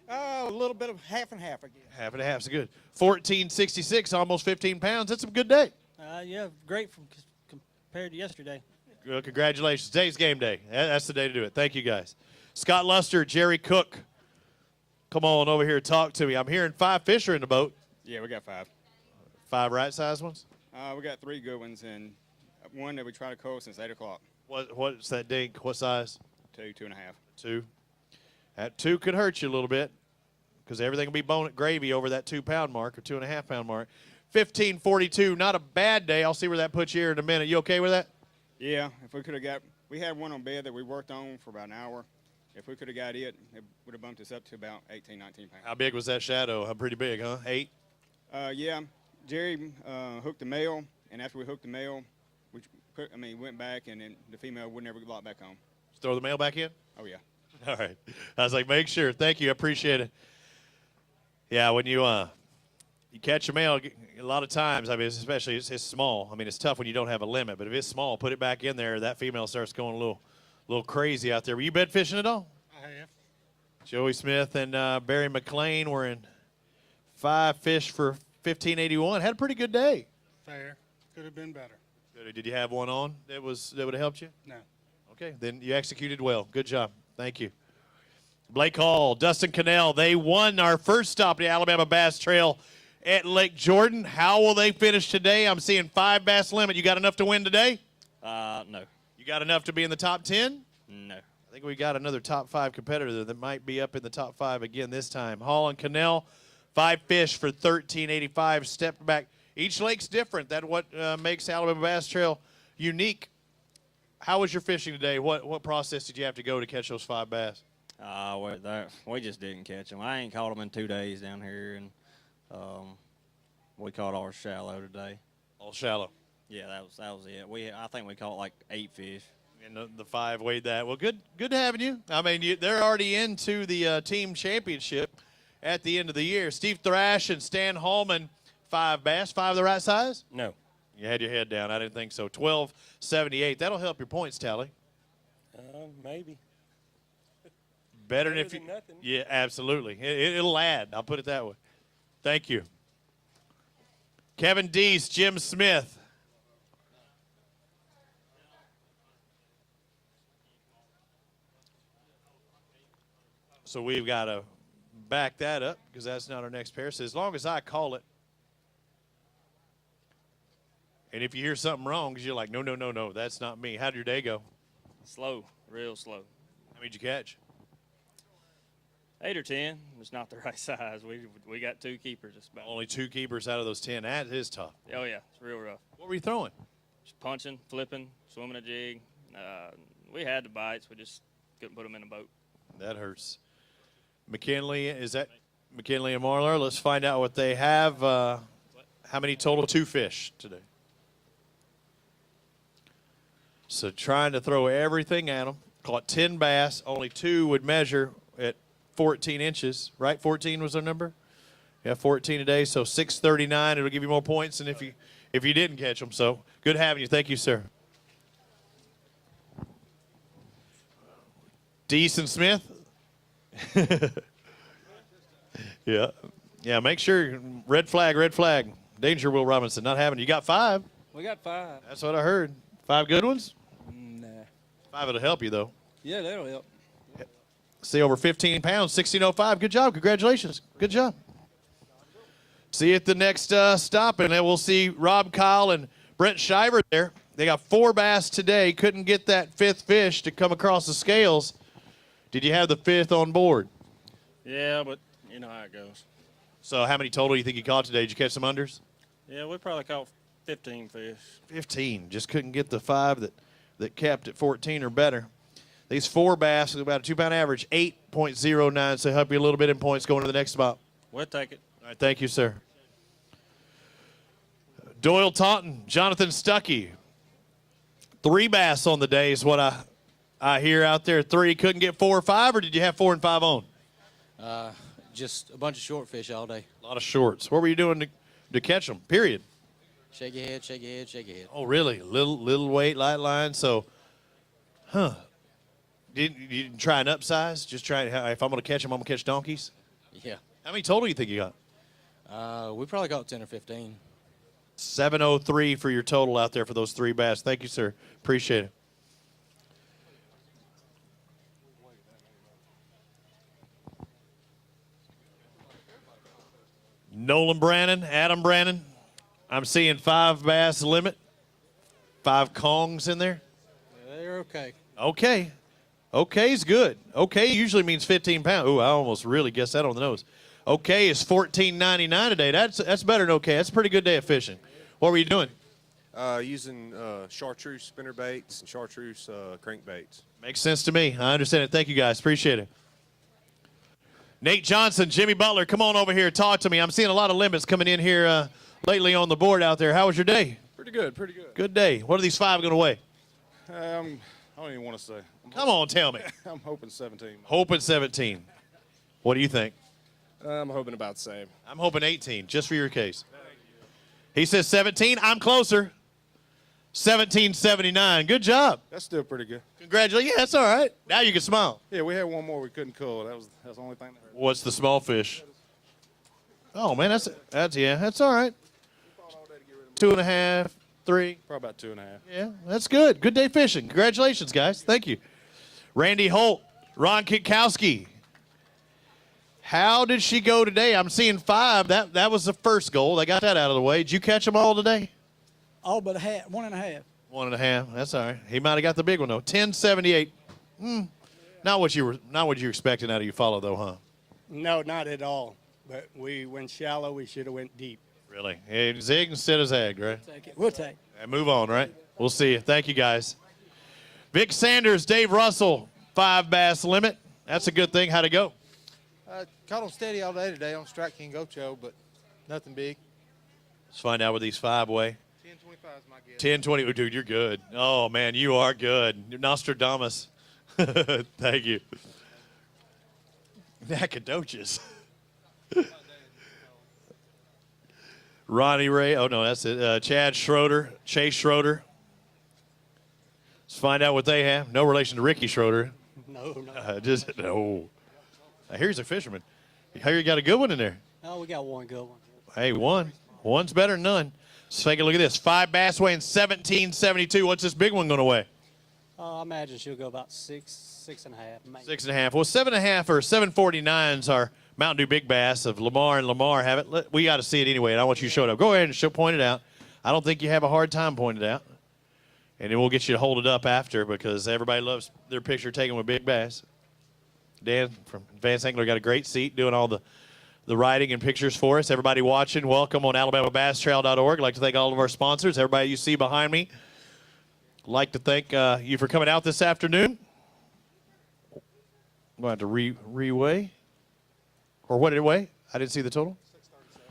A little bit of half and half again. Half and a half's good. 1466, almost 15 pounds. That's a good day. Yeah, great compared to yesterday. Well, congratulations. Today's game day. That's the day to do it. Thank you, guys. Scott Luster, Jerry Cook. Come on over here and talk to me. I'm hearing 5 fish are in the boat. Yeah, we got 5. 5 right-sized ones? We got 3 good ones and one that we try to call since 8 o'clock. What's that dink? What size? 2, 2.5. 2. That 2 could hurt you a little bit because everything will be bone gravy over that 2-pound mark or 2.5-pound mark. 1542, not a bad day. I'll see where that puts you here in a minute. You okay with that? Yeah, if we could have we had one on bed that we worked on for about an hour. If we could have got it would have bumped us up to about 18, 19 pounds. How big was that shadow? How pretty big, huh? 8? Yeah, Jerry hooked the male, and after we hooked the male, we went back, and then the female would never lock back on. Throw the male back in? Oh, yeah. All right. I was like, make sure. Thank you. I appreciate it. Yeah, when you catch a male, a lot of times, I mean, especially it's small. I mean, it's tough when you don't have a limit, but if it's small, put it back in there. That female starts going a little crazy out there. Were you bed fishing at all? I have. Joey Smith and Barry McLean were in 5 fish for 1581. Had a pretty good day. Fair. Could have been better. Good. Did you have one on that would have helped you? No. Okay, then you executed well. Good job. Thank you. Blake Hall, Dustin Cannell, they won our first stop at the Alabama Bass Trail at Lake Jordan. How will they finish today? I'm seeing 5 bass limit. You got enough to win today? No. You got enough to be in the top 10? No. I think we got another top 5 competitor that might be up in the top 5 again this time. Hall and Cannell, 5 fish for 1385. Step back. Each lake's different. That's what makes Alabama Bass Trail unique. How was your fishing today? What process did you have to go to catch those 5 bass? We just didn't catch them. I ain't caught them in 2 days down here, and we caught ours shallow today. All shallow. Yeah, that was it. I think we caught like 8 fish. And the 5 weighed that. Well, good having you. I mean, they're already into the team championship at the end of the year. Steve Thrash and Stan Hallman, 5 bass. 5 the right size? No. You had your head down. I didn't think so. 1278. That'll help your points tally. Maybe. Better than if you. Nothing. Yeah, absolutely. It'll add. I'll put it that way. Thank you. Kevin Deese, Jim Smith. So we've got to back that up because that's not our next pair. So as long as I call it, and if you hear something wrong, because you're like, no, that's not me. How'd your day go? Slow, real slow. How many did you catch? 8 or 10. It's not the right size. We got 2 keepers. Just about. Only 2 keepers out of those 10. That is tough. Oh, yeah. It's real rough. What were you throwing? Just punching, flipping, swimming a jig. We had the bites. We just couldn't put them in a boat. That hurts. McKinley, is that McKinley and Marlar? Let's find out what they have. How many total? 2 fish today. So trying to throw everything at them. Caught 10 bass. Only 2 would measure at 14 inches, right? 14 was their number? You have 14 today, so 639. It'll give you more points than if you didn't catch them. So good having you. Thank you, sir. Deason Smith. Yeah, make sure. Red flag, red flag. Danger, Will Robinson. Not having. You got 5. We got 5. That's what I heard. 5 good ones? Nah. 5 will help you, though. Yeah, that'll help. See, over 15 pounds, 1605. Good job. Congratulations. Good job. See you at the next stop, and then we'll see Rob Kyle and Brent Shiver there. They got 4 bass today. Couldn't get that 5th fish to come across the scales. Did you have the 5th on board? Yeah, but you know how it goes. So how many total do you think you caught today? Did you catch some unders? Yeah, we probably caught 15 fish. 15. Just couldn't get the 5 that capped at 14 or better. These 4 bass with about a 2-pound average, 8.09, so help you a little bit in points going to the next spot. We'll take it. All right, thank you, sir. Doyle Taunton, Jonathan Stuckey. 3 bass on the day is what I hear out there. 3. Couldn't get 4 or 5, or did you have 4 and 5 on? Just a bunch of short fish all day. A lot of shorts. What were you doing to catch them, period? Shake your head, shake your head, shake your head. Oh, really? Little weight, light line. So, you didn't try an upsize? Just try, if I'm going to catch them, I'm going to catch donkeys? Yeah. How many total do you think you got? We probably got 10 or 15. 703 for your total out there for those 3 bass. Thank you, sir. Appreciate it. Nolan Brannon, Adam Brannon. I'm seeing 5 bass limit. 5 Kongs in there. They're okay. Okay. Okay's good. Okay usually means 15 pounds. Ooh, I almost really guessed that on the nose. Okay is $14.99 today. That's better than okay. That's a pretty good day of fishing. What were you doing? Using chartreuse spinner baits and chartreuse crankbaits. Makes sense to me. I understand it. Thank you, guys. Appreciate it. Nate Johnson, Jimmy Butler, come on over here. Talk to me. I'm seeing a lot of limits coming in here lately on the board out there. How was your day? Pretty good, pretty good. Good day. What are these 5 going to weigh? I don't even want to say. Come on, tell me. I'm hoping 17. Hoping 17. What do you think? I'm hoping about the same. I'm hoping 18, just for your case. He says 17. I'm closer. 1779. Good job. That's still pretty good. Congratulations. Yeah, that's all right. Now you can smile. Yeah, we had one more we couldn't cull. That's the only thing that hurt. What's the small fish? Oh, man, that's all right. 2.5, 3. Probably about 2.5. Yeah, that's good. Good day fishing. Congratulations, guys. Thank you. Randy Holt, Ron Kitkowski. How did she go today? I'm seeing 5. That was the first goal. They got that out of the way. Did you catch them all today? All but 1.5. 1.5. That's all right. He might have got the big one though. 1078. Not what you were expecting out of Eufaula though, huh? No, not at all. But we went shallow. We should have went deep. Really? Hey, zig instead of zag, right? We'll take it. And move on, right? We'll see you. Thank you, guys. Vic Sanders, Dave Russell, 5 bass limit. That's a good thing. How'd it go? Caught them steady all day today on Strike King Ocho, but nothing big. Let's find out what these 5 weigh. 1025 is my guess. 1020. Oh, dude, you're good. Oh, man, you are good. You're Nostradamus. Thank you. Nacogdoches. Ronnie Ray. Oh, no, that's it. Chad Schroeder. Chase Schroeder. Let's find out what they have. No relation to Ricky Schroeder. No. No. Here's a fisherman. Here you got a good one in there. Oh, we got one good one. Hey, one. One's better than none. Let's take a look at this. 5 bass weighing 1772. What's this big one going to weigh? I imagine she'll go about 6.5. Maybe. 6.5. Well, 7.5 or 749s are Mountain Dew Big Bass of Lamar and Lamar have it. We got to see it anyway, and I want you to show it up. Go ahead and point it out. I don't think you have a hard time pointing it out. And then we'll get you to hold it up after because everybody loves their picture taken with Big Bass. Dan from Advanced Angler got a great seat doing all the writing and pictures for us. Everybody watching, welcome on AlabamaBassTrail.org. I'd like to thank all of our sponsors. Everybody you see behind me. I'd like to thank you for coming out this afternoon. I'm going to have to re-weigh. Or what did it weigh? I didn't see the total.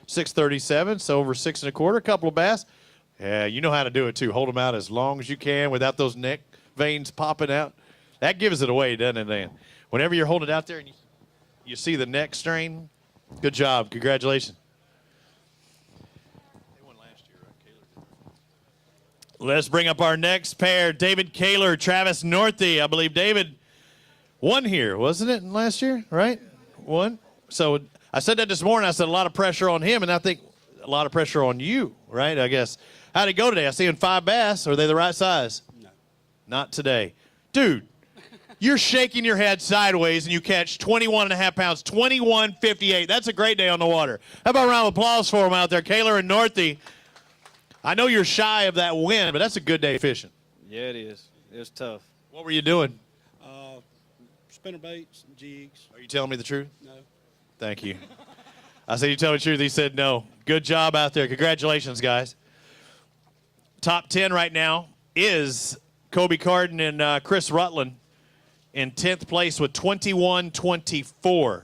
637, so over 6 1/4. A couple of bass. Yeah, you know how to do it too. Hold them out as long as you can without those neck veins popping out. That gives it away, doesn't it, Dan? Whenever you're holding it out there and you see the neck strain, good job. Congratulations. Let's bring up our next pair, David Kaler, Travis Northey. I believe David won here, wasn't it, last year, right? Won. So I said that this morning. I said a lot of pressure on him, and I think a lot of pressure on you, right, I guess. How'd it go today? I see in 5 bass. Are they the right size? No. Not today. Dude, you're shaking your head sideways, and you catch 21.5 pounds, 21.58. That's a great day on the water. How about a round of applause for them out there, Kaler and Northey? I know you're shy of that win, but that's a good day fishing. Yeah, it is. It was tough. What were you doing? Spinner baits, jigs. Are you telling me the truth? No. Thank you. I said, you tell me the truth. He said no. Good job out there. Congratulations, guys. Top 10 right now is Kobe Carden and Chris Rutland in 10th place with 21-24.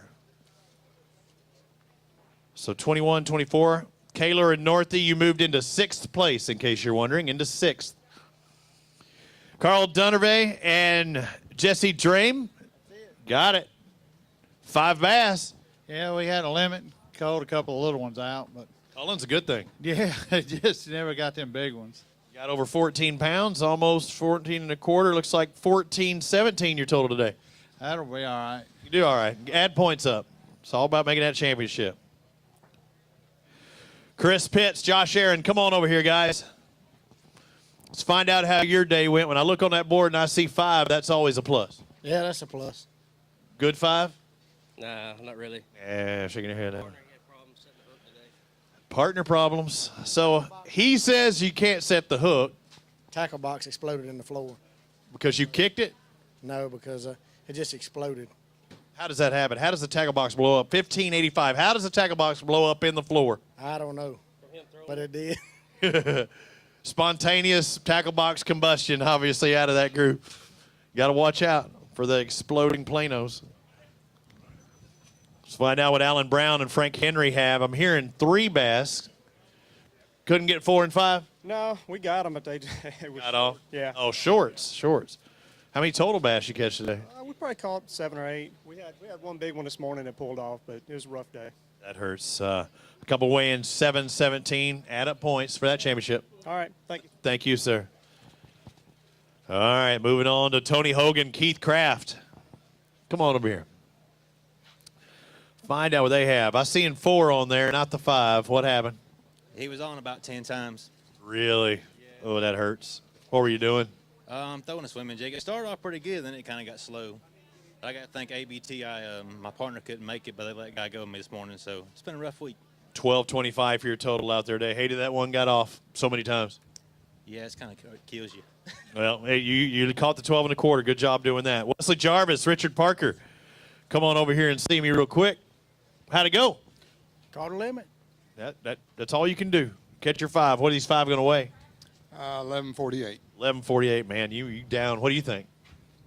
So 21-24. Kaler and Northey, you moved into 6th place, in case you're wondering, into 6th. Carl Dunnervey and Jesse Drame, got it. 5 bass. Yeah, we had a limit, called a couple of little ones out, but Cullen's a good thing. yeah, just never got them big ones. Got over 14 pounds, almost 14 and a quarter. Looks like 14, 17 your total today. That'll be all right. You do all right. Add points up. It's all about making that championship. Chris Pitts, Josh Aaron, come on over here, guys. Let's find out how your day went. When I look on that board and I see 5, that's always a plus. Yeah, that's a plus. Good 5? Nah, not really. Yeah, shaking your head. Partner problems. So he says you can't set the hook. Tackle box exploded in the floor. Because you kicked it? No, because it just exploded. How does that happen? How does the tackle box blow up? 1585. How does the tackle box blow up in the floor? I don't know, but it did. Spontaneous tackle box combustion, obviously, out of that group. Got to watch out for the exploding planos. Let's find out what Alan Brown and Frank Henry have. I'm hearing 3 bass. Couldn't get 4 and 5? No, we got them, but they Got all? Yeah. Oh, shorts. How many total bass you catch today? We probably caught 7 or 8. We had one big one this morning that pulled off, but it was a rough day. That hurts. A couple weigh-ins, 7-17. Add up points for that championship. All right, thank you. Thank you, sir. All right, moving on to Tony Hogan, Keith Kraft. Come on over here. Find out what they have. I seen 4 on there, not the 5. What happened? He was on about 10 times. Really? Yeah. Oh, that hurts. What were you doing? I'm throwing a swimming jig. It started off pretty good, then it kind of got slow. I got to thank ABT. My partner couldn't make it, but they let that guy go with me this morning, so it's been a rough week. 12.25 for your total out there today. Hated that one got off so many times. Yeah, it's kind of kills you. Well, hey, you caught the 12 and a quarter. Good job doing that. Wesley Jarvis, Richard Parker, come on over here and see me real quick. How'd it go? Caught a limit. That's all you can do. Catch your 5. What are these 5 going to weigh? 11:48. 11.48, man. You down. What do you think?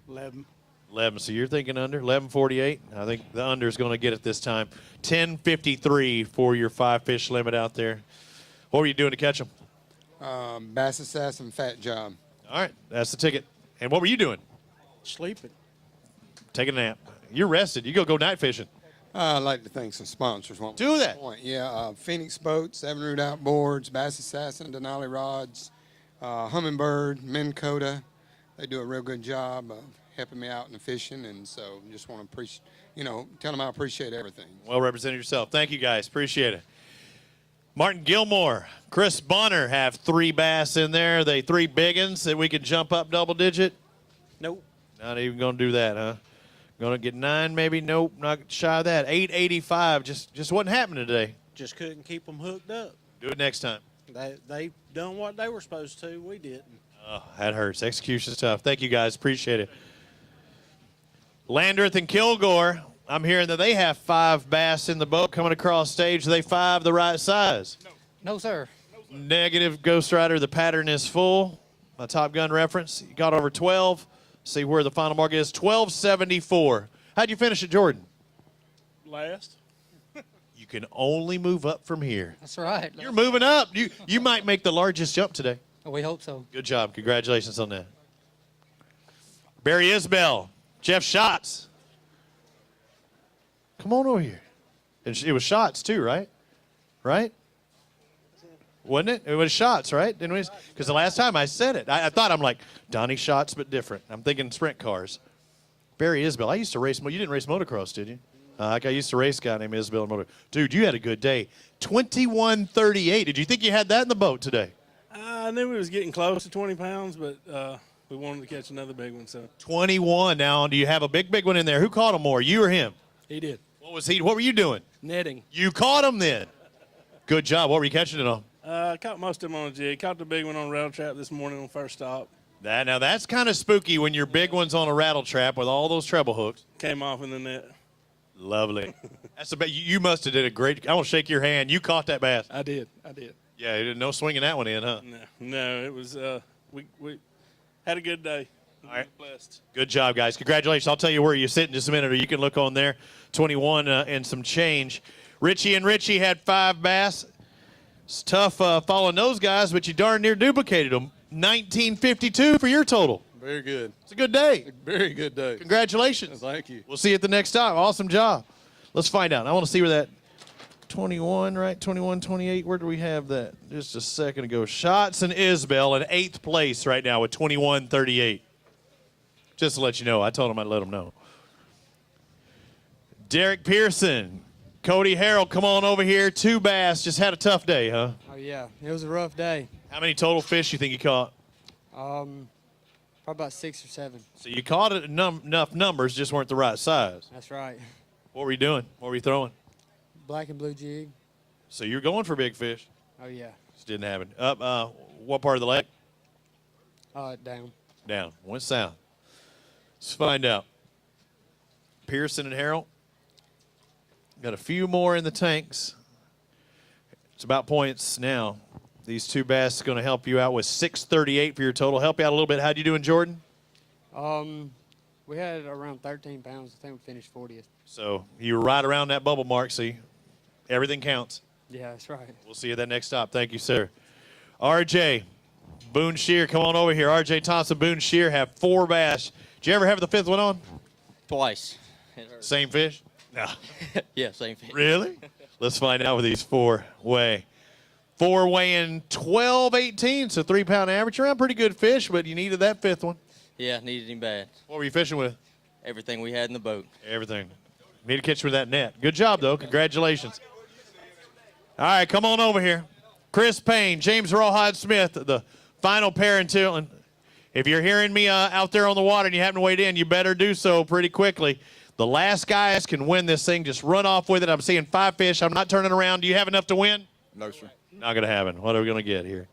11. 11. So you're thinking under? 11.48? I think the under is going to get it this time. 10.53 for your 5 fish limit out there. What were you doing to catch them? Bass Assassin Fat Job. All right. That's the ticket. And what were you doing? Sleeping. Taking a nap. You're rested. You go night fishing. I'd like to thank some sponsors. Do that. Yeah, Phoenix Boats, Seven Root Outboards, Bass Assassin, Denali Rods, Humminbird, Minn Kota. They do a real good job of helping me out in the fishing, and so just want to appreciate, tell them I appreciate everything. Well represented yourself. Thank you, guys. Appreciate it. Martin Gilmore, Chris Bonner have 3 bass in there. They 3 big ones that we can jump up double digit? Nope. Not even going to do that, huh? Going to get 9 maybe? Nope, not shy of that. 8.85 just wasn't happening today. Just couldn't keep them hooked up. Do it next time. They done what they were supposed to. We didn't. Oh, that hurts. Execution's tough. Thank you, guys. Appreciate it. Landreth and Kilgore, I'm hearing that they have 5 bass in the boat coming across stage. Are they 5 the right size? No, sir. Negative, Ghost Rider. The pattern is full. My Top Gun reference. You got over 12. See where the final mark is. 12.74. How'd you finish it, Jordan? Last. You can only move up from here. That's right. You're moving up. You might make the largest jump today. We hope so. Good job. Congratulations on that. Barry Isbell, Jeff Schatz. Come on over here. And it was Schatz too, right? Right? Wasn't it? It was shots, right? Didn't we? Because the last time I said it, I thought I'm like, Donnie shots, but different. I'm thinking sprint cars. Barry Isbell. I used to race. You didn't race motocross, did you? Like I used to race a guy named Isbell in motor. Dude, you had a good day. 21:38. Did you think you had that in the boat today? I knew we was getting close to 20 pounds, but we wanted to catch another big one. So 21. Now, do you have a big one in there? Who caught him more, you or him? he did. What was he? What were you doing? Netting. You caught him then. Good job. What were you catching it on? Caught most of them on a jig. Caught the big one on a rattle trap this morning on first stop. Now that's kind of spooky when your big one's on a rattle trap with all those treble hooks. Came off in the net. Lovely. That's about you must have did a great. I want to shake your hand. You caught that bass. I did. Yeah, no swinging that one in, huh? No, it was. We had a good day. All right. Blessed. Good job, guys. Congratulations. I'll tell you where you sit in just a minute, or you can look on there. 21 and some change. Richie and Richie had 5 bass. It's tough following those guys, but you darn near duplicated them. 1952 for your total. Very good. It's a good day. Very good day. Congratulations. Thank you. We'll see you at the next stop. Awesome job. Let's find out. I want to see where that 21, right? 21, 28. Where do we have that? Just a second ago. Shots and Isbell in 8th place right now with 21:38. Just to let you know. I told him I'd let him know. Derek Pearson. Cody Harrell, come on over here. 2 bass. Just had a tough day, huh? Oh, yeah. It was a rough day. How many total fish you think you caught? Probably about 6 or 7. So you caught it enough numbers, just weren't the right size. That's right. What were you doing? What were you throwing? Black and blue jig. So you're going for big fish. Oh, yeah. Just didn't happen. Up, what part of the lake? Down. Down. Went south. Let's find out. Pearson and Harrell. Got a few more in the tanks. It's about points now. These 2 bass are going to help you out with 638 for your total. Help you out a little bit. How'd you doing, Jordan? We had around 13 pounds. I think we finished 40th. So you were right around that bubble mark. See, everything counts. Yeah, that's right. We'll see you at that next stop. Thank you, sir. RJ, Boone Shear, come on over here. RJ Thompson, Boone Shear have 4 bass. Did you ever have the 5th one on? Twice. Same fish? No. Yeah, same fish. Really? Let's find out with these 4 weigh. 4 weighing 12-18, so 3-pound average. Around pretty good fish, but you needed that 5th one. Yeah, needed him bad. What were you fishing with? Everything we had in the boat. Everything. Need to catch with that net. Good job, though. Congratulations. All right, come on over here. Chris Payne, James Rawhide Smith, the final pair in Tilton. If you're hearing me out there on the water and you happen to wade in, you better do so pretty quickly. The last guys can win this thing. Just run off with it. I'm seeing 5 fish. I'm not turning around. Do you have enough to win? No, sir. Not going to happen. What are we going to get here?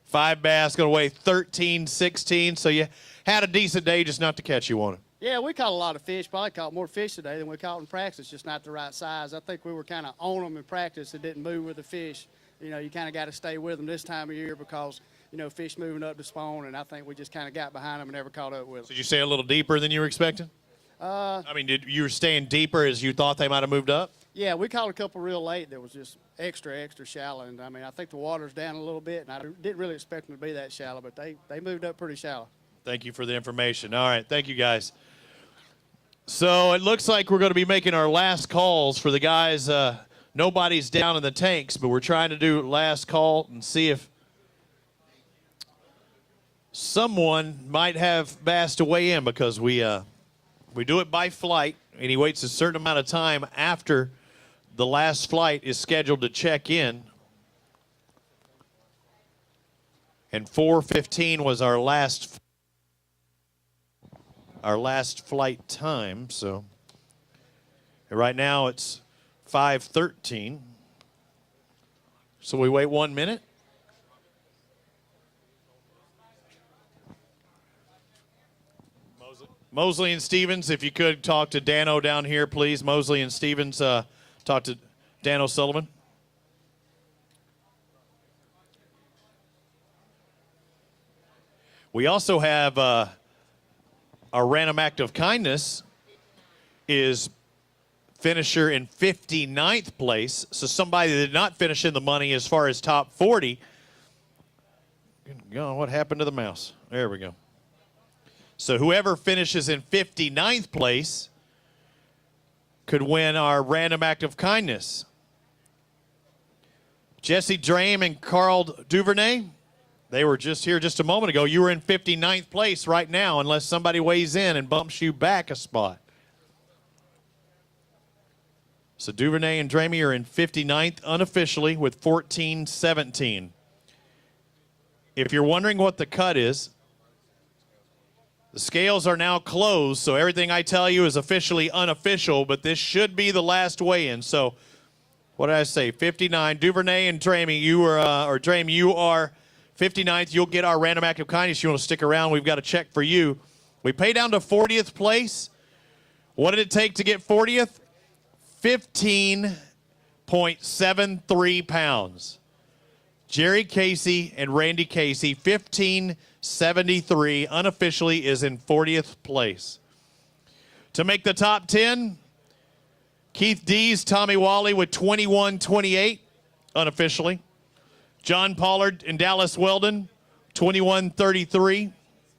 5 bass going to weigh 13, 16. So you had a decent day, just not to catch you on it. Yeah, we caught a lot of fish. Probably caught more fish today than we caught in practice, just not the right size. I think we were kind of on them in practice and didn't move with the fish. You know, you kind of got to stay with them this time of year because, you know, fish moving up to spawn, and I think we just kind of got behind them and never caught up with them. Did you say a little deeper than you were expecting? I mean, did you were staying deeper as you thought they might have moved up? Yeah, we caught a couple real late that was just extra shallow. And, I mean, I think the water's down a little bit, and I didn't really expect them to be that shallow, but they moved up pretty shallow. Thank you for the information. All right, thank you, guys. So it looks like we're going to be making our last calls for the guys. Nobody's down in the tanks, but we're trying to do last call and see if someone might have bass to weigh in, because we do it by flight, and he waits a certain amount of time after the last flight is scheduled to check in. And 4:15 was our last flight time. So right now it's 5:13. So we wait 1 minute. Mosley and Stevens, if you could talk to Dano down here, please. Mosley and Stevens, talk to Dan O'Sullivan. We also have our random act of kindness is finisher in 59th place. So somebody that did not finish in the money as far as top 40. God, what happened to the mouse? There we go. So whoever finishes in 59th place could win our random act of kindness. Jesse Drame and Carl Duvernay, they were just here just a moment ago. You were in 59th place right now unless somebody weighs in and bumps you back a spot. So Duvernay and Drame are in 59th unofficially with 14-17. If you're wondering what the cut is, the scales are now closed, so everything I tell you is officially unofficial, but this should be the last weigh-in. So what did I say? 59. Duvernay and Drame, you are, Drame, you are 59th. You'll get our random act of kindness. You want to stick around? We've got a check for you. We pay down to 40th place. What did it take to get 40th? 15.73 pounds. Jerry Casey and Randy Casey, 15.73, unofficially is in 40th place. To make the top 10, Keith Dees, Tommy Wally with 21.28, unofficially. John Pollard and Dallas Weldon, 21.33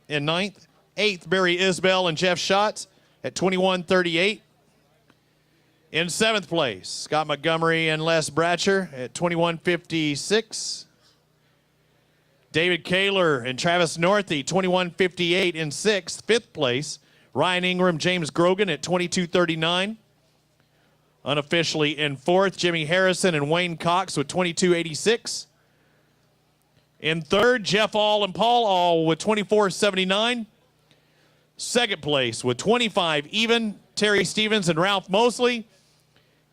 in 9th. 8th, Barry Isbell and Jeff Schatz at 21.38. In 7th place, Scott Montgomery and Les Bratcher at 21.56. David Kaler and Travis Northey, 21.58 in 6th. 5th place, Ryan Ingram, James Grogan at 22.39. Unofficially in 4th, Jimmy Harrison and Wayne Cox with 22.86. In 3rd, Jeff All and Paul All with 24.79. 2nd place with 25 even, Terry Stevens and Ralph Mosley.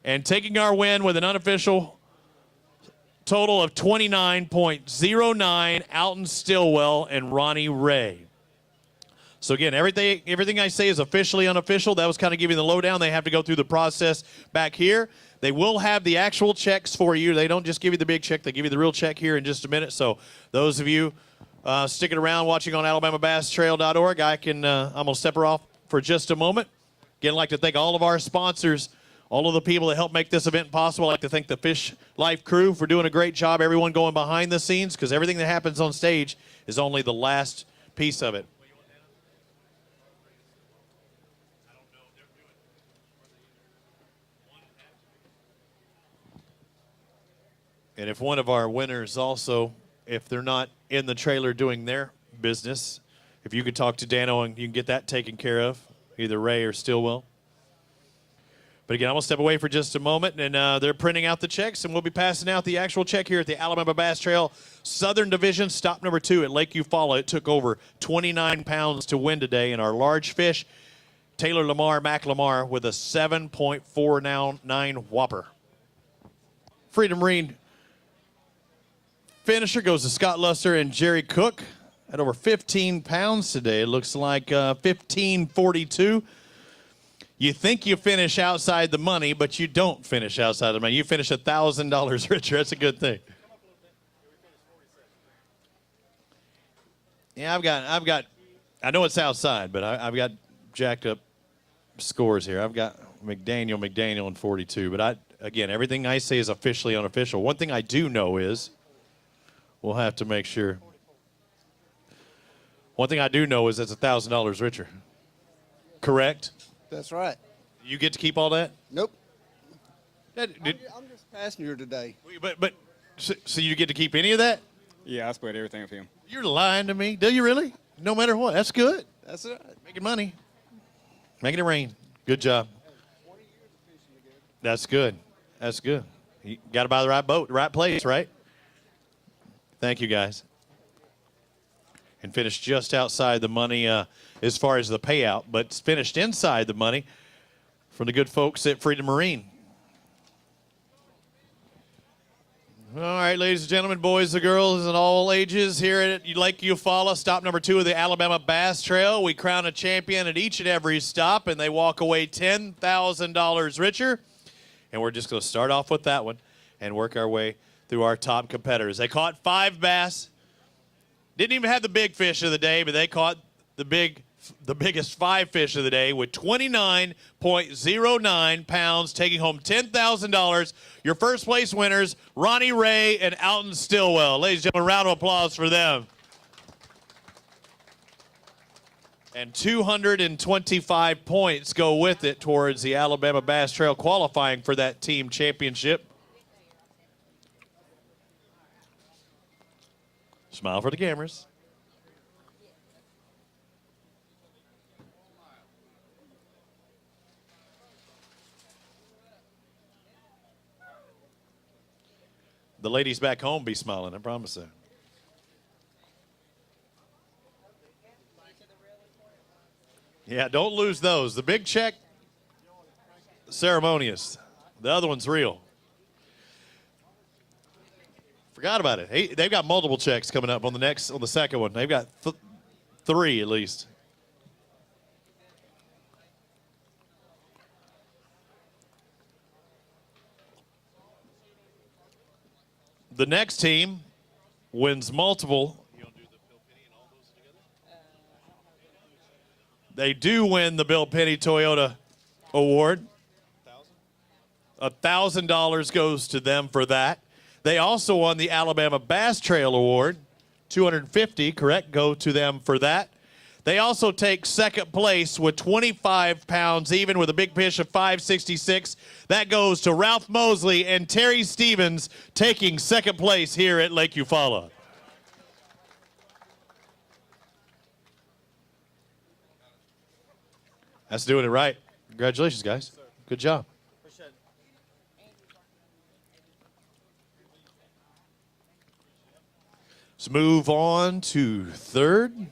And taking our win with an unofficial total of 29.09, Alton Stillwell and Ronnie Ray. So again, everything I say is officially unofficial. That was kind of giving the lowdown. They have to go through the process back here. They will have the actual checks for you. They don't just give you the big check. They give you the real check here in just a minute. So those of you sticking around watching on AlabamaBassTrail.org, I'm going to step her off for just a moment. Again, I'd like to thank all of our sponsors, all of the people that help make this event possible. I'd like to thank the Fish Life crew for doing a great job, everyone going behind the scenes, because everything that happens on stage is only the last piece of it. And if one of our winners also, if they're not in the trailer doing their business, if you could talk to Dano and you can get that taken care of, either Ray or Stillwell. But again, I'm going to step away for just a moment, and they're printing out the checks, and we'll be passing out the actual check here at the Alabama Bass Trail Southern Division, stop number 2 at Lake Eufaula. It took over 29 pounds to win today, and our large fish, Taylor McLemar, with a 7.49 whopper. Freedom Marine finisher goes to Scott Luster and Jerry Cook at over 15 pounds today. It looks like 15.42. You think you finish outside the money, but you don't finish outside the money. You finish $1,000 richer. That's a good thing. Yeah, I've got. I know it's outside, but I've got jacked up scores here. I've got McDaniel, and 42. But again, everything I say is officially unofficial. One thing I do know is we'll have to make sure. One thing I do know is that's $1,000 richer. Correct? That's right. You get to keep all that? Nope. I'm just passenger today. But so you get to keep any of that? Yeah, I split everything with him. You're lying to me. Do you really? No matter what. That's good. That's it. Making money. Making it rain. Good job. That's good. That's good. You got to buy the right boat, the right place, right? Thank you, guys. And finished just outside the money as far as the payout, but finished inside the money from the good folks at Freedom Marine. All right, ladies and gentlemen, boys and girls and all ages, here at Lake Eufaula, stop number 2 of the Alabama Bass Trail. We crown a champion at each and every stop, and they walk away $10,000 richer. And we're just going to start off with that one and work our way through our top competitors. They caught 5 bass. Didn't even have the big fish of the day, but they caught the biggest 5 fish of the day with 29.09 pounds, taking home $10,000. Your first place winners, Ronnie Ray and Alton Stillwell. Ladies and gentlemen, round of applause for them. And 225 points go with it towards the Alabama Bass Trail qualifying for that team championship. Smile for the cameras. The ladies back home be smiling, I promise you. Yeah, don't lose those. The big check, ceremonious. The other one's real. Forgot about it. Hey, they've got multiple checks coming up on the second one. They've got three at least. The next team wins multiple. They do win the Bill Penny Toyota Award. $1,000 goes to them for that. They also won the Alabama Bass Trail Award. $250, correct, go to them for that. They also take second place with 25 pounds, even with a big fish of 566. That goes to Ralph Mosley and Terry Stevens, taking second place here at Lake Eufaula. That's doing it right. Congratulations, guys. Good job. Let's move on to third.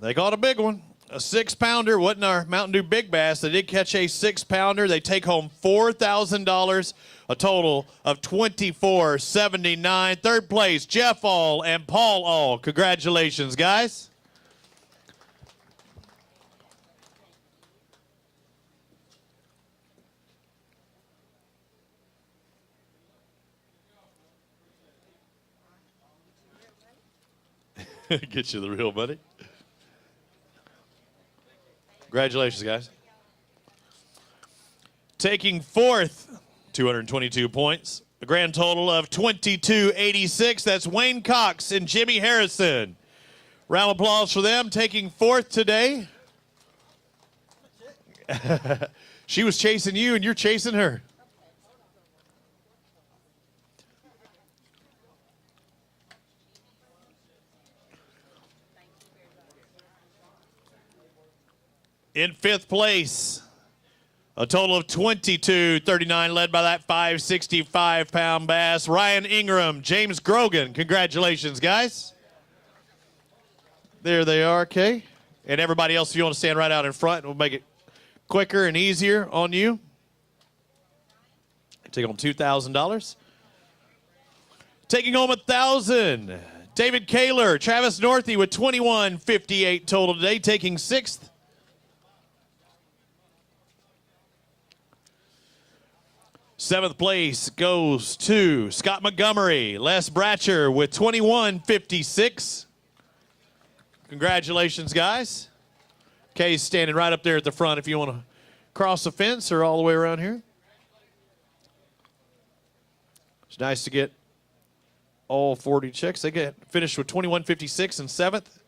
They got a big one. A 6-pounder. Wasn't our Mountain Dew Big Bass. They did catch a 6-pounder. They take home $4,000, a total of $24.79. Third place, Jeff All and Paul All. Congratulations, guys. Get you the real money. Congratulations, guys. Taking fourth, 222 points. A grand total of 2286. That's Wayne Cox and Jimmy Harrison. Round of applause for them. Taking fourth today. She was chasing you and you're chasing her. In fifth place, a total of 22.39, led by that 565-pound bass, Ryan Ingram, James Grogan. Congratulations, guys. There they are, okay. And everybody else, if you want to stand right out in front, we'll make it quicker and easier on you. Take home $2,000. Taking home $1,000. David Kaler, Travis Northey with $21.58 total today, taking sixth. Seventh place goes to Scott Montgomery. Les Bratcher with $21.56. Congratulations, guys. Kay's standing right up there at the front if you want to cross the fence or all the way around here. It's nice to get all 40 checks. They get finished with $21.56 in seventh.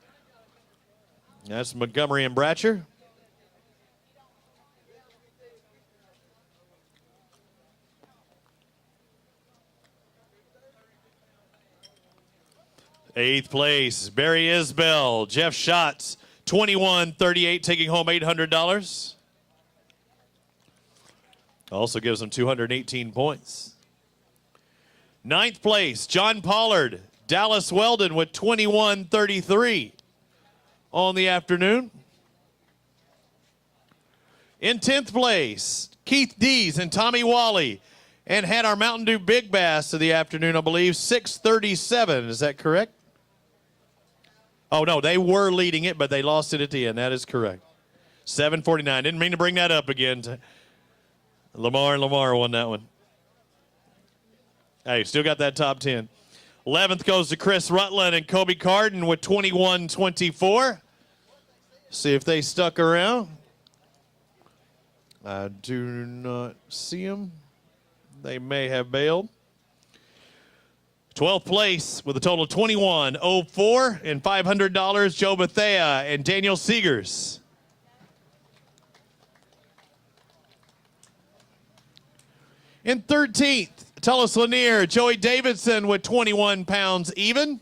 That's Montgomery and Bratcher. Eighth place, Barry Isbell, Jeff Schatz, $21.38, taking home $800. Also gives them 218 points. Ninth place, John Pollard, Dallas Weldon with $21.33 on the afternoon. In 10th place, Keith Dees and Tommy Wally, and had our Mountain Dew Big Bass of the afternoon, I believe, 6:37. Is that correct? Oh, no, they were leading it, but they lost it at the end. That is correct. 7:49. Didn't mean to bring that up again. Lamar won that one. Hey, still got that top 10. 11th goes to Chris Rutland and Kobe Carden with $21.24. See if they stuck around. I do not see them. They may have bailed. 12th place with a total of $21.04 and $500, Joe Bethea and Daniel Seegers. In 13th, Tullis Lanier, Joey Davidson with 21 pounds even,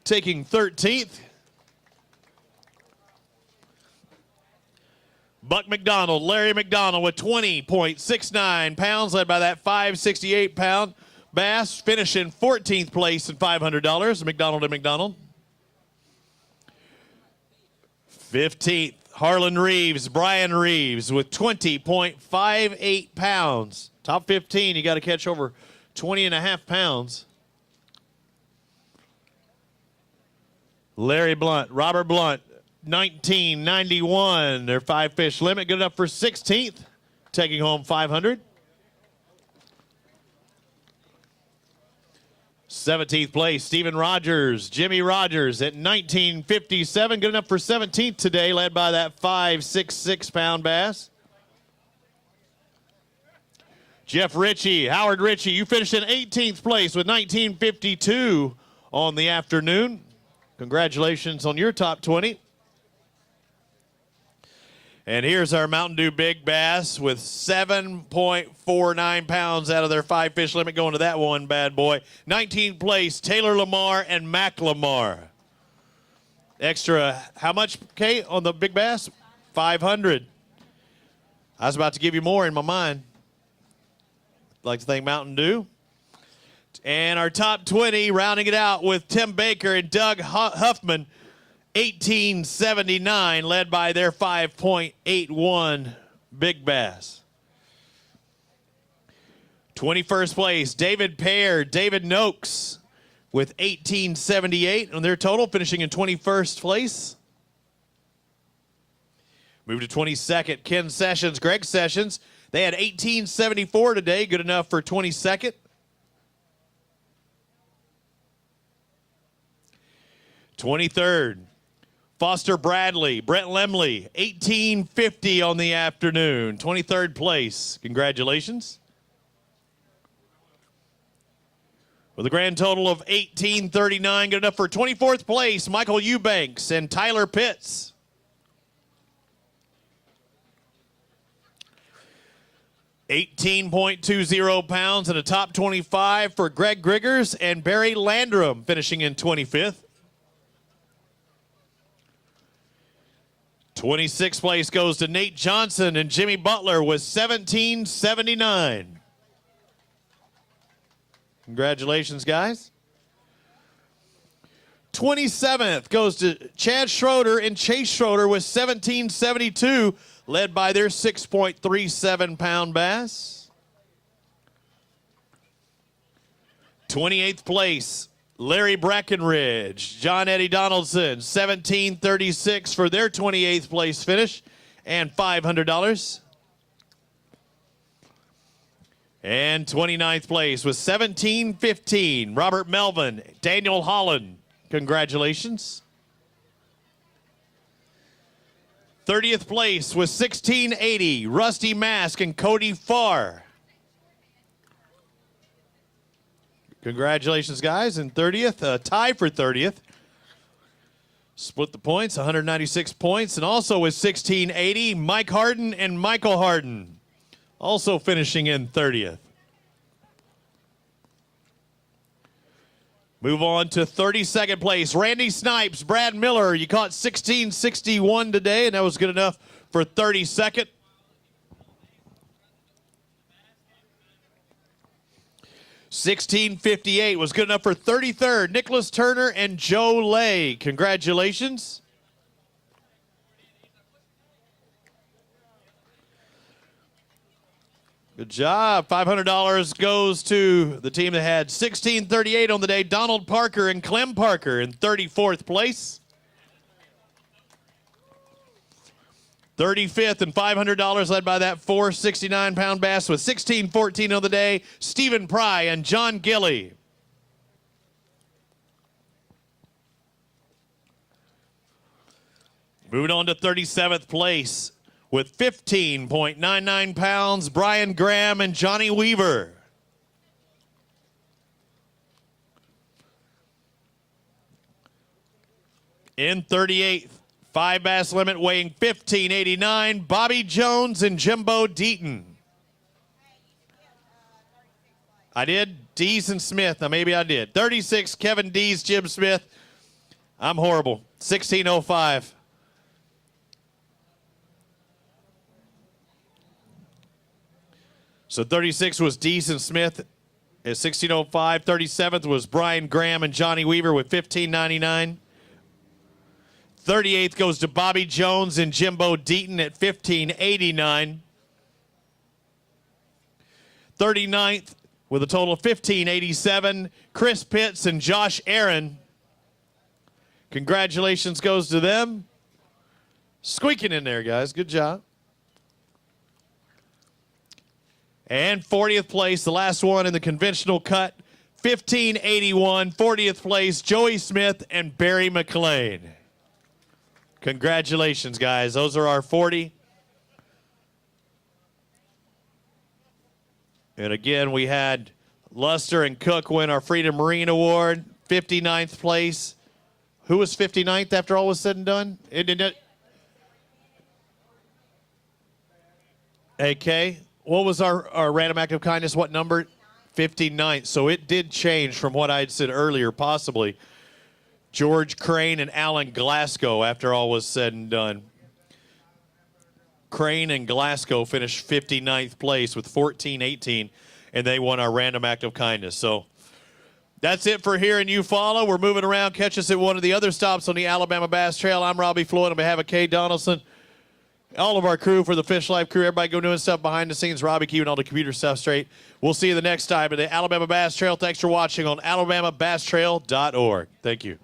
taking 13th. Buck McDonald, Larry McDonald with 20.69 pounds, led by that 568-pound bass, finishing 14th place in $500. McDonald and McDonald. 15th, Harlan Reeves, Brian Reeves with 20.58 pounds. Top 15, you got to catch over 20.5 pounds. Larry Blunt, Robert Blunt, 1991. Their 5-fish limit, good enough for 16th, taking home 500. 17th place, Stephen Rogers, Jimmy Rogers at 1957, good enough for 17th today, led by that 566-pound bass. Jeff Ritchie, Howard Ritchie, you finished in 18th place with 1952 on the afternoon. Congratulations on your top 20. And here's our Mountain Dew Big Bass with 7.49 pounds out of their 5-fish limit, going to that one bad boy. 19th place, Taylor Lamar and Mac Lamar. Extra, how much, Kate, on the Big Bass? 500. I was about to give you more in my mind. I'd like to thank Mountain Dew. And our top 20, rounding it out with Tim Baker and Doug Huffman, 1879, led by their 5.81 Big Bass. 21st place, David Pear, David Noakes with 1878 on their total, finishing in 21st place. Move to 22nd, Ken Sessions, Greg Sessions. They had 1874 today, good enough for 22nd. 23rd, Foster Bradley, Brett Lemley, 1850 on the afternoon, 23rd place. Congratulations. With a grand total of 1839, good enough for 24th place, Michael Eubanks and Tyler Pitts. $18.20 pounds in a top 25 for Greg Griggers and Barry Landrum, finishing in 25th. 26th place goes to Nate Johnson and Jimmy Butler with 1779. Congratulations, guys. 27th goes to Chad Schroeder and Chase Schroeder with 1772, led by their 6.37 pound bass. 28th place, Larry Brackenridge, John Eddie Donaldson, 1736 for their 28th place finish and $500. And 29th place with 1715, Robert Melvin, Daniel Holland. Congratulations. 30th place with 1680, Rusty Mask and Cody Farr. Congratulations, guys. And 30th, a tie for 30th. Split the points, 196 points. And also with 1680, Mike Harden and Michael Harden. Also finishing in 30th. Move on to 32nd place. Randy Snipes, Brad Miller. You caught 1661 today, and that was good enough for 32nd. $16.58 was good enough for 33rd. Nicholas Turner and Joe Lay. Congratulations. Good job. $500 goes to the team that had 1638 on the day. Donald Parker and Clem Parker in 34th place. 35th and $500 led by that 469-pound bass with 1614 on the day. Stephen Pry and John Gilly. Moving on to 37th place with 15.99 pounds, Brian Graham and Johnny Weaver. In 38th, 5 bass limit weighing 1589, Bobby Jones and Jimbo Deaton. I did. Dees and Smith. Now, maybe I did. 36, Kevin Dees, Jim Smith. I'm horrible. 1605. So 36 was Dees and Smith at 1605. 37th was Brian Graham and Johnny Weaver with 1599. 38th goes to Bobby Jones and Jimbo Deaton at 1589. 39th with a total of 1587, Chris Pitts and Josh Aaron. Congratulations goes to them. Squeaking in there, guys. Good job. And 40th place, the last one in the conventional cut, 1581, 40th place, Joey Smith and Barry McLean. Congratulations, guys. Those are our 40. And again, we had Luster and Cook win our Freedom Marine Award, 59th place. Who was 59th after all was said and done? AK, what was our random act of kindness? What number? 59th. So it did change from what I had said earlier, possibly. George Crane and Alan Glasgow after all was said and done. Crane and Glasgow finished 59th place with 14-18, and they won our random act of kindness. So that's it for here in Eufaula. We're moving around. Catch us at one of the other stops on the Alabama Bass Trail. I'm Robbie Floyd on behalf of Kay Donaldson. All of our crew for the Fish Life crew, everybody go doing stuff behind the scenes. Robbie keeping all the computer stuff straight. We'll see you the next time at the Alabama Bass Trail. Thanks for watching on AlabamaBassTrail.org. Thank you.